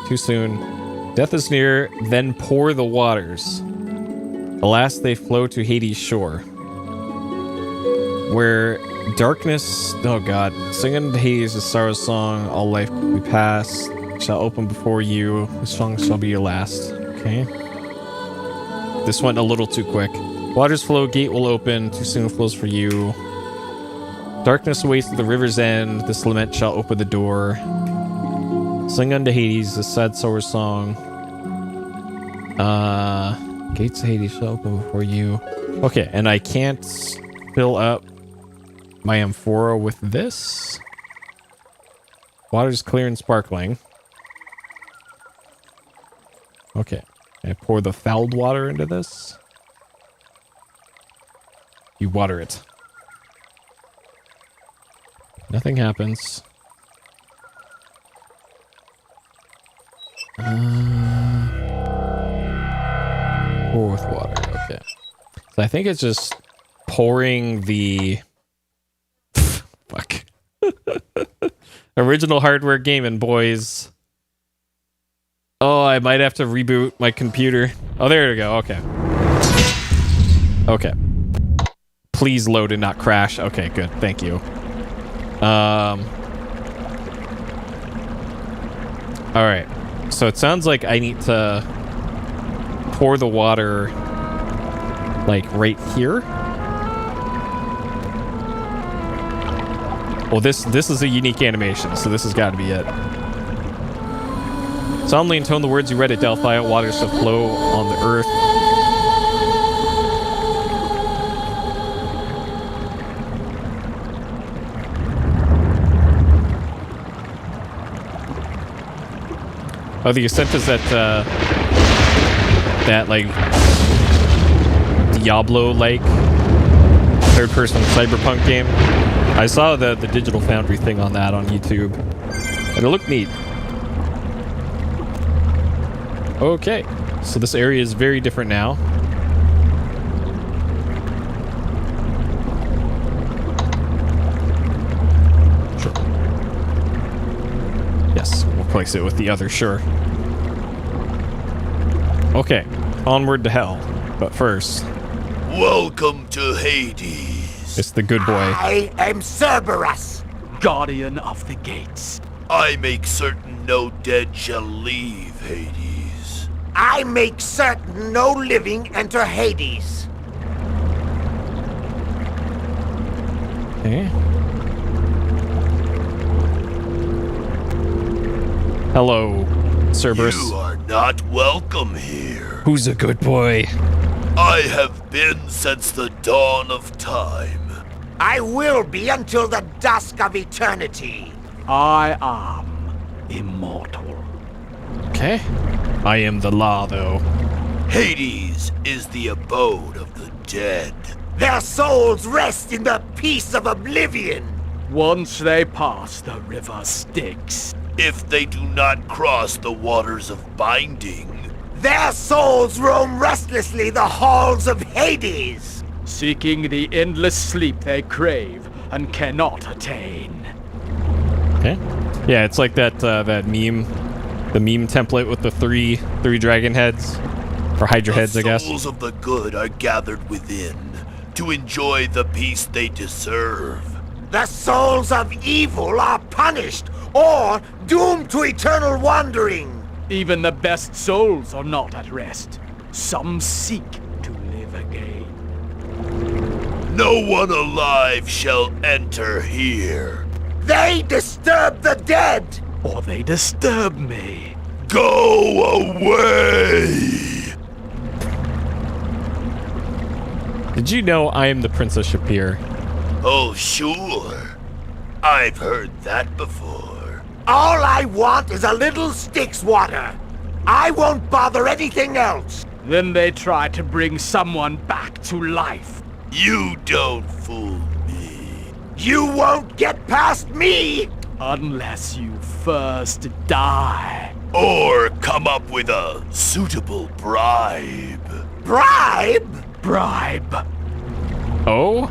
Too soon. Death is near, then pour the waters. Alas, they flow to Hades' shore. Where Darkness. Oh god. Sing unto Hades a sorrow song. All life we pass shall open before you. This song shall be your last. Okay. This went a little too quick. Waters flow, gate will open. Too soon flows for you. Darkness awaits at the river's end. This lament shall open the door. Sing unto Hades a sad sorrow song. Gates of Hades shall open before you. Okay, and I can't fill up my amphora with this. Water's clear and sparkling. Okay. I pour the fouled water into this. You water it. Nothing happens. Pour with water. Okay. So I think it's just pouring the... Fuck. Original hardware gaming, boys. Oh, I might have to reboot my computer. Oh, there we go. Okay. Okay. Please load and not crash. Okay, good. Thank you. All right. So it sounds like I need to pour the water like right here. Well, this is a unique animation, so this has got to be it. Solemnly intone the words you read at Delphi. Water shall flow on the earth. Oh, the ascent is that like Diablo-like third-person cyberpunk game. I saw the Digital Foundry thing on that on YouTube, and it looked neat. Okay, so this area is very different now. Sure. Yes, we'll place it with the other, sure. Okay, onward to hell. But first... Welcome to Hades. It's the good boy. I am Cerberus, guardian of the gates. I make certain no dead shall leave Hades. I make certain no living enter Hades. Okay. Hello, Cerberus. You are not welcome here. Who's a good boy? I have been since the dawn of time. I will be until the dusk of eternity. I am immortal. Okay. I am the law, though. Hades is the abode of the dead. Their souls rest in the peace of oblivion. Once they pass the river Styx. If they do not cross the waters of binding, their souls roam restlessly the halls of Hades, seeking the endless sleep they crave and cannot attain. Okay. Yeah, it's like that that meme, the meme template with the three dragon heads, or Hydra heads, I guess. The souls of the good are gathered within to enjoy the peace they deserve. The souls of evil are punished or doomed to eternal wandering. Even the best souls are not at rest. Some seek to live again. No one alive shall enter here. They disturb the dead. Or they disturb me. Go away. Did you know I am the Prince of Shapir? Oh, sure. I've heard that before. All I want is a little Styx water. I won't bother anything else. Then they try to bring someone back to life. You don't fool me. You won't get past me! Unless you first die. Or come up with a suitable bribe. Bribe? Bribe. Oh?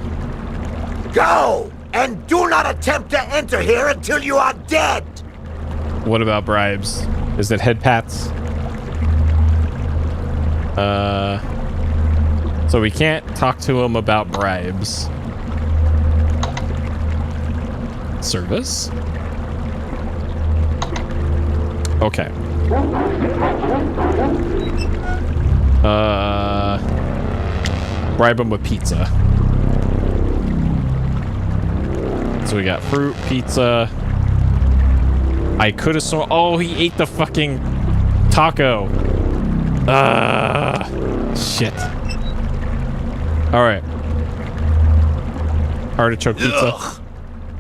Go! And do not attempt to enter here until you are dead! What about bribes? Is it head pats? So we can't talk to him about bribes. service. Okay. Bribe him with pizza. So we got fruit, pizza. I could have sworn. Oh, he ate the fucking taco. Shit. All right. Artichoke pizza. Ugh,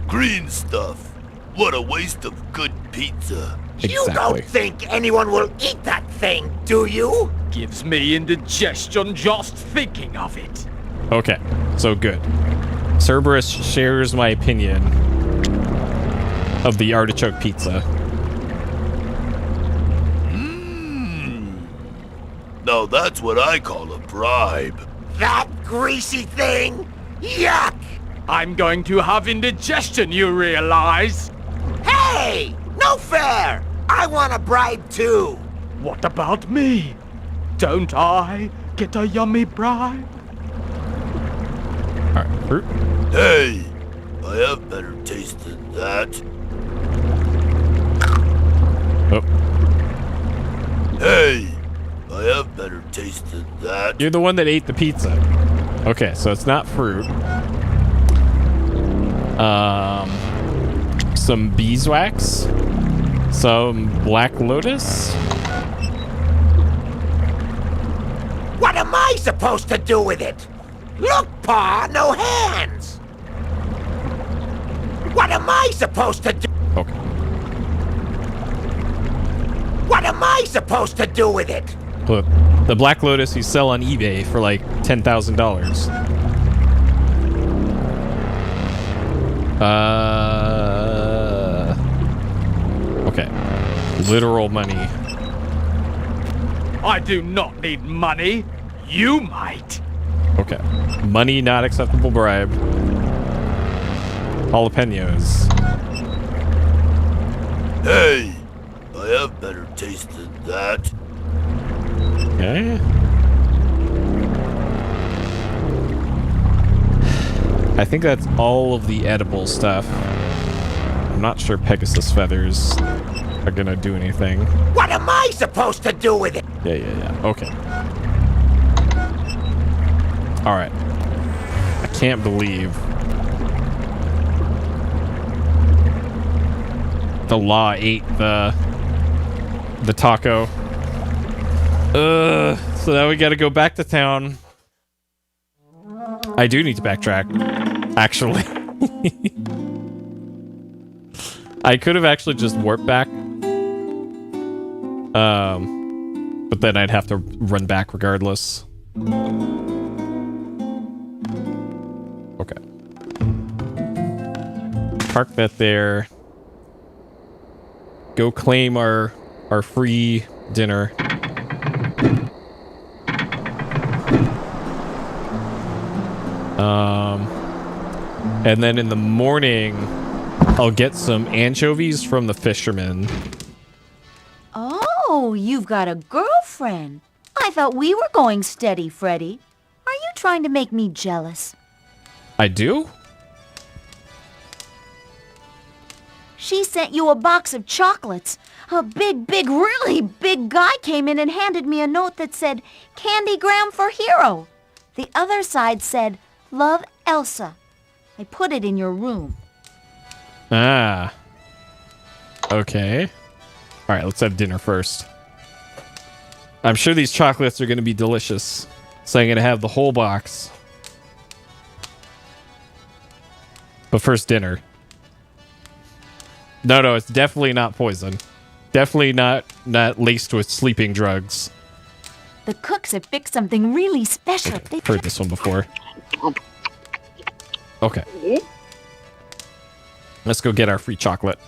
green stuff. What a waste of good pizza. You don't think anyone will eat that thing, do you? Gives me indigestion just thinking of it. Okay, so good. Cerberus shares my opinion of the artichoke pizza. Now that's what I call a bribe. That greasy thing? Yuck! I'm going to have indigestion, you realize? Hey! No fair! I want a bribe too! What about me? Don't I get a yummy bribe? Alright, fruit. Hey! I have better taste than that. Oh. Hey! I have better taste than that. You're the one that ate the pizza. Okay, so it's not fruit. Some beeswax. Some black lotus. What am I supposed to do with it? Look, Pa, no hands! What am I supposed to do? Okay. What am I supposed to do with it? Look, the black lotus you sell on eBay for like $10,000. Okay. Literal money. I do not need money. You might. Okay. Money not acceptable bribe. Jalapenos. Hey! I have better taste than that. Okay. I think that's all of the edible stuff. I'm not sure Pegasus feathers are gonna do anything. What am I supposed to do with it? Yeah. Okay. Alright. I can't believe the law ate the taco. So now we gotta go back to town. I do need to backtrack, actually. I could have actually just warped back. But then I'd have to run back regardless. Okay. Park that there. Go claim our free dinner. And then in the morning, I'll get some anchovies from the fisherman. Oh, you've got a girlfriend. I thought we were going steady, Freddy. Are you trying to make me jealous? I do? She sent you a box of chocolates. A big, really big guy came in and handed me a note that said, Candygram for Hero. The other side said, Love, Elsa. I put it in your room. Ah. Okay. All right, let's have dinner first. I'm sure these chocolates are going to be delicious. So I'm going to have the whole box. But first, dinner. No, it's definitely not poison. Definitely not laced with sleeping drugs. The cooks have fixed something really special. Okay, heard this one before. Okay. Let's go get our free chocolate.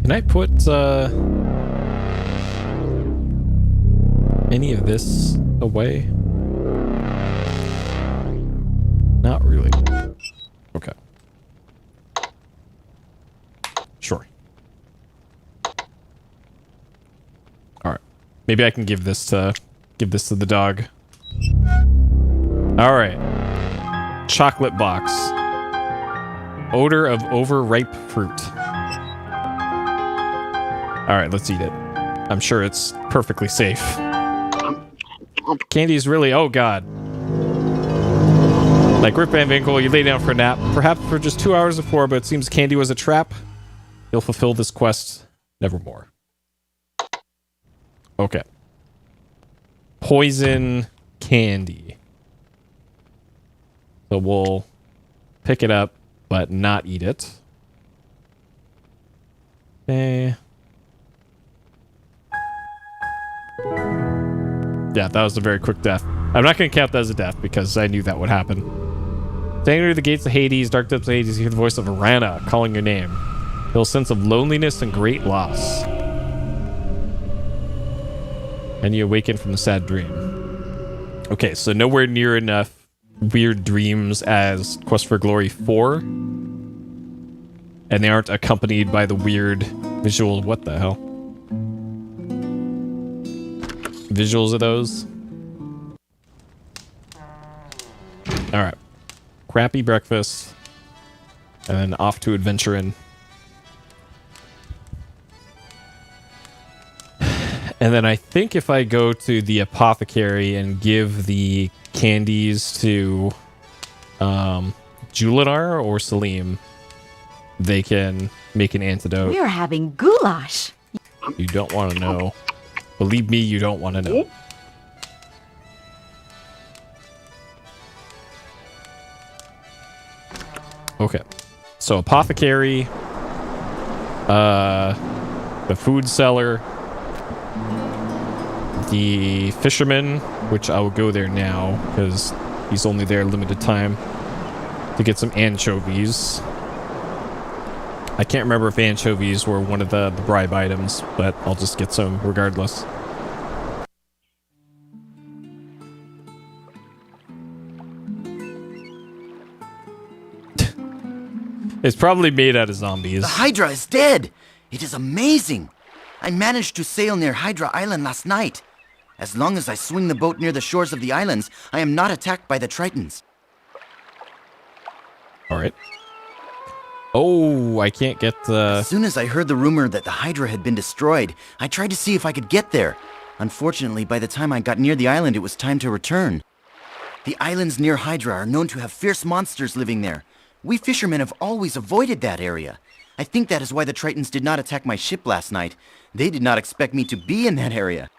Can I put any of this away? Not really. Okay. Maybe I can give this to the dog. All right. Chocolate box. Odor of overripe fruit. All right, let's eat it. I'm sure it's perfectly safe. Candy's really, oh god. Like Rip Van Winkle, you lay down for a nap, perhaps for just 2 hours before, but it seems Candy was a trap. You'll fulfill this quest nevermore. Okay. Poison candy. So we'll pick it up, but not eat it. Okay. Yeah, that was a very quick death. I'm not going to count that as a death because I knew that would happen. Standing near the gates of Hades, dark depths of Hades, you hear the voice of Arana calling your name. Feel a sense of loneliness and great loss. And you awaken from the sad dream. Okay, so nowhere near enough weird dreams as Quest for Glory 4. And they aren't accompanied by the weird visual. What the hell? Visuals of those. Alright. Crappy breakfast. And then off to adventuring. And then I think if I go to the apothecary and give the candies to Julinar or Salim, they can make an antidote. We're having goulash. You don't want to know. Believe me, you don't want to know. Okay. So apothecary, the food seller, the fisherman, which I will go there now because he's only there a limited time, to get some anchovies. I can't remember if anchovies were one of the bribe items, but I'll just get some regardless. It's probably made out of zombies. The Hydra is dead! It is amazing! I managed to sail near Hydra Island last night. As long as I swing the boat near the shores of the islands, I am not attacked by the Tritons. Alright. Oh, I can't get the... As soon as I heard the rumor that the Hydra had been destroyed, I tried to see if I could get there. Unfortunately, by the time I got near the island, it was time to return. The islands near Hydra are known to have fierce monsters living there. We fishermen have always avoided that area. I think that is why the Tritons did not attack my ship last night. They did not expect me to be in that area.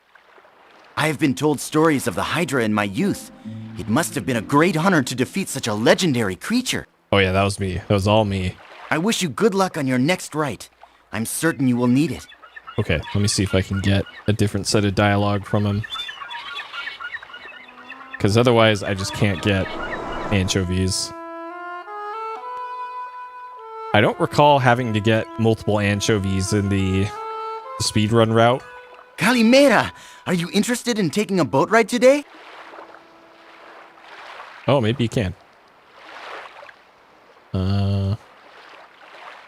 I have been told stories of the Hydra in my youth. It must have been a great honor to defeat such a legendary creature. Oh yeah, that was me. That was all me. I wish you good luck on your next rite. I'm certain you will need it. Okay, let me see if I can get a different set of dialogue from him. Because otherwise, I just can't get anchovies. I don't recall having to get multiple anchovies in the speedrun route. Calimera, are you interested in taking a boat ride today? Oh, maybe you can.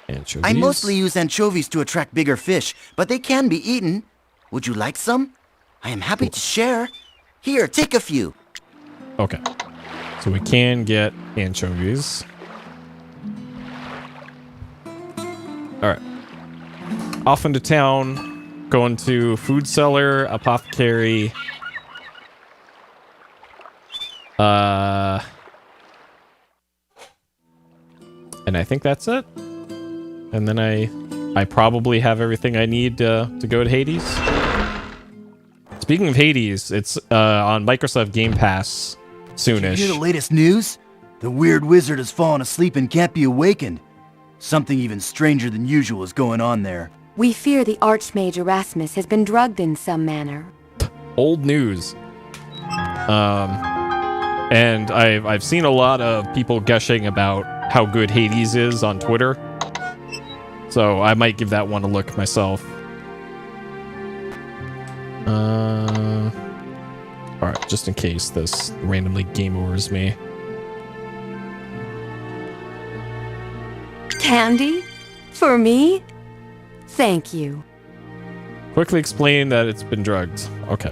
Anchovies. I mostly use anchovies to attract bigger fish, but they can be eaten. Would you like some? I am happy to share. Here, take a few. Okay. So we can get anchovies. Alright. Off into town. Going to food seller, apothecary. And I think that's it. And then I probably have everything I need to go to Hades. Speaking of Hades, it's on Microsoft Game Pass soonish. Did you hear the latest news? The weird wizard has fallen asleep and can't be awakened. Something even stranger than usual is going on there. We fear the Archmage Erasmus has been drugged in some manner. Old news. And I've seen a lot of people gushing about how good Hades is on Twitter. So I might give that one a look myself. Alright, just in case this randomly game overs me. Candy? For me? Thank you. Quickly explain that it's been drugged. Okay.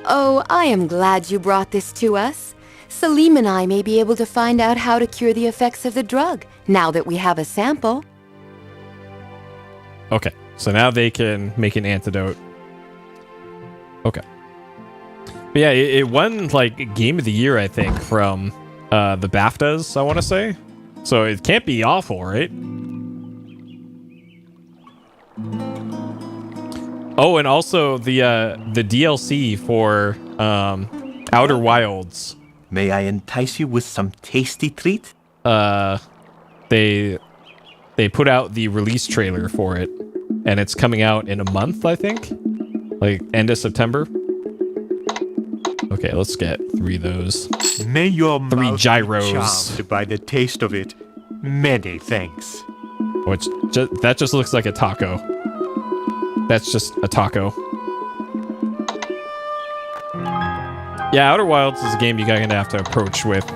Oh, I am glad you brought this to us. Salim and I may be able to find out how to cure the effects of the drug, now that we have a sample. Okay, so now they can make an antidote. Okay. But yeah, it won, like, Game of the Year, I think, from the BAFTAs, I want to say. So it can't be awful, right? Oh, and also the DLC for Outer Wilds. May I entice you with some tasty treat? They put out the release trailer for it, and it's coming out in a month, I think, like end of September. Okay, let's get 3 of those. May your 3 mouth be gyros. charmed by the taste of it. Many thanks. Which that just looks like a taco. That's just a taco. Yeah, Outer Wilds is a game you're gonna have to approach with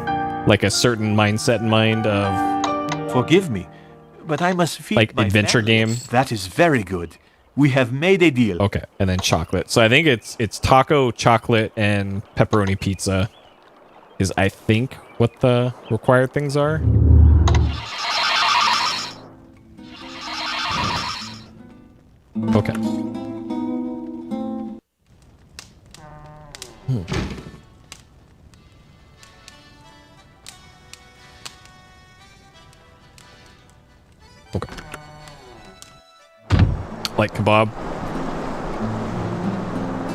like a certain mindset in mind of. Forgive me, but I must feed like my adventure family. game. That is very good. We have made a deal. Okay, and then chocolate. So I think it's taco, chocolate, and pepperoni pizza is I think what the required things are. Okay. Okay. Like kebab.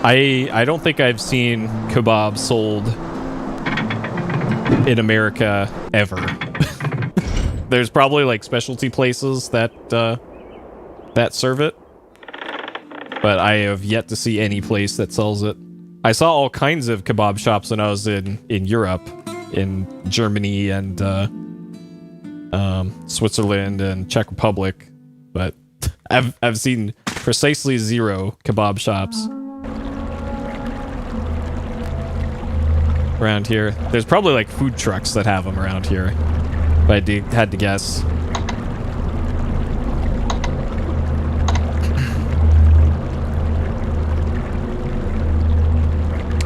I don't think I've seen kebab sold in America ever. There's probably like specialty places that that serve it, but I have yet to see any place that sells it. I saw all kinds of kebab shops when I was in Europe, in Germany and Switzerland and Czech Republic, but I've seen precisely 0 kebab shops around here. There's probably like food trucks that have them around here, but I had to guess.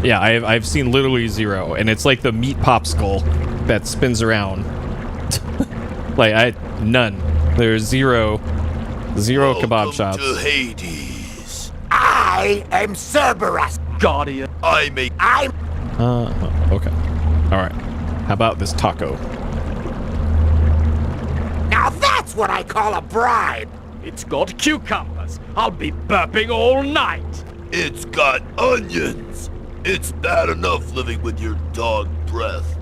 Yeah, I've seen literally 0, and it's like the meat popsicle that spins around. Like none. There's 0 kebab shops. To Hades. I am Cerberus. Guardian. I'm. Okay. All right. How about this taco? Now that's what I call a bribe. It's got cucumbers. I'll be burping all night. It's got onions. It's bad enough living with your dog breath.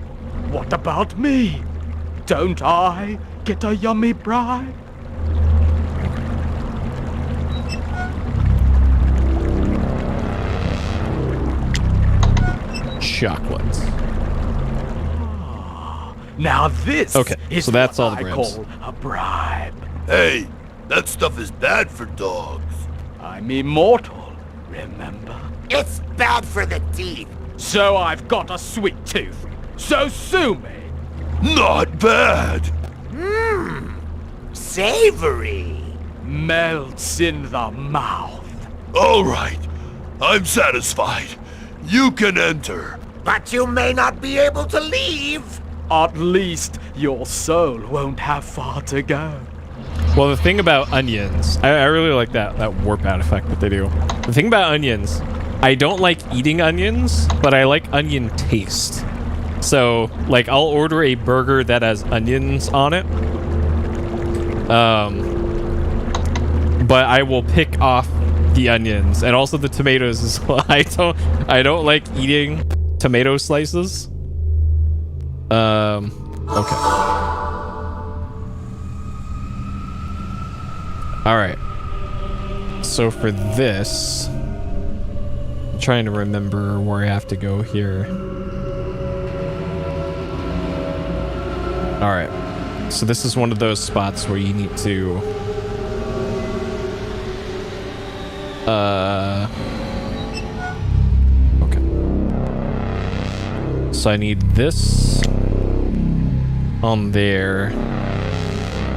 What about me? Don't I get a yummy bribe? Chocolate. Now this is so that's what all the I bribes. call a bribe. Hey, that stuff is bad for dogs. I'm immortal, remember? It's bad for the teeth. So I've got a sweet tooth. So sue me. Not bad. Savory. Melts in the mouth. All right, I'm satisfied. You can enter. But you may not be able to leave. At least your soul won't have far to go. Well, the thing about onions, I really like that warp out effect that they do. The thing about onions, I don't like eating onions, but I like onion taste. So, like, I'll order a burger that has onions on it. But I will pick off the onions and also the tomatoes as well. I don't like eating tomato slices. Okay. All right. So for this, I'm trying to remember where I have to go here. All right. So this is one of those spots where you need to okay. So I need this on there.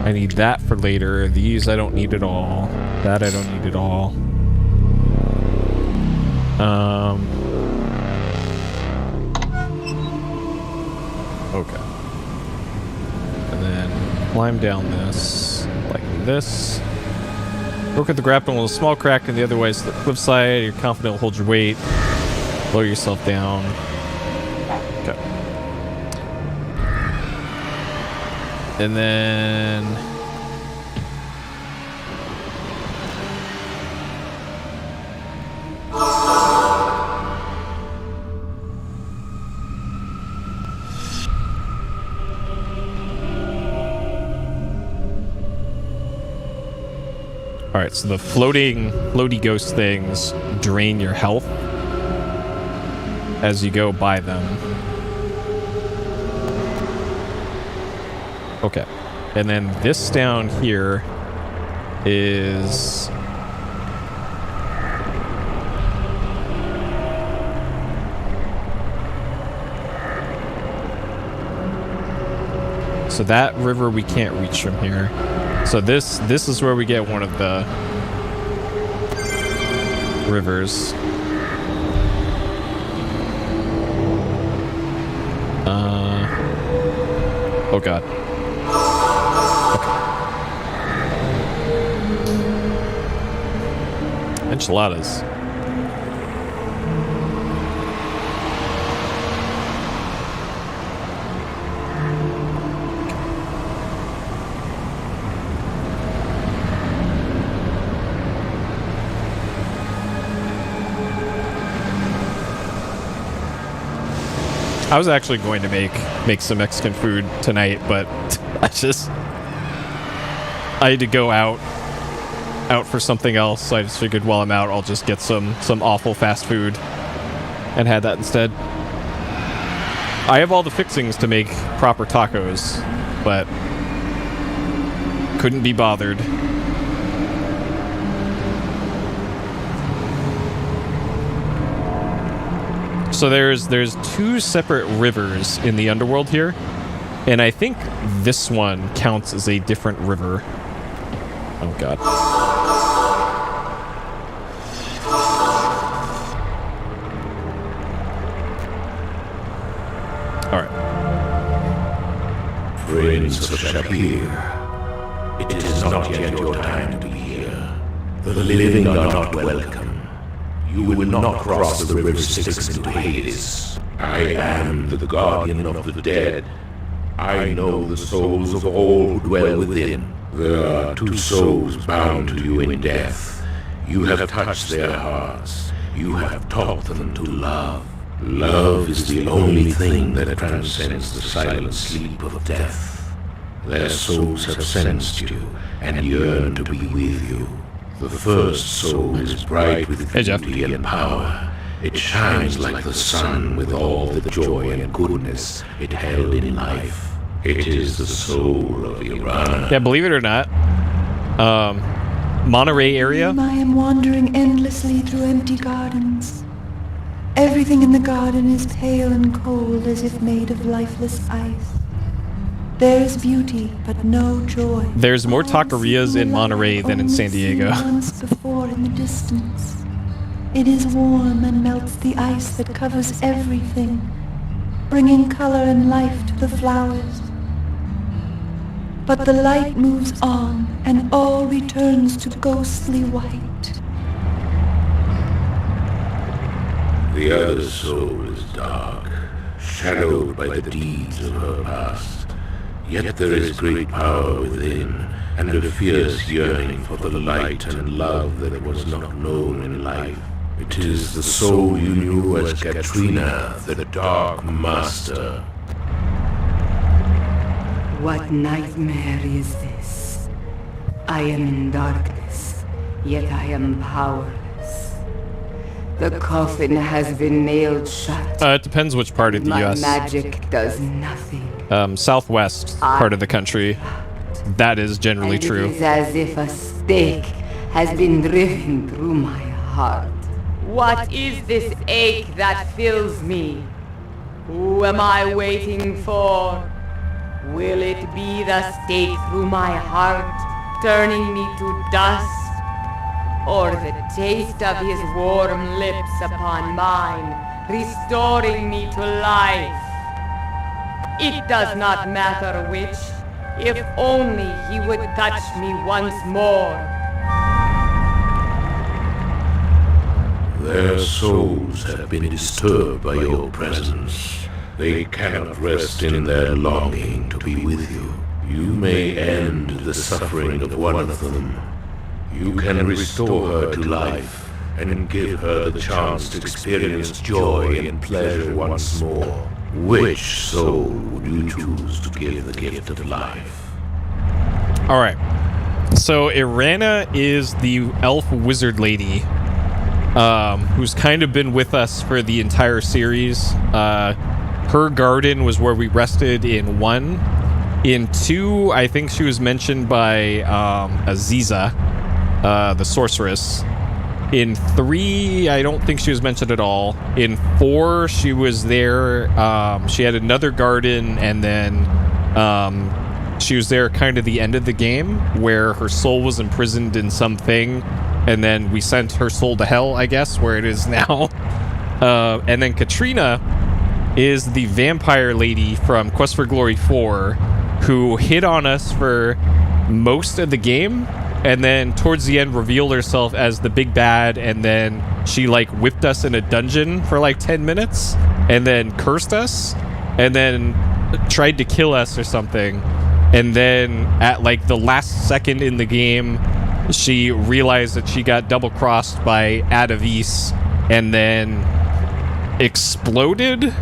I need that for later. These I don't need at all. That I don't need at all. Okay. And then climb down this, like this. Work with the grapple on a small crack in the other way, so the cliff side, you're confident will hold your weight. Lower yourself down. Okay. And then... Alright, so the floaty ghost things drain your health as you go by them. Okay. And then this down here is... So that river we can't reach from here. So this is where we get one of the rivers. Oh god. Okay. Enchiladas. I was actually going to make some Mexican food tonight, but I had to go out for something else. So I just figured while I'm out, I'll just get some awful fast food and had that instead. I have all the fixings to make proper tacos, but couldn't be bothered. So there's two separate rivers in the underworld here, and I think this one counts as a different river. Oh god. Alright. Prince of Shapir, it is not yet your time to be here. The living are not welcome. You will not cross the river Styx into Hades. I am the guardian of the dead. I know the souls of all who dwell within. There are two souls bound to you in death. You have touched their hearts. You have taught them to love. Love is the only thing that transcends the silent sleep of death. Their souls have sensed you and yearn to be with you. The first soul is bright with beauty and power. It shines like the sun with all the joy and goodness it held in life. It is the soul of Iran. Yeah, believe it or not, Monterey area. I am wandering endlessly through empty gardens. Everything in the garden is pale and cold as if made of lifeless ice. There is beauty, but no joy. There's more taquerias in Monterey than in San Diego. Once before in the distance. It is warm and melts the ice that covers everything, bringing color and life to the flowers. But the light moves on, and all returns to ghostly white. The other soul is dark, shadowed by the deeds of her past. Yet there is great power within, and a fierce yearning for the light and love that was not known in life. It is the soul you knew as Katrina, the Dark Master. What nightmare is this? I am in darkness, yet I am powerless. The coffin has been nailed shut. It depends which part of the U.S. My magic does nothing. Southwest part of the country, that is generally true. It is as if a stake has been driven through my heart. What is this ache that fills me? Who am I waiting for? Will it be the stake through my heart, turning me to dust? or the taste of his warm lips upon mine, restoring me to life. It does not matter which, if only he would touch me once more. Their souls have been disturbed by your presence. They cannot rest in their longing to be with you. You may end the suffering of one of them. You can restore her to life and give her the chance to experience joy and pleasure once more. Which soul would you choose to give the gift of life? All right. So Irana is the elf wizard lady, who's kind of been with us for the entire series. Her garden was where we rested in 1. In 2, I think she was mentioned by Aziza, the sorceress. In 3, I don't think she was mentioned at all. In 4, she was there. She had another garden, and then she was there kind of the end of the game, where her soul was imprisoned in something, and then we sent her soul to hell, I guess, where it is now. And then Katrina is the vampire lady from Quest for Glory 4, who hit on us for most of the game, and then towards the end revealed herself as the big bad, and then she like whipped us in a dungeon for like 10 minutes, and then cursed us, and then tried to kill us or something. And then at like the last second in the game, she realized that she got double-crossed by Adavis, and then exploded,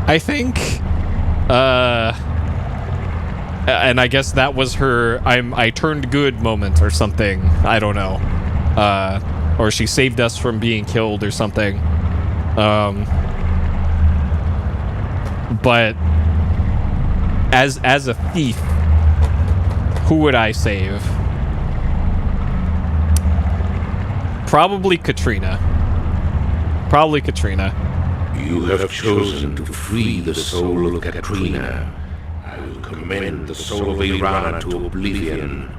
I think. And I guess that was her I turned good moment or something. I don't know. Or she saved us from being killed or something. But as a thief, who would I save? Probably Katrina. You have chosen to free the soul of Katrina. I will commend the soul of Irana to oblivion.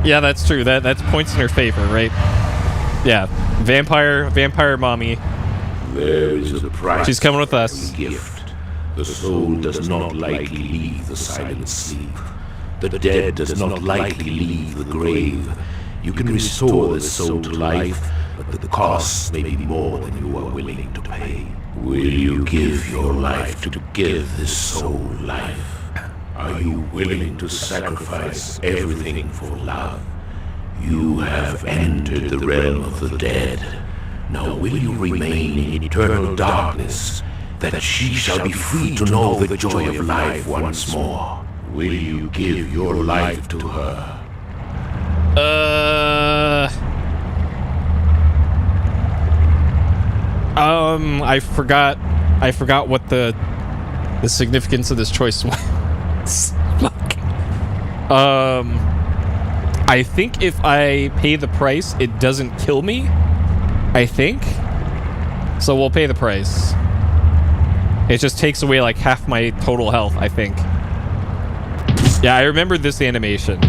Yeah, that's true. That's points in her favor, right? Yeah, vampire mommy. There is a price. She's coming with us. Gift. The soul does not lightly leave the silent sleep. The dead does not lightly leave the grave. You can restore the soul to life, but the cost may be more than you are willing to pay. Will you give your life to give this soul life? Are you willing to sacrifice everything for love? You have entered the realm of the dead. Now will you remain in eternal darkness, that she shall be free to know the joy of life once more? Will you give your life to her? I forgot what the significance of this choice was. Fuck. I think if I pay the price, it doesn't kill me. I think. So we'll pay the price. It just takes away like half my total health, I think. Yeah, I remember this animation.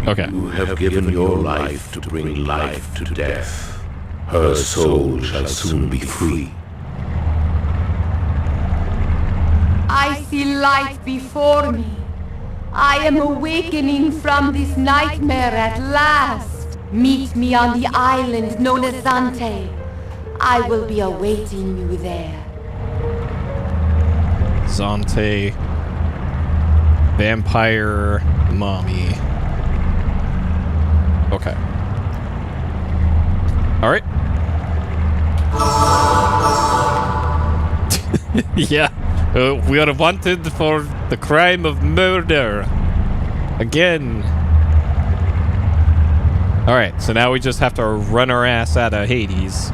Okay. You have given your life to bring life to death. Her soul shall soon be free. I see light before me. I am awakening from this nightmare at last. Meet me on the island known as Zante. I will be awaiting you there. Zante. Vampire mommy. Okay. All right. Yeah. We are wanted for the crime of murder. Again. Alright, so now we just have to run our ass out of Hades.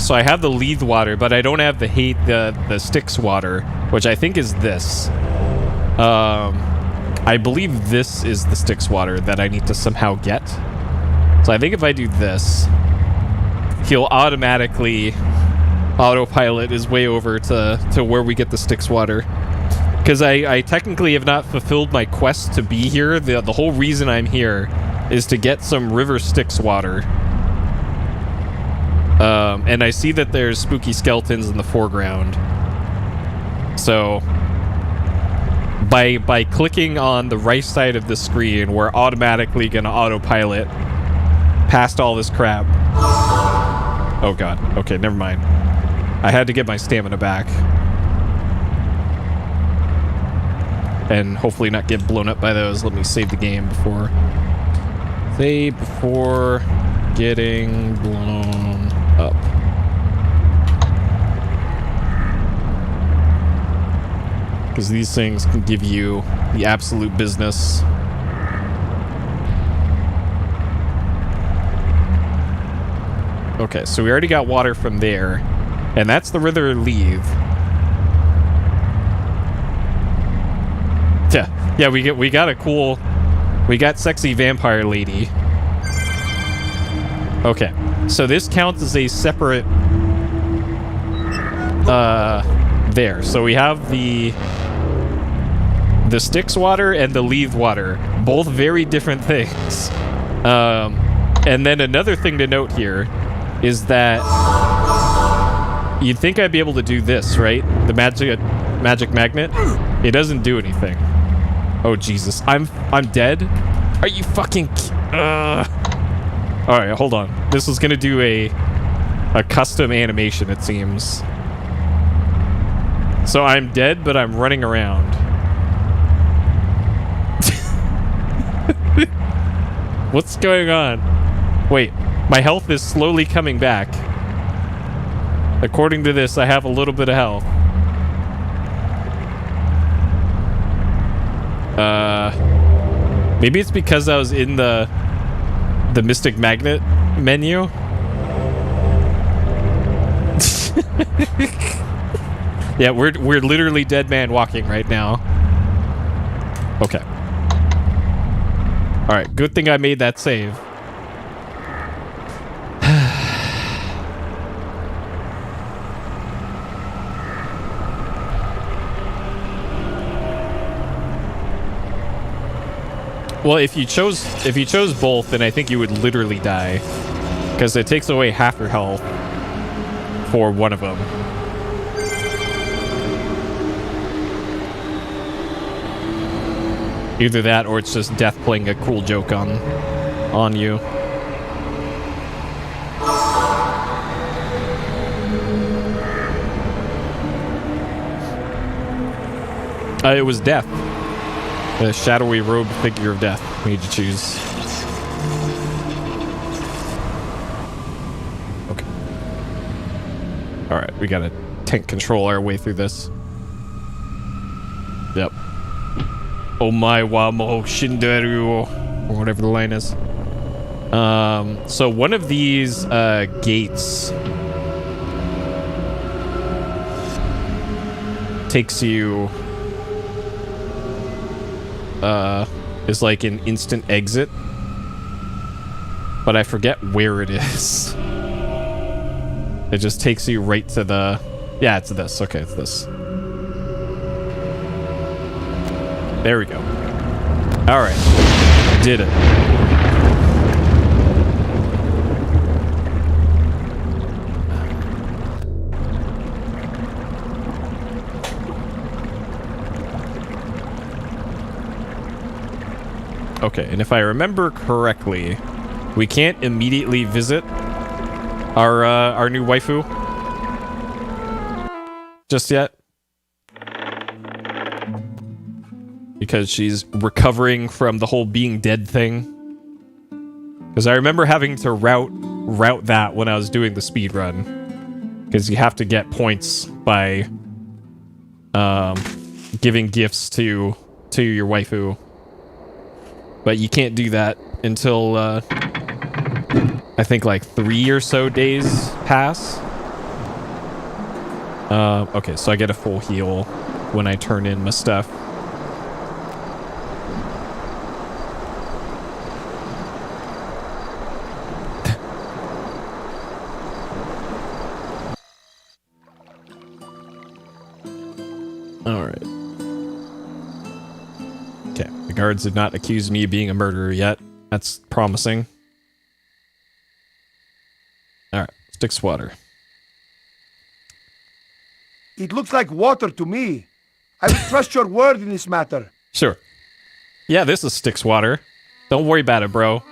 So I have the Leith water, but I don't have the Styx water, which I think is this. I believe this is the Styx water that I need to somehow get. So I think if I do this, he'll automatically autopilot his way over to where we get the Styx water. Because I technically have not fulfilled my quest to be here. The whole reason I'm here is to get some river Styx water. And I see that there's spooky skeletons in the foreground. So by clicking on the right side of the screen, we're automatically gonna autopilot past all this crap. Oh god. Okay, never mind. I had to get my stamina back. And hopefully not get blown up by those. Let me save the game before... Save before getting blown up. Because these things can give you the absolute business. Okay, so we already got water from there. And that's the river Leave. Yeah, we got a cool... We got sexy vampire lady. Okay, so this counts as a separate... there. So we have the Styx water and the Leave water. Both very different things. And then another thing to note here is that you'd think I'd be able to do this, right? The magic magnet. It doesn't do anything. Oh Jesus, I'm dead. Are you fucking? All right, hold on. This is gonna do a custom animation, it seems. So I'm dead, but I'm running around. What's going on? Wait, my health is slowly coming back. According to this, I have a little bit of health. Maybe it's because I was in the Mystic Magnet menu. Yeah, we're literally dead man walking right now. Okay. All right, good thing I made that save. Well, if you chose both, then I think you would literally die, because it takes away half your health for one of them. Either that, or it's just death playing a cruel joke on you. It was death. The shadowy robed figure of death. We need to choose. Okay. Alright, we gotta tank control our way through this. Yep. Oh my wa mo shinderu, or whatever the line is. So one of these gates takes you is like an instant exit, but I forget where it is. It just takes you right to the... Yeah, it's this. Okay, it's this. There we go. All right, did it. Okay, and if I remember correctly, we can't immediately visit our new waifu just yet, because she's recovering from the whole being dead thing. Because I remember having to route that when I was doing the speed run, because you have to get points by giving gifts to your waifu. But you can't do that until, I think, like 3 or so days pass. Okay, so I get a full heal when I turn in my stuff. All right. Okay. The guards did not accuse me of being a murderer yet. That's promising. All right. Styx water. It looks like water to me. I would trust your word in this matter. Sure. Yeah, this is Styx water. Don't worry about it, bro.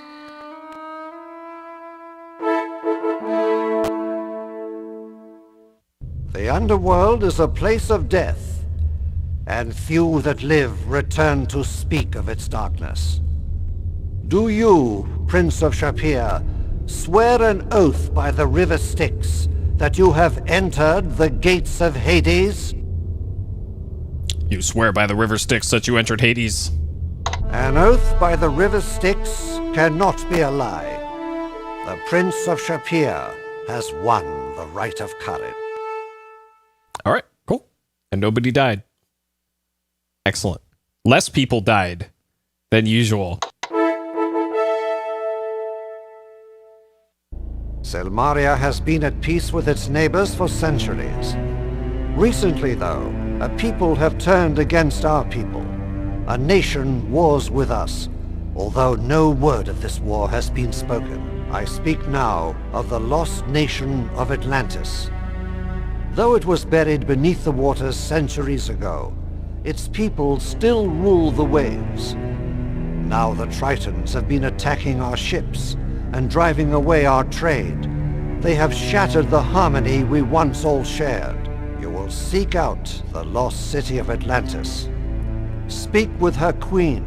The underworld is a place of death, and few that live return to speak of its darkness. Do you, Prince of Shapir, swear an oath by the river Styx that you have entered the gates of Hades? You swear by the river Styx that you entered Hades? An oath by the river Styx cannot be a lie. The Prince of Shapir has won the right of courage. All right, cool. And nobody died. Excellent. Less people died than usual. Selmaria has been at peace with its neighbors for centuries. Recently, though, a people have turned against our people. A nation wars with us, although no word of this war has been spoken. I speak now of the lost nation of Atlantis. Though it was buried beneath the waters centuries ago, its people still rule the waves. Now the Tritons have been attacking our ships and driving away our trade. They have shattered the harmony we once all shared. You will seek out the lost city of Atlantis. Speak with her queen,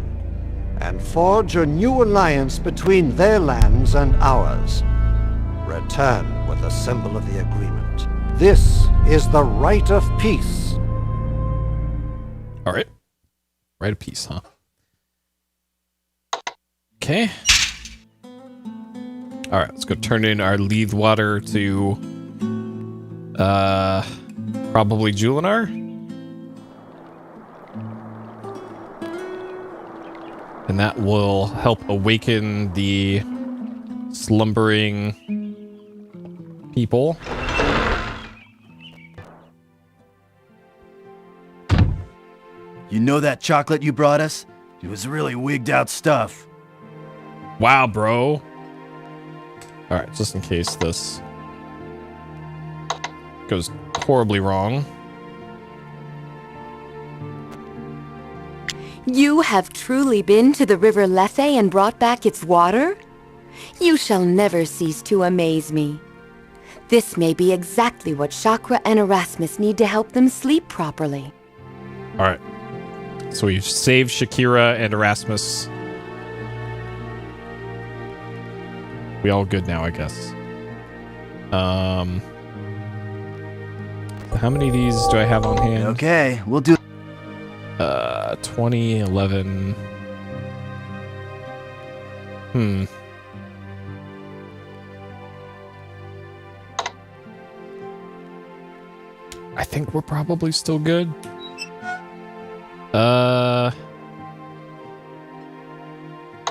and forge a new alliance between their lands and ours. Return with the symbol of the agreement. This is the right of peace. All right. Right of peace, huh? Okay. All right, let's go turn in our Leith water to probably Julinar. And that will help awaken the slumbering people. You know that chocolate you brought us? It was really wigged out stuff. Wow, bro. All right, just in case this goes horribly wrong. You have truly been to the river Lethe and brought back its water? You shall never cease to amaze me. This may be exactly what Chakra and Erasmus need to help them sleep properly. All right. So we've saved Shakira and Erasmus. We all good now, I guess. How many of these do I have on hand? Okay, we'll do... 20, 11... I think we're probably still good.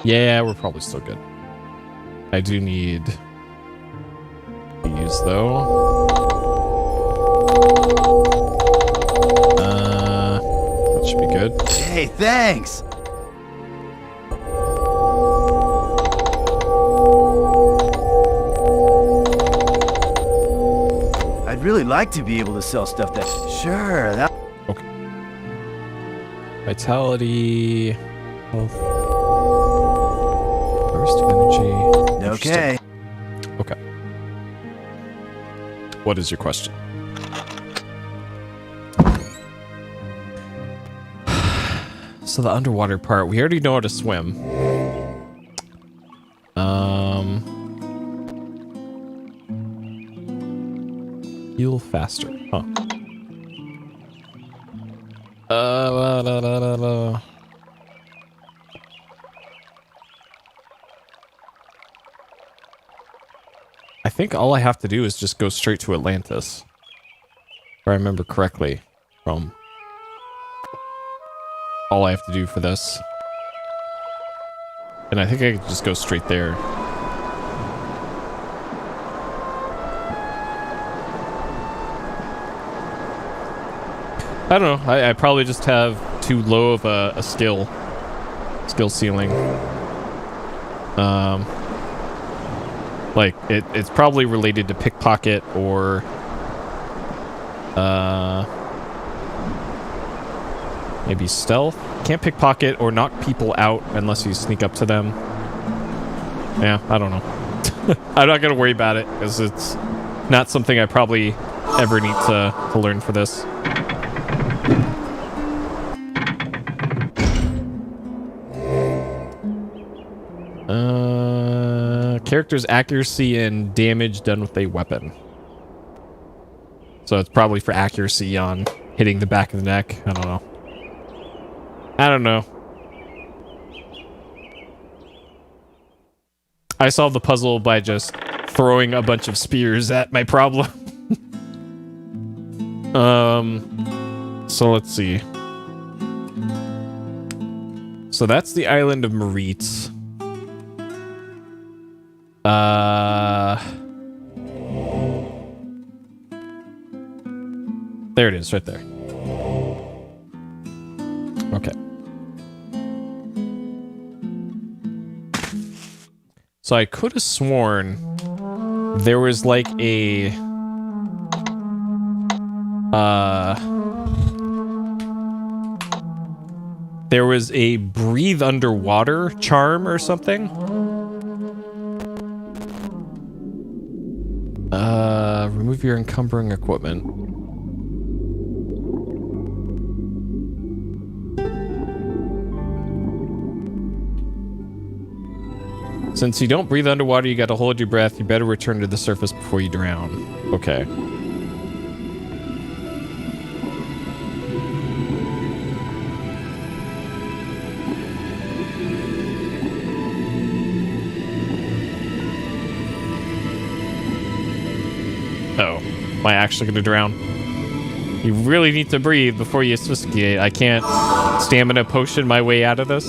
Yeah, we're probably still good. I do need these, though. That should be good. Hey, thanks! I'd really like to be able to sell stuff that... Sure, that... Okay. Vitality... Health... Burst energy... Okay. Okay. What is your question? So the underwater part, we already know how to swim. Heal faster, huh? I think all I have to do is just go straight to Atlantis. If I remember correctly from all I have to do for this. And I think I could just go straight there. I don't know. I probably just have too low of a skill ceiling. Like it's probably related to pickpocket or maybe stealth. Can't pickpocket or knock people out unless you sneak up to them. Yeah, I don't know. I'm not gonna worry about it because it's not something I probably ever need to learn for this. Character's accuracy and damage done with a weapon. So it's probably for accuracy on hitting the back of the neck. I don't know. I solved the puzzle by just throwing a bunch of spears at my problem. So let's see. So that's the island of Maritz. There it is, right there. Okay. So I could have sworn there was like a there was a breathe underwater charm or something. Remove your encumbering equipment. Since you don't breathe underwater, you gotta hold your breath. You better return to the surface before you drown. Okay. Oh, am I actually gonna drown? You really need to breathe before you asphyxiate. I can't stamina potion my way out of this.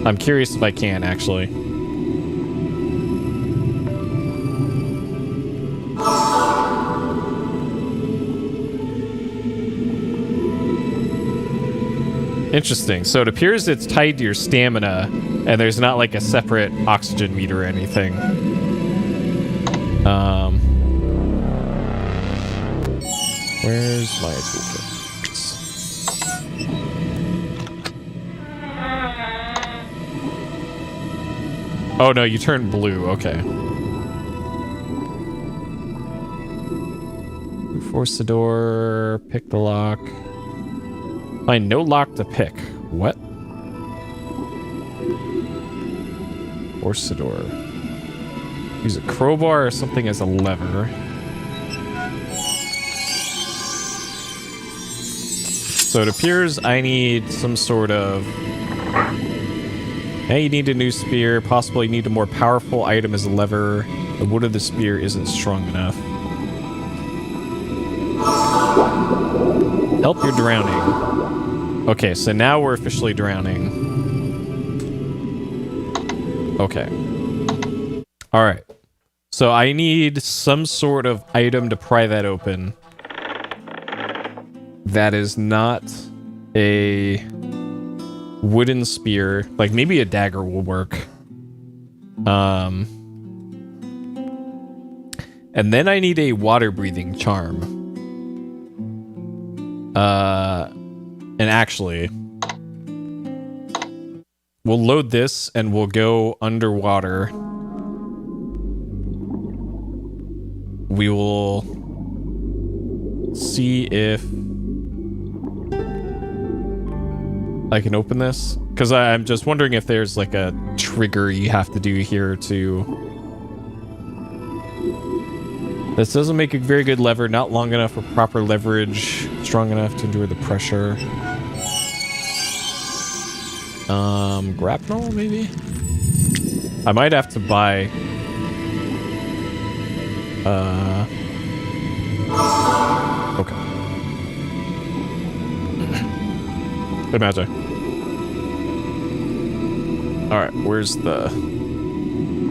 I'm curious if I can, actually. Interesting. So it appears it's tied to your stamina, and there's not like a separate oxygen meter or anything. Where's my toolkit? Oh no, you turned blue. Okay. Force the door. Pick the lock. Find no lock to pick. What? Force the door. Use a crowbar or something as a lever. So it appears I need some sort of... Hey, you need a new spear. Possibly you need a more powerful item as a lever. The wood of the spear isn't strong enough. Help, you're drowning. Okay, so now we're officially drowning. Okay. Alright. So I need some sort of item to pry that open. That is not a wooden spear. Like, maybe a dagger will work. And then I need a water-breathing charm. And actually, we'll load this and we'll go underwater. We will see if I can open this, because I'm just wondering if there's like a trigger you have to do here to... This doesn't make a very good lever, not long enough for proper leverage, strong enough to endure the pressure. Grapnel, maybe? I might have to buy... Okay. Good magic. Alright, where's the...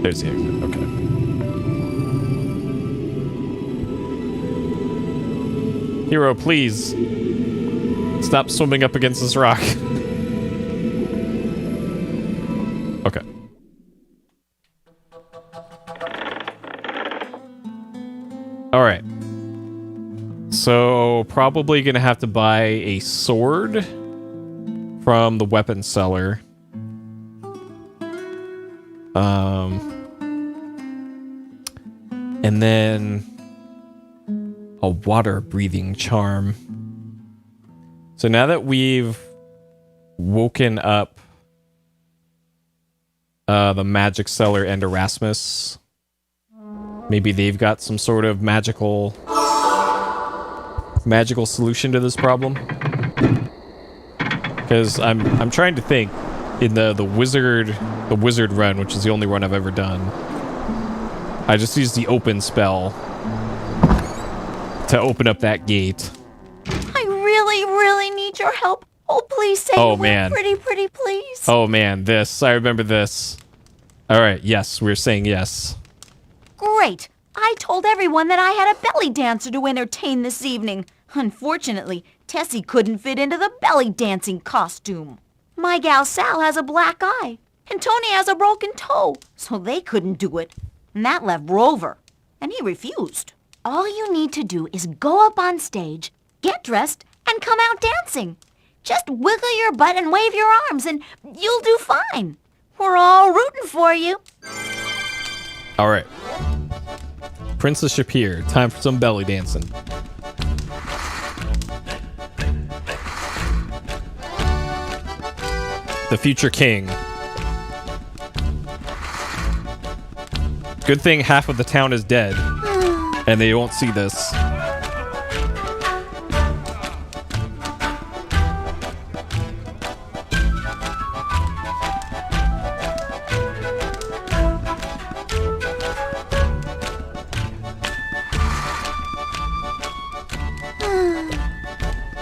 There's the exit, okay. Hero, please. Stop swimming up against this rock. Okay. Alright. So, probably gonna have to buy a sword from the weapon seller. And then a water breathing charm. So now that we've woken up the magic seller and Erasmus, maybe they've got some sort of magical solution to this problem. Because I'm trying to think in the wizard run, which is the only run I've ever done. I just used the open spell to open up that gate. I really need your help. Oh, please say Oh, you man. pretty, please. Oh man, this. I remember this. Alright, yes, we're saying yes. Great. I told everyone that I had a belly dancer to entertain this evening. Unfortunately, Tessie couldn't fit into the belly dancing costume. My gal Sal has a black eye, and Tony has a broken toe, so they couldn't do it. And that left Rover, and he refused. All you need to do is go up on stage, get dressed, and come out dancing. Just wiggle your butt and wave your arms, and you'll do fine. We're all rooting for you. Alright. Princess Shapir, time for some belly dancing. The future king. Good thing half of the town is dead, and they won't see this.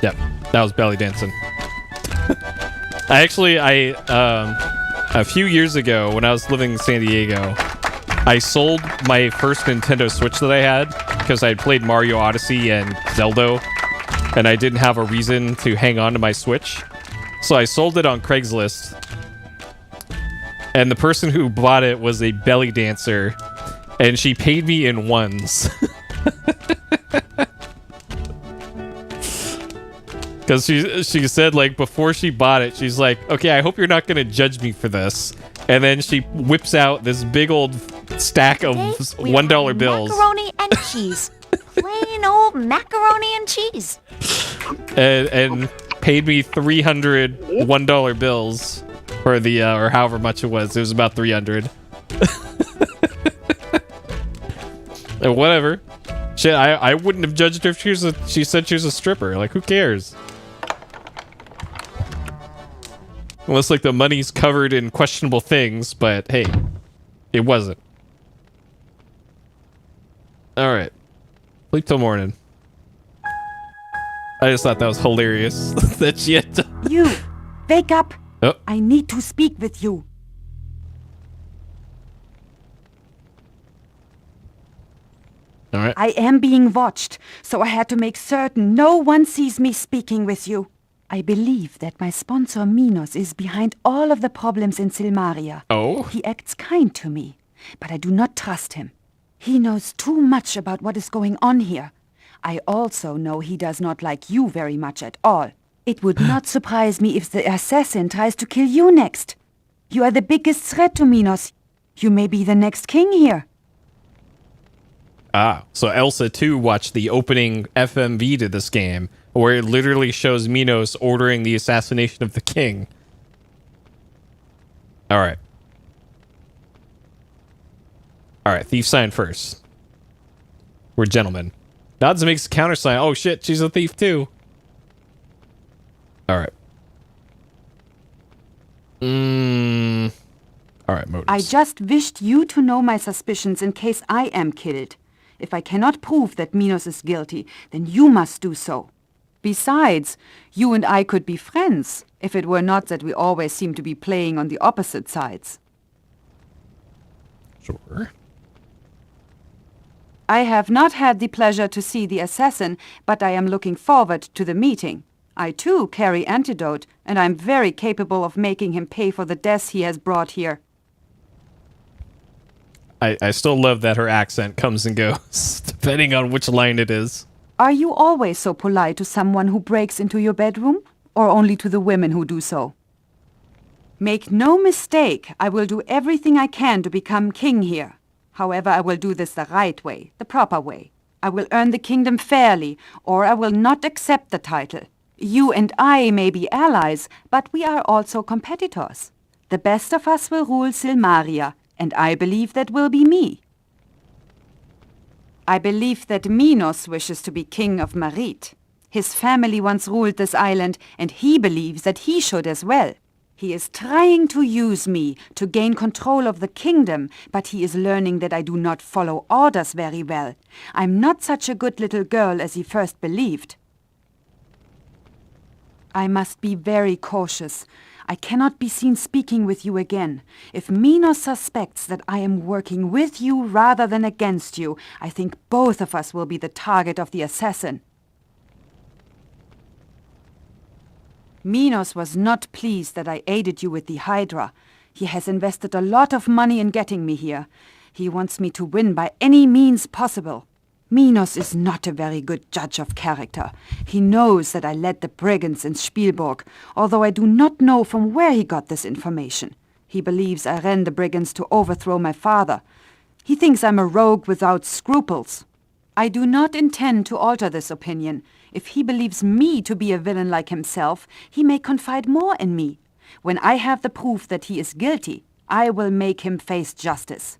Yep, that was belly dancing. A few years ago, when I was living in San Diego, I sold my first Nintendo Switch that I had because I had played Mario Odyssey and Zelda, and I didn't have a reason to hang on to my Switch. So I sold it on Craigslist, and the person who bought it was a belly dancer, and she paid me in ones. Because she said, like, before she bought it, she's like, okay, I hope you're not going to judge me for this. And then she whips out this big old stack of $1 bills. Macaroni and cheese. Plain old macaroni and cheese. And paid me 300 $1 bills for the, or however much it was. It was about 300. And whatever. Shit, I wouldn't have judged her if she said she was a stripper. Like, who cares? Unless, like, the money's covered in questionable things, but hey, it wasn't. Alright. Sleep till morning. I just thought that was hilarious that she had to... You! Wake up! Oh. I need to speak with you. Alright. I am being watched, so I had to make certain no one sees me speaking with you. I believe that my sponsor Minos is behind all of the problems in Silmaria. Oh? He acts kind to me, but I do not trust him. He knows too much about what is going on here. I also know he does not like you very much at all. It would not surprise me if the assassin tries to kill you next. You are the biggest threat to Minos. You may be the next king here. Ah, so Elsa too watched the opening FMV to this game, where it literally shows Minos ordering the assassination of the king. Alright. Alright, thief sign first. We're gentlemen. Nods makes a countersign. Oh shit, she's a thief too. Alright. Alright, motives. I just wished you to know my suspicions in case I am killed. If I cannot prove that Minos is guilty, then you must do so. Besides, you and I could be friends, if it were not that we always seem to be playing on the opposite sides. Sure. I have not had the pleasure to see the assassin, but I am looking forward to the meeting. I too carry antidote, and I'm very capable of making him pay for the deaths he has brought here. I still love that her accent comes and goes, depending on which line it is. Are you always so polite to someone who breaks into your bedroom, or only to the women who do so? Make no mistake, I will do everything I can to become king here. However, I will do this the right way, the proper way. I will earn the kingdom fairly, or I will not accept the title. You and I may be allies, but we are also competitors. The best of us will rule Silmaria, and I believe that will be me. I believe that Minos wishes to be king of Marit. His family once ruled this island, and he believes that he should as well. He is trying to use me to gain control of the kingdom, but he is learning that I do not follow orders very well. I'm not such a good little girl as he first believed. I must be very cautious. I cannot be seen speaking with you again. If Minos suspects that I am working with you rather than against you, I think both of us will be the target of the assassin. Minos was not pleased that I aided you with the Hydra. He has invested a lot of money in getting me here. He wants me to win by any means possible. Minos is not a very good judge of character. He knows that I led the brigands in Spielburg, although I do not know from where he got this information. He believes I ran the brigands to overthrow my father. He thinks I'm a rogue without scruples. I do not intend to alter this opinion. If he believes me to be a villain like himself, he may confide more in me. When I have the proof that he is guilty, I will make him face justice.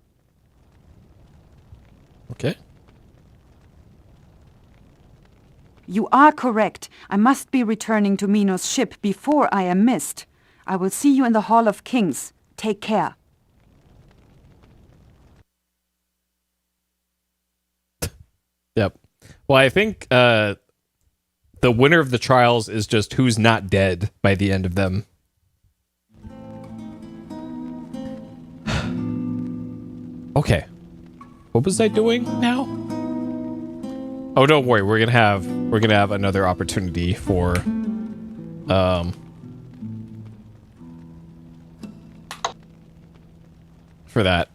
Okay. You are correct. I must be returning to Minos' ship before I am missed. I will see you in the Hall of Kings. Take care. Yep. Well, I think the winner of the trials is just who's not dead by the end of them. Okay. What was I doing now? Oh, don't worry. We're gonna have another opportunity for that.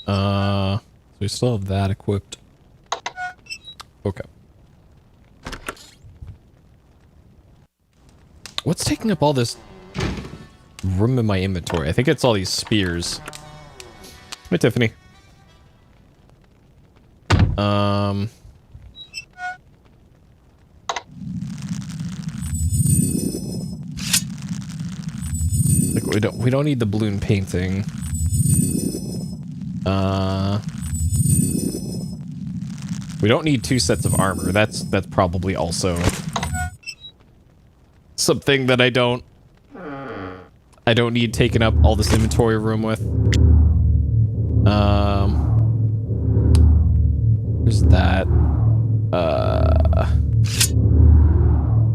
So we still have that equipped. Okay. What's taking up all this room in my inventory? I think it's all these spears. Hi, Tiffany. Like we don't need the balloon painting. We don't need 2 sets of armor. That's probably also something that I don't need taking up all this inventory room with. Where's that?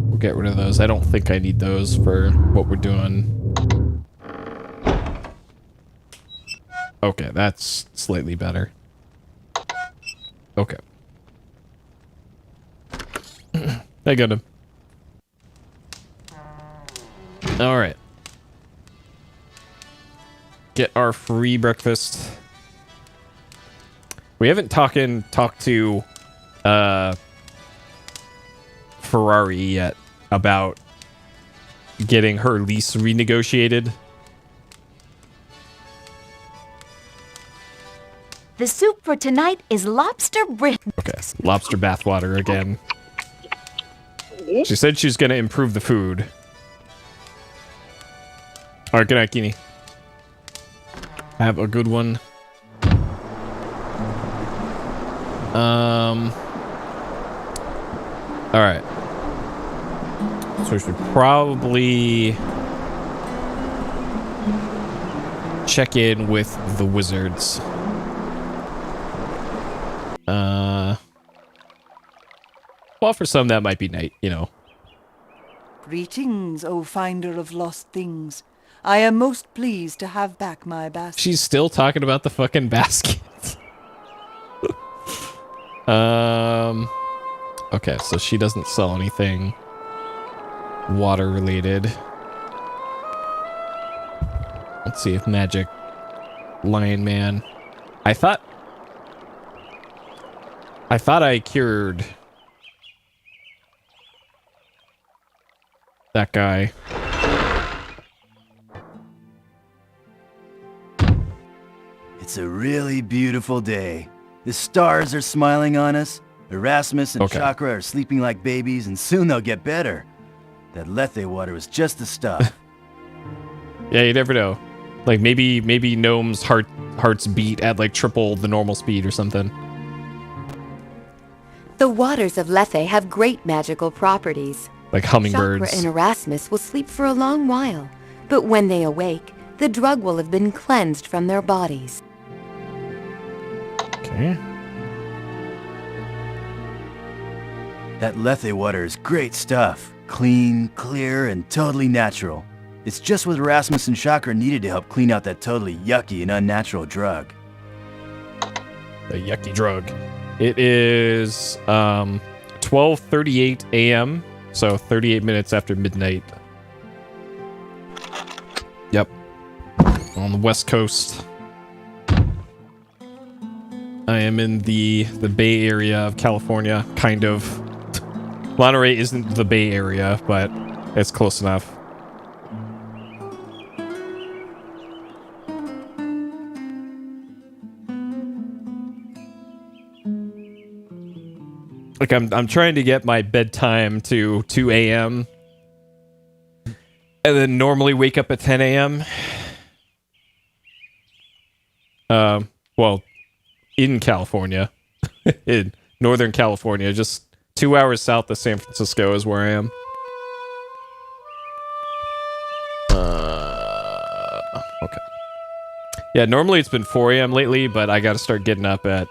We'll get rid of those. I don't think I need those for what we're doing. Okay, that's slightly better. Okay. I got him. All right. Get our free breakfast. We haven't talked to Ferrari yet about getting her lease renegotiated. The soup for tonight is lobster Okay, lobster bathwater again. She said she's going to improve the food. All right, good night, Kini. Have a good one. All right. So we should probably check in with the wizards. Well, for some that might be night, you know. Greetings, O finder of lost things. I am most pleased to have back my basket. She's still talking about the fucking basket. Okay, so she doesn't sell anything water related. Let's see if Magic Lion Man. I thought I cured that guy. It's a really beautiful day. The stars are smiling on us. Erasmus and Chakra are sleeping like babies, and soon they'll get better. That Lethe water was just the stuff. Yeah, you never know. Like maybe Gnome's hearts beat at like triple the normal speed or something. The waters of Lethe have great magical properties. Like hummingbirds. Chakra and Erasmus will sleep for a long while, but when they awake, the drug will have been cleansed from their bodies. Okay. That Lethe water is great stuff. Clean, clear, and totally natural. It's just what Erasmus and Chakra needed to help clean out that totally yucky and unnatural drug. The yucky drug. It is 12:38 a.m., so 38 minutes after midnight. Yep. On the West Coast. I am in the Bay Area of California, kind of. Monterey isn't the Bay Area, but it's close enough. Like I'm trying to get my bedtime to 2 a.m. and then normally wake up at 10 a.m. Well, in California, in Northern California, just 2 hours south of San Francisco is where I am. Okay. Yeah, normally it's been 4 a.m. lately, but I got to start getting up at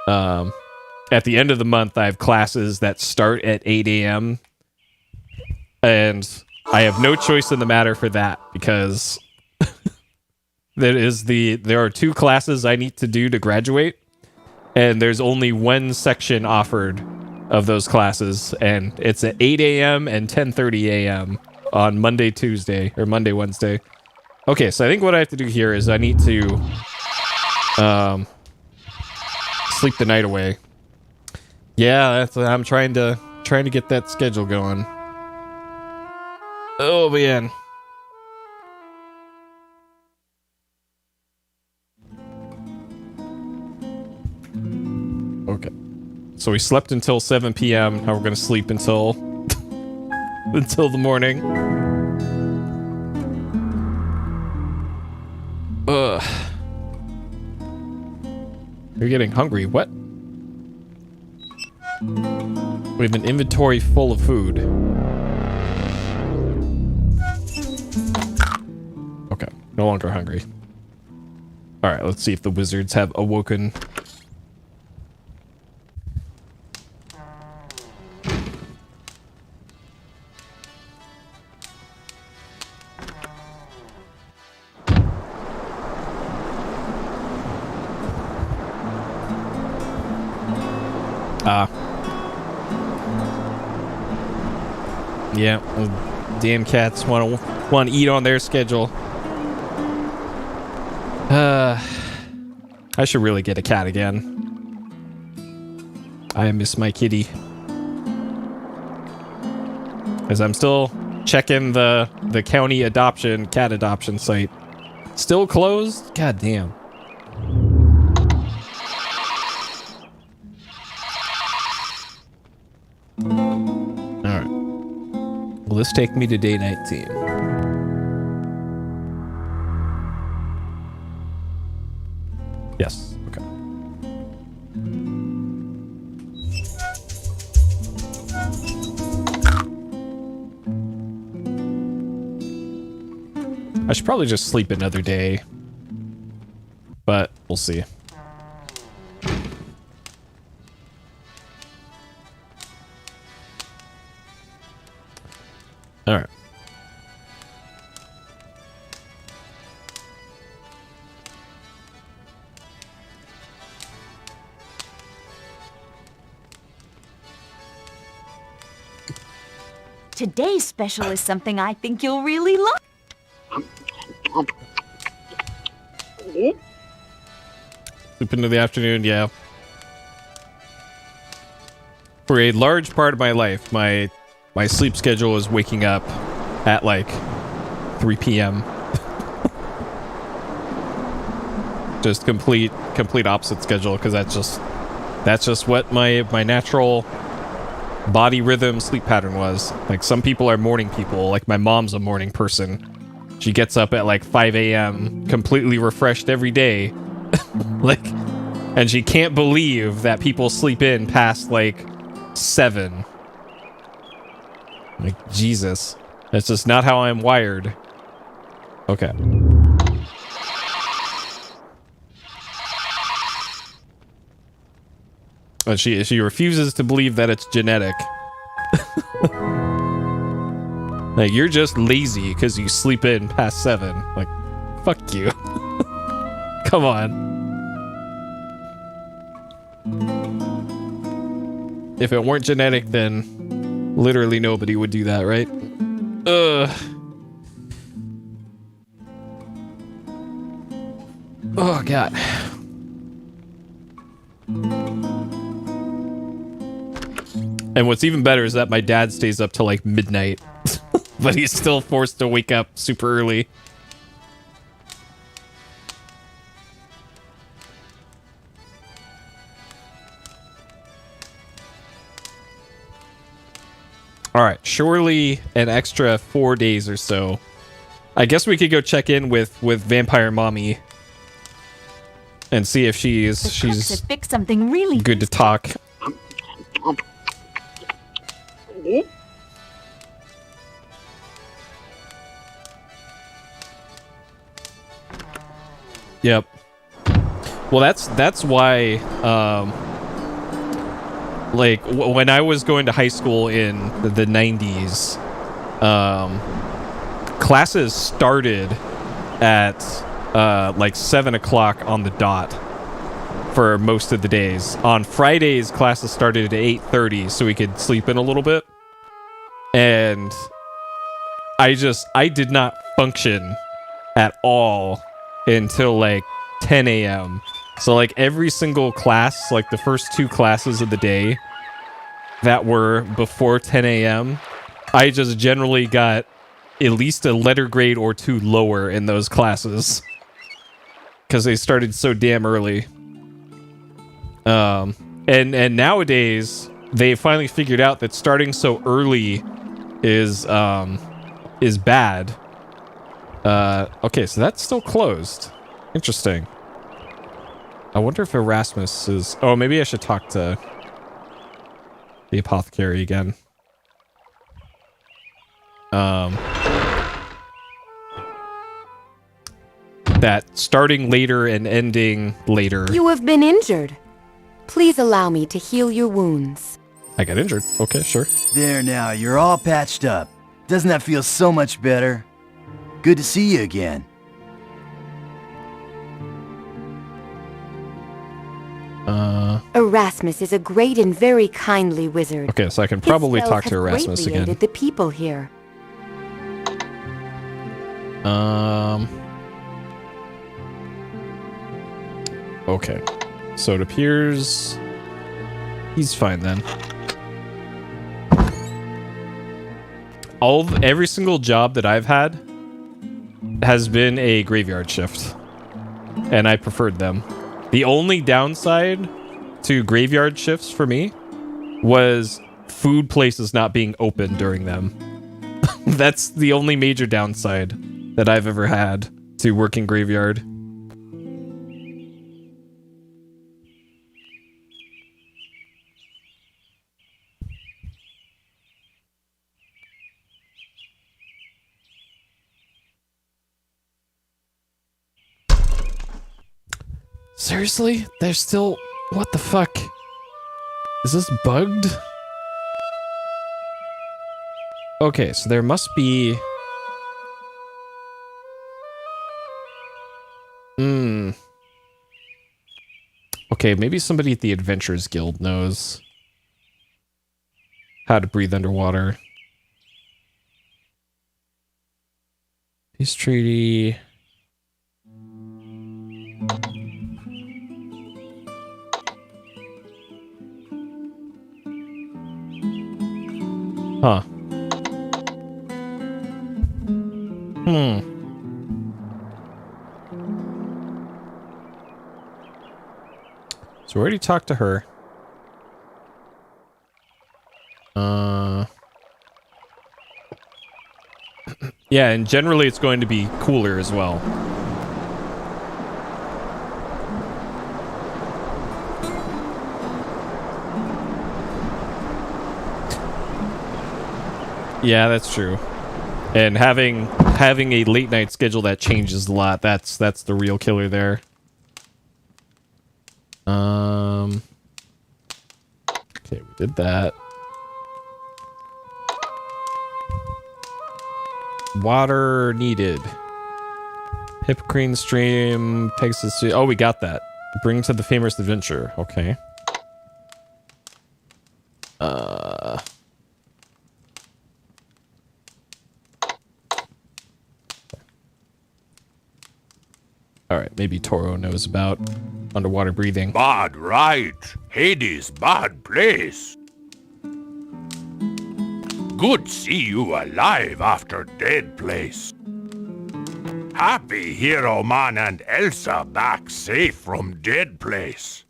the end of the month. I have classes that start at 8 a.m. and I have no choice in the matter for that because there are 2 classes I need to do to graduate, and there's only one section offered of those classes, and it's at 8 a.m. and 10:30 a.m. on Monday, Tuesday, or Monday, Wednesday. Okay, so I think what I have to do here is I need to sleep the night away. Yeah, I'm trying to get that schedule going. Oh man. Okay. So we slept until 7 p.m. Now we're gonna sleep until until the morning. Ugh. You're getting hungry. What? We have an inventory full of food. Okay, no longer hungry. Alright, let's see if the wizards have awoken. Yeah, those damn cats want to eat on their schedule. I should really get a cat again. I miss my kitty. As I'm still checking the county cat adoption site. Still closed? God damn. Alright. Will this take me to day 19? Yes. Okay. I should probably just sleep another day. But we'll see. All right. Today's special is something I think you'll really like. Sleep into the afternoon, yeah. For a large part of my life, my sleep schedule is waking up at like 3 p.m. Just complete opposite schedule, because that's just what my natural body rhythm sleep pattern was. Like, some people are morning people. Like, my mom's a morning person. She gets up at like 5 a.m. completely refreshed every day. Like, and she can't believe that people sleep in past like 7. Like, Jesus. That's just not how I'm wired. Okay. But she refuses to believe that it's genetic. Like, you're just lazy because you sleep in past 7. Like, fuck you. Come on. If it weren't genetic, then literally nobody would do that, right? Ugh. Oh, God. And what's even better is that my dad stays up till like midnight. But he's still forced to wake up super early. Alright, surely an extra 4 days or so. I guess we could go check in with Vampire Mommy and see if she's fix something really good to talk. Yep. Well, that's why, like, when I was going to high school in the 90s, classes started at, like, 7 o'clock on the dot for most of the days. On Fridays, classes started at 8:30, so we could sleep in a little bit. And I did not function at all until like 10 a.m. So like every single class, like the first 2 classes of the day that were before 10 a.m., I just generally got at least a letter grade or 2 lower in those classes because they started so damn early. And nowadays they finally figured out that starting so early is bad. Okay, so that's still closed. Interesting. I wonder if Erasmus is... Oh, maybe I should talk to the apothecary again. That starting later and ending later. You have been injured. Please allow me to heal your wounds. I got injured. Okay, sure. There now, you're all patched up. Doesn't that feel so much better? Good to see you again. Erasmus is a great and very kindly wizard. Okay, so I can probably His talk to spells have Erasmus greatly again. aided the people here. Okay. So it appears he's fine then. Every single job that I've had has been a graveyard shift, and I preferred them. The only downside to graveyard shifts for me was food places not being open during them. That's the only major downside that I've ever had to working graveyard. Seriously? There's still... What the fuck? Is this bugged? Okay, so there must be... Okay, maybe somebody at the Adventurers Guild knows how to breathe underwater. Peace treaty. Huh. So we already talked to her. Yeah, and generally it's going to be cooler as well. Yeah, that's true. And having a late night schedule that changes a lot, that's the real killer there. Okay, we did that. Water needed. Hippocrene stream, Pegasus. Oh, we got that. Bring to the famous adventure. Okay. Alright, maybe Toro knows about underwater breathing. Bad right. Hades, bad place. Good see you alive after dead place. Happy Hero Man and Elsa back safe from dead place.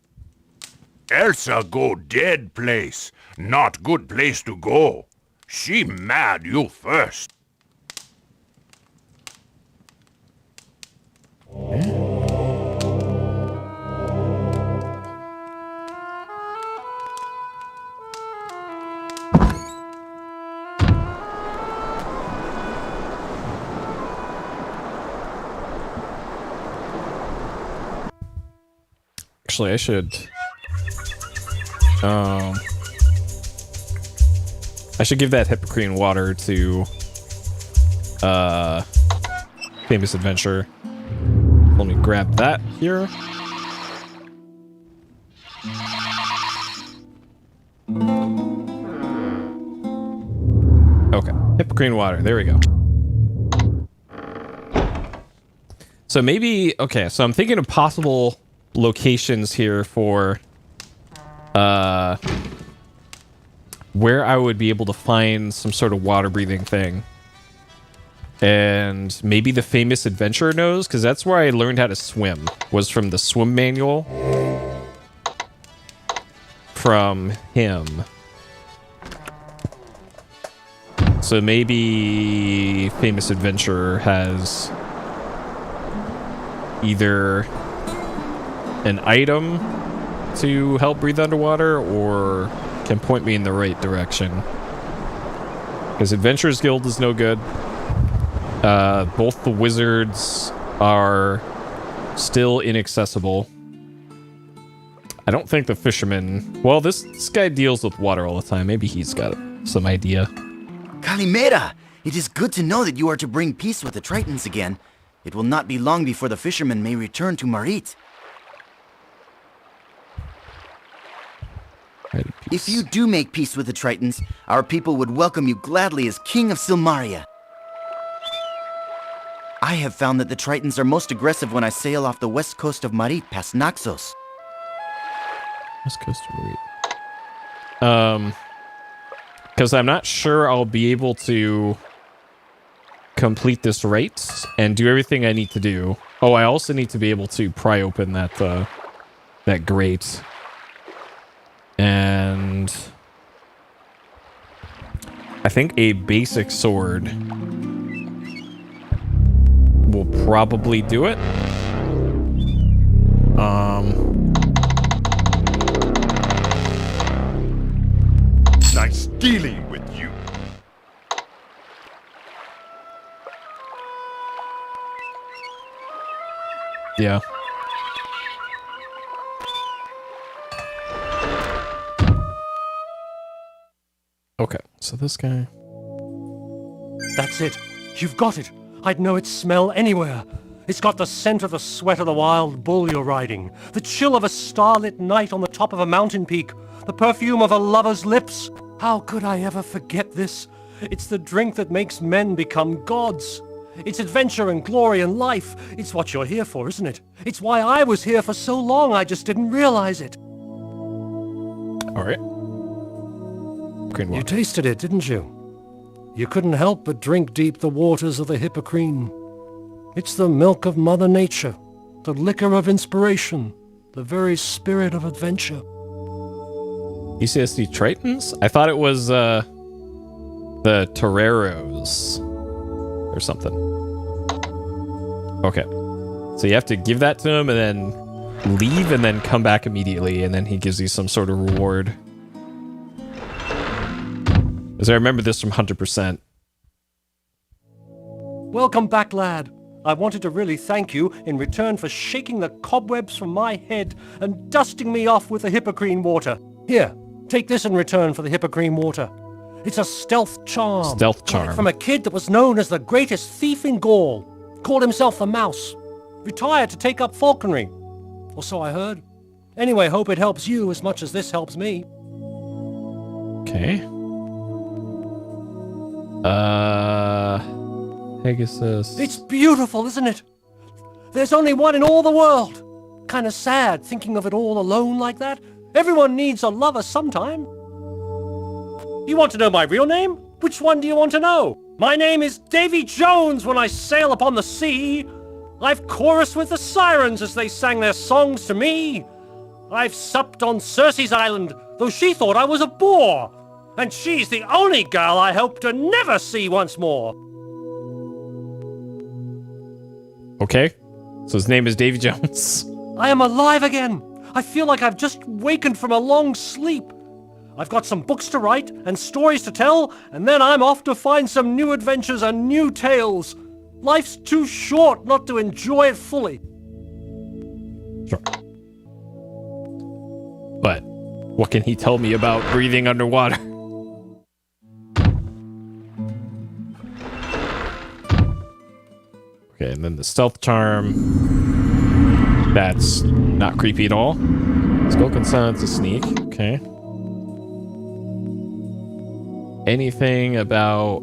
Elsa go dead place, not good place to go. She mad you first. Actually, I should give that Hippocrene water to Famous Adventure. Let me grab that here. Okay, Hippocrene water. There we go. So maybe, okay, so I'm thinking of possible locations here for where I would be able to find some sort of water breathing thing. And maybe the Famous Adventurer knows, because that's where I learned how to swim, was from the swim manual from him. So maybe Famous Adventurer has either an item to help breathe underwater or can point me in the right direction. Because Adventurers Guild is no good. Both the wizards are still inaccessible. I don't think the fisherman... Well, this guy deals with water all the time. Maybe he's got some idea. Calimera! It is good to know that you are to bring peace with the Tritons again. It will not be long before the fishermen may return to Marit. If you do make peace with the Tritons, our people would welcome you gladly as King of Silmaria. I have found that the Tritons are most aggressive when I sail off the west coast of Marit past Naxos. West coast of Marit. Because I'm not sure I'll be able to complete this right and do everything I need to do. Oh, I also need to be able to pry open that that grate. And I think a basic sword will probably do it. Nice dealing with you. Yeah. Okay, so this guy... That's it. You've got it. I'd know its smell anywhere. It's got the scent of the sweat of the wild bull you're riding, the chill of a starlit night on the top of a mountain peak, the perfume of a lover's lips. How could I ever forget this? It's the drink that makes men become gods. It's adventure and glory and life. It's what you're here for, isn't it? It's why I was here for so long I just didn't realize it. All right. Green You water. tasted it, didn't you? You couldn't help but drink deep the waters of the Hippocrene. It's the milk of Mother Nature, the liquor of inspiration, the very spirit of adventure. UCSD Tritons? I thought it was the Toreros or something. Okay. So you have to give that to him and then leave and then come back immediately, and then he gives you some sort of reward. As I remember this from 100%. Welcome back, lad. I wanted to really thank you in return for shaking the cobwebs from my head and dusting me off with the Hippocrene water. Here, take this in return for the Hippocrene water. It's a stealth charm. Stealth charm. From a kid that was known as the greatest thief in Gaul. Called himself the Mouse. Retired to take up falconry. Or so I heard. Anyway, hope it helps you as much as this helps me. Okay. Pegasus. It's beautiful, isn't it? There's only one in all the world. Kinda sad thinking of it all alone like that. Everyone needs a lover sometime. You want to know my real name? Which one do you want to know? My name is Davy Jones when I sail upon the sea. I've chorused with the sirens as they sang their songs to me. I've supped on Circe's island, though she thought I was a boor. And she's the only girl I hope to never see once more. Okay. So his name is Davy Jones. I am alive again. I feel like I've just wakened from a long sleep. I've got some books to write and stories to tell, and then I'm off to find some new adventures and new tales. Life's too short not to enjoy it fully. Sure. But what can he tell me about breathing underwater? Okay, and then the stealth charm. That's not creepy at all. Skill consent to sneak. Okay. Anything about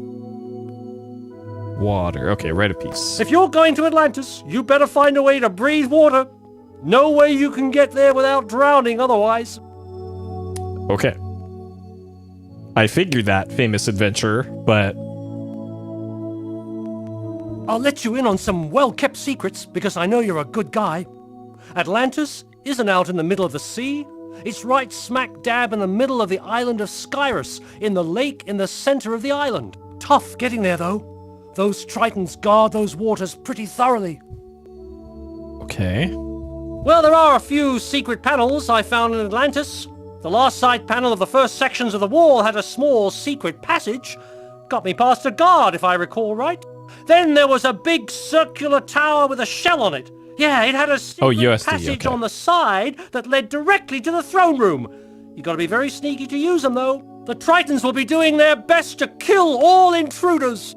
water? Okay, write a piece. If you're going to Atlantis, you better find a way to breathe water. No way you can get there without drowning otherwise. Okay. I figured that, famous adventurer, but I'll let you in on some well-kept secrets because I know you're a good guy. Atlantis isn't out in the middle of the sea. It's right smack dab in the middle of the island of Skyrus, in the lake in the center of the island. Tough getting there, though. Those Tritons guard those waters pretty thoroughly. okay. Well, there are a few secret panels I found in Atlantis. The last side panel of the first sections of the wall had a small secret passage. Got me past a guard, if I recall right. Then there was a big circular tower with a shell on it. Yeah, it had a secret USD, passage okay. on the side that led directly to the throne room. You gotta be very sneaky to use them, though. The Tritons will be doing their best to kill all intruders.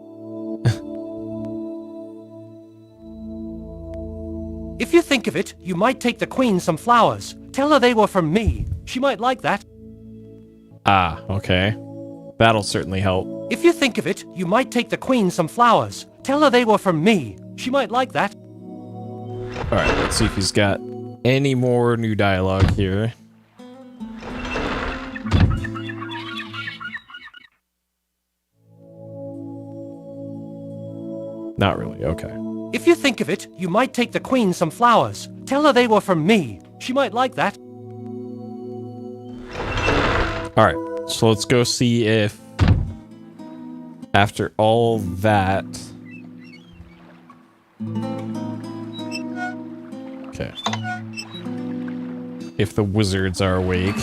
If you think of it, you might take the Queen some flowers. Tell her they were from me. She might like that. Ah, okay. That'll certainly help. If you think of it, you might take the Queen some flowers. Tell her they were from me. She might like that. Alright, let's see if he's got any more new dialogue here. Not really, okay. If you think of it, you might take the Queen some flowers. Tell her they were from me. She might like that. Alright, so let's go see if after all that... Okay. If the wizards are awake.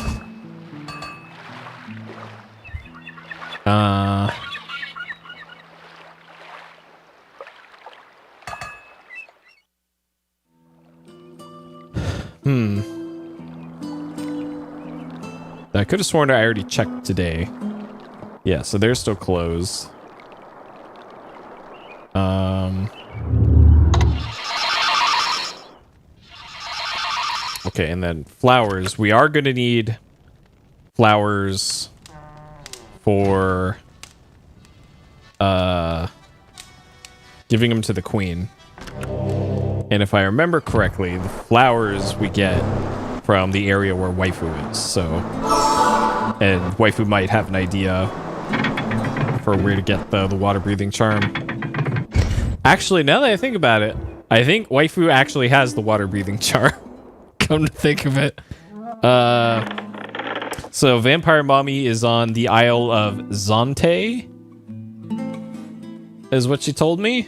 I could have sworn I already checked today. Yeah, so they're still closed. Okay, and then flowers. We are going to need flowers for giving them to the queen. And if I remember correctly, the flowers we get from the area where waifu is. So, and waifu might have an idea for where to get the water breathing charm. Actually, now that I think about it, I think waifu actually has the water breathing charm. Come to think of it. So Vampire Mommy is on the Isle of Zante, is what she told me.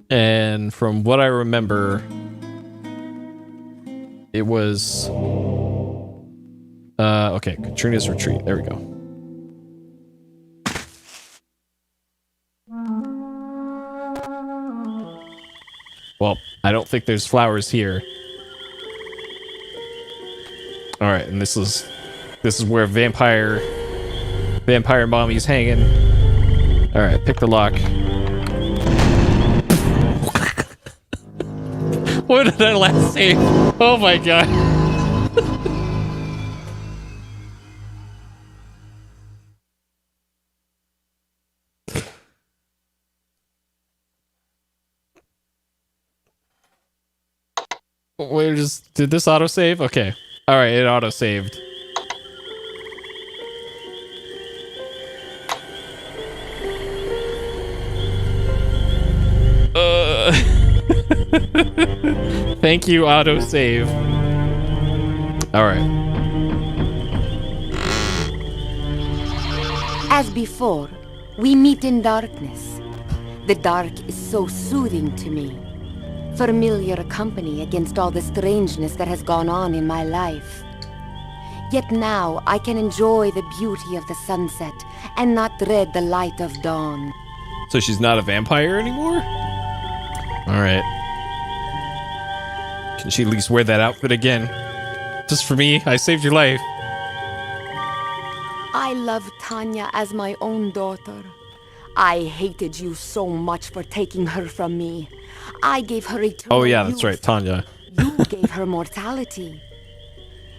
And from what I remember, it was... okay, Katrina's Retreat. There we go. Well, I don't think there's flowers here. All right, and this is where Vampire Mommy's hanging. All right, pick the lock. What did I last say? Oh my god. Wait, did this autosave? Okay. All right, it autosaved. Thank you, autosave. All right. As before, we meet in darkness. The dark is so soothing to me. Familiar company against all the strangeness that has gone on in my life. Yet now I can enjoy the beauty of the sunset and not dread the light of dawn. So she's not a vampire anymore? All right. Can she at least wear that outfit again? Just for me, I saved your life. I love Tanya as my own daughter. I hated you so much for taking her from me. I gave her eternal Oh yeah, that's youth. right, Tanya. You gave her mortality.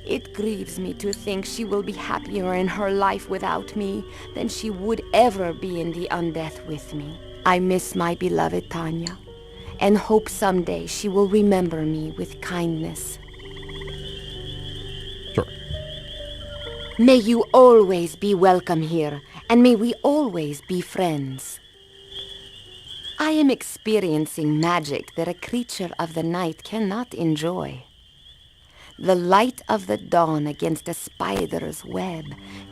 It grieves me to think she will be happier in her life without me than she would ever be in the undeath with me. I miss my beloved Tanya, and hope someday she will remember me with kindness. Sure. May you always be welcome here, and may we always be friends. I am experiencing magic that a creature of the night cannot enjoy. The light of the dawn against a spider's web,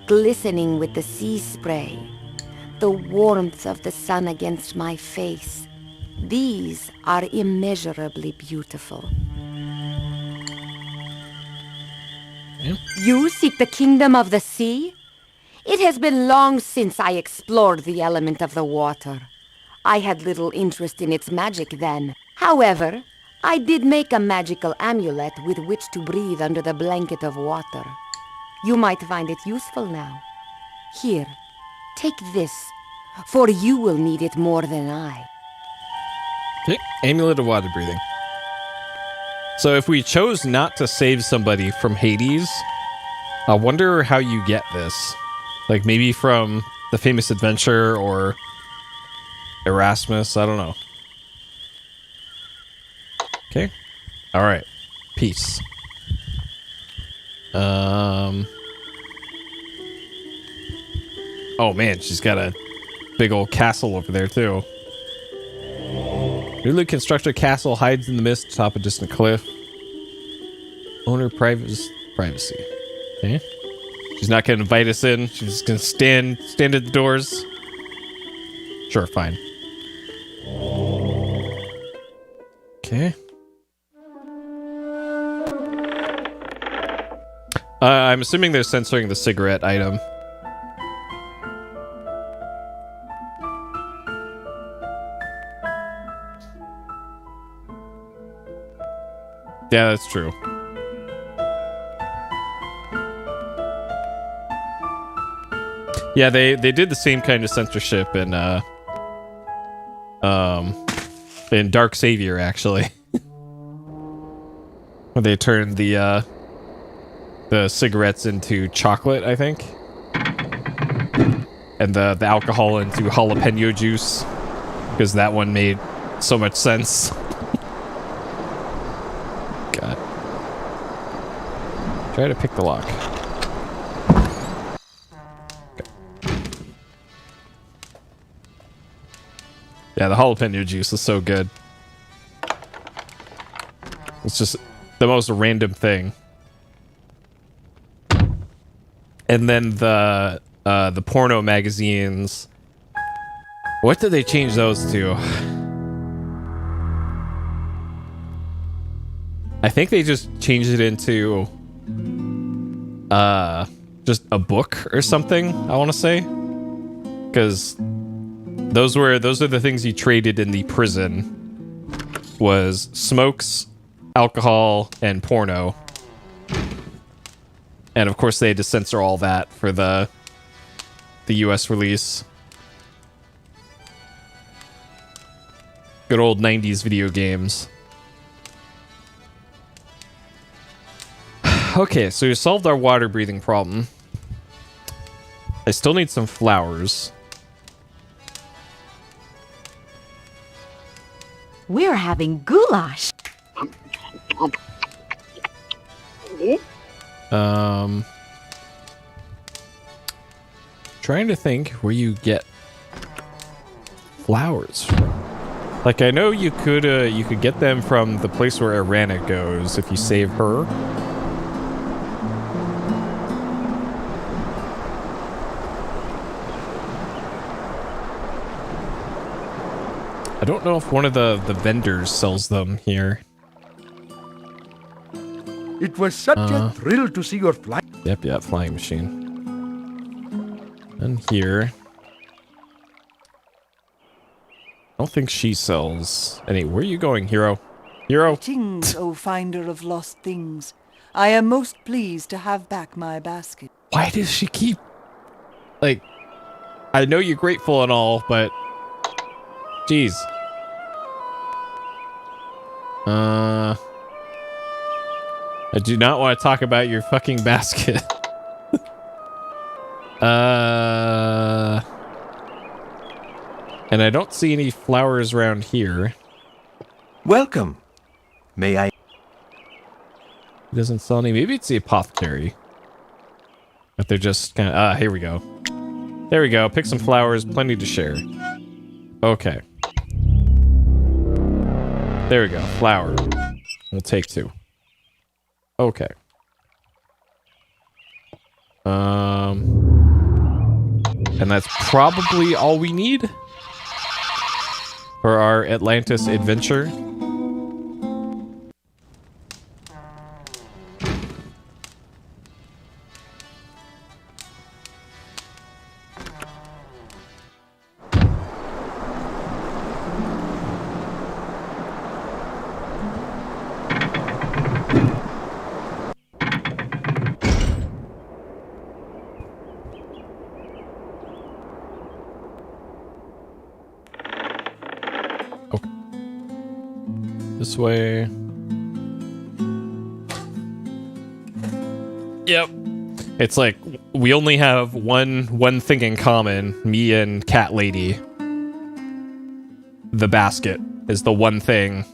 glistening with the sea spray. The warmth of the sun against my face. These are immeasurably beautiful. Yeah. You seek the kingdom of the sea? It has been long since I explored the element of the water. I had little interest in its magic then. However, I did make a magical amulet with which to breathe under the blanket of water. You might find it useful now. Here, take this, for you will need it more than I. Okay. Amulet of water breathing. So if we chose not to save somebody from Hades, I wonder how you get this. Like maybe from The Famous Adventure or Erasmus, I don't know. Okay. All right. Peace. Oh man, she's got a big old castle over there too. Newly constructed castle hides in the mist atop a distant cliff. Owner privacy. Okay. She's not gonna invite us in. She's just gonna stand at the doors. Sure, fine. Okay. I'm assuming they're censoring the cigarette item. Yeah, that's true. Yeah, they did the same kind of censorship in Dark Savior, actually. Where they turned the cigarettes into chocolate, I think. and the alcohol into jalapeno juice, because that one made so much sense. God. Try to pick the lock. Yeah, the jalapeno juice is so good. It's just the most random thing. And then the porno magazines. What did they change those to? I think they just changed it into just a book or something, I want to say. Because those are the things you traded in the prison. Was smokes, alcohol, and porno. And of course they had to censor all that for the US release. Good old 90s video games. Okay, so we solved our water breathing problem. I still need some flowers. We're having goulash. Trying to think where you get flowers from. Like, I know you could get them from the place where Arana goes if you save her. I don't know if one of the vendors sells them here. It was such a thrill to see your fly. Yep, flying machine. And here. I don't think she sells any. Where are you going, Hero? Hero? Greetings, O finder of lost things. I am most pleased to have back my basket. Why does she keep... Like, I know you're grateful and all, but... Jeez. I do not want to talk about your fucking basket. And I don't see any flowers around here. Welcome. May I? It doesn't sell any. Maybe it's the apothecary. But they're just kind of... here we go. There we go. Pick some flowers. Plenty to share. Okay. There we go. Flower. We'll take 2. Okay. And that's probably all we need for our Atlantis adventure. This way. Yep. It's like we only have one thing in common, me and Cat Lady. The basket is the one thing.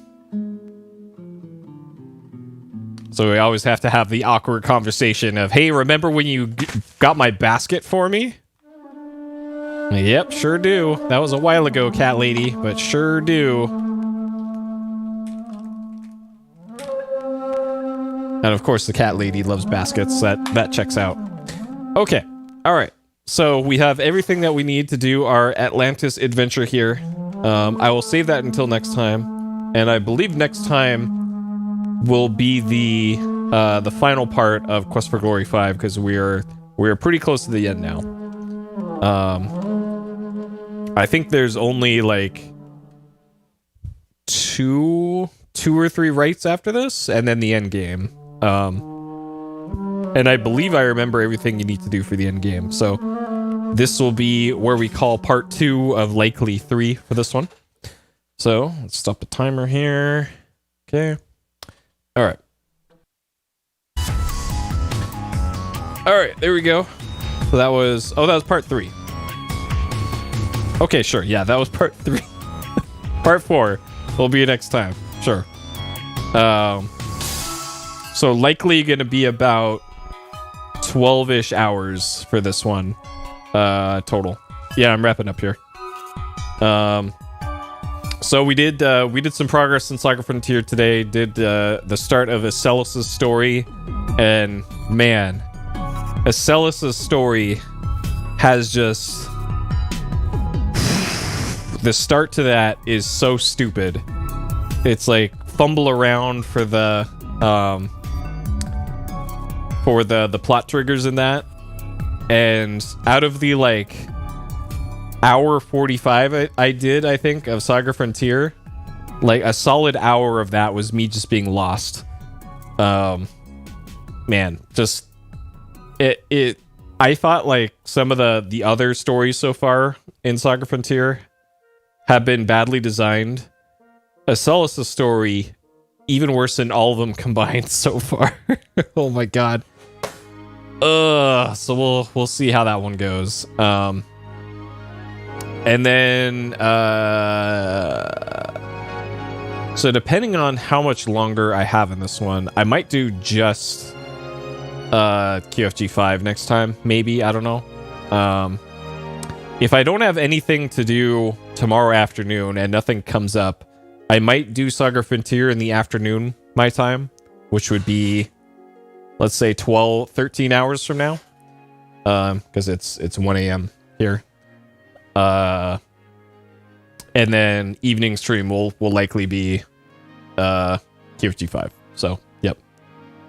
So we always have to have the awkward conversation of, hey, remember when you got my basket for me? Yep, sure do. That was a while ago, Cat Lady, but sure do. And of course, the Cat Lady loves baskets. That checks out. Okay. All right. So we have everything that we need to do our Atlantis adventure here. I will save that until next time. And I believe next time will be the final part of Quest for Glory 5, because we are pretty close to the end now. I think there's only like two or three rights after this, and then the end game. And I believe I remember everything you need to do for the end game. So this will be where we call part 2 of likely 3 for this one. So let's stop the timer here. Okay. All right. All right, there we go. So that was part 3. Okay, sure. Yeah, that was part 3. Part 4 will be next time. Sure. So likely going to be about 12-ish hours for this one total. Yeah, I'm wrapping up here. So we did some progress in Saga Frontier today. Did the start of Acellus' story, and man, Acellus' story has just the start to that is so stupid. It's like fumble around for the plot triggers in that, and out of the like hour 45 I did, I think, of Saga Frontier, like a solid hour of that was me just being lost. Man, just it I thought like some of the other stories so far in Saga Frontier have been badly designed. Acellus' story, even worse than all of them combined so far. Oh my god. So we'll see how that one goes. And then, so depending on how much longer I have in this one, I might do just QFG 5 next time, maybe. I don't know. If I don't have anything to do tomorrow afternoon and nothing comes up, I might do Saga Frontier in the afternoon, my time, which would be, let's say 13 hours from now, because it's 1 a.m. here. And then evening stream will likely be QFG 5. So, yep.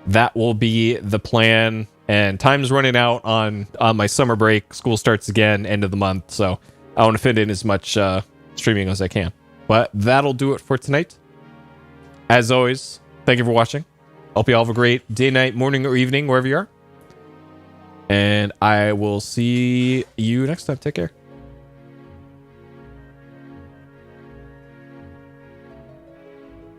That will be the plan. And time's running out on my summer break. School starts again end of the month, so I want to fit in as much streaming as I can. But that'll do it for tonight. As always, thank you for watching. Hope you all have a great day, night, morning, or evening, wherever you are. And I will see you next time. Take care.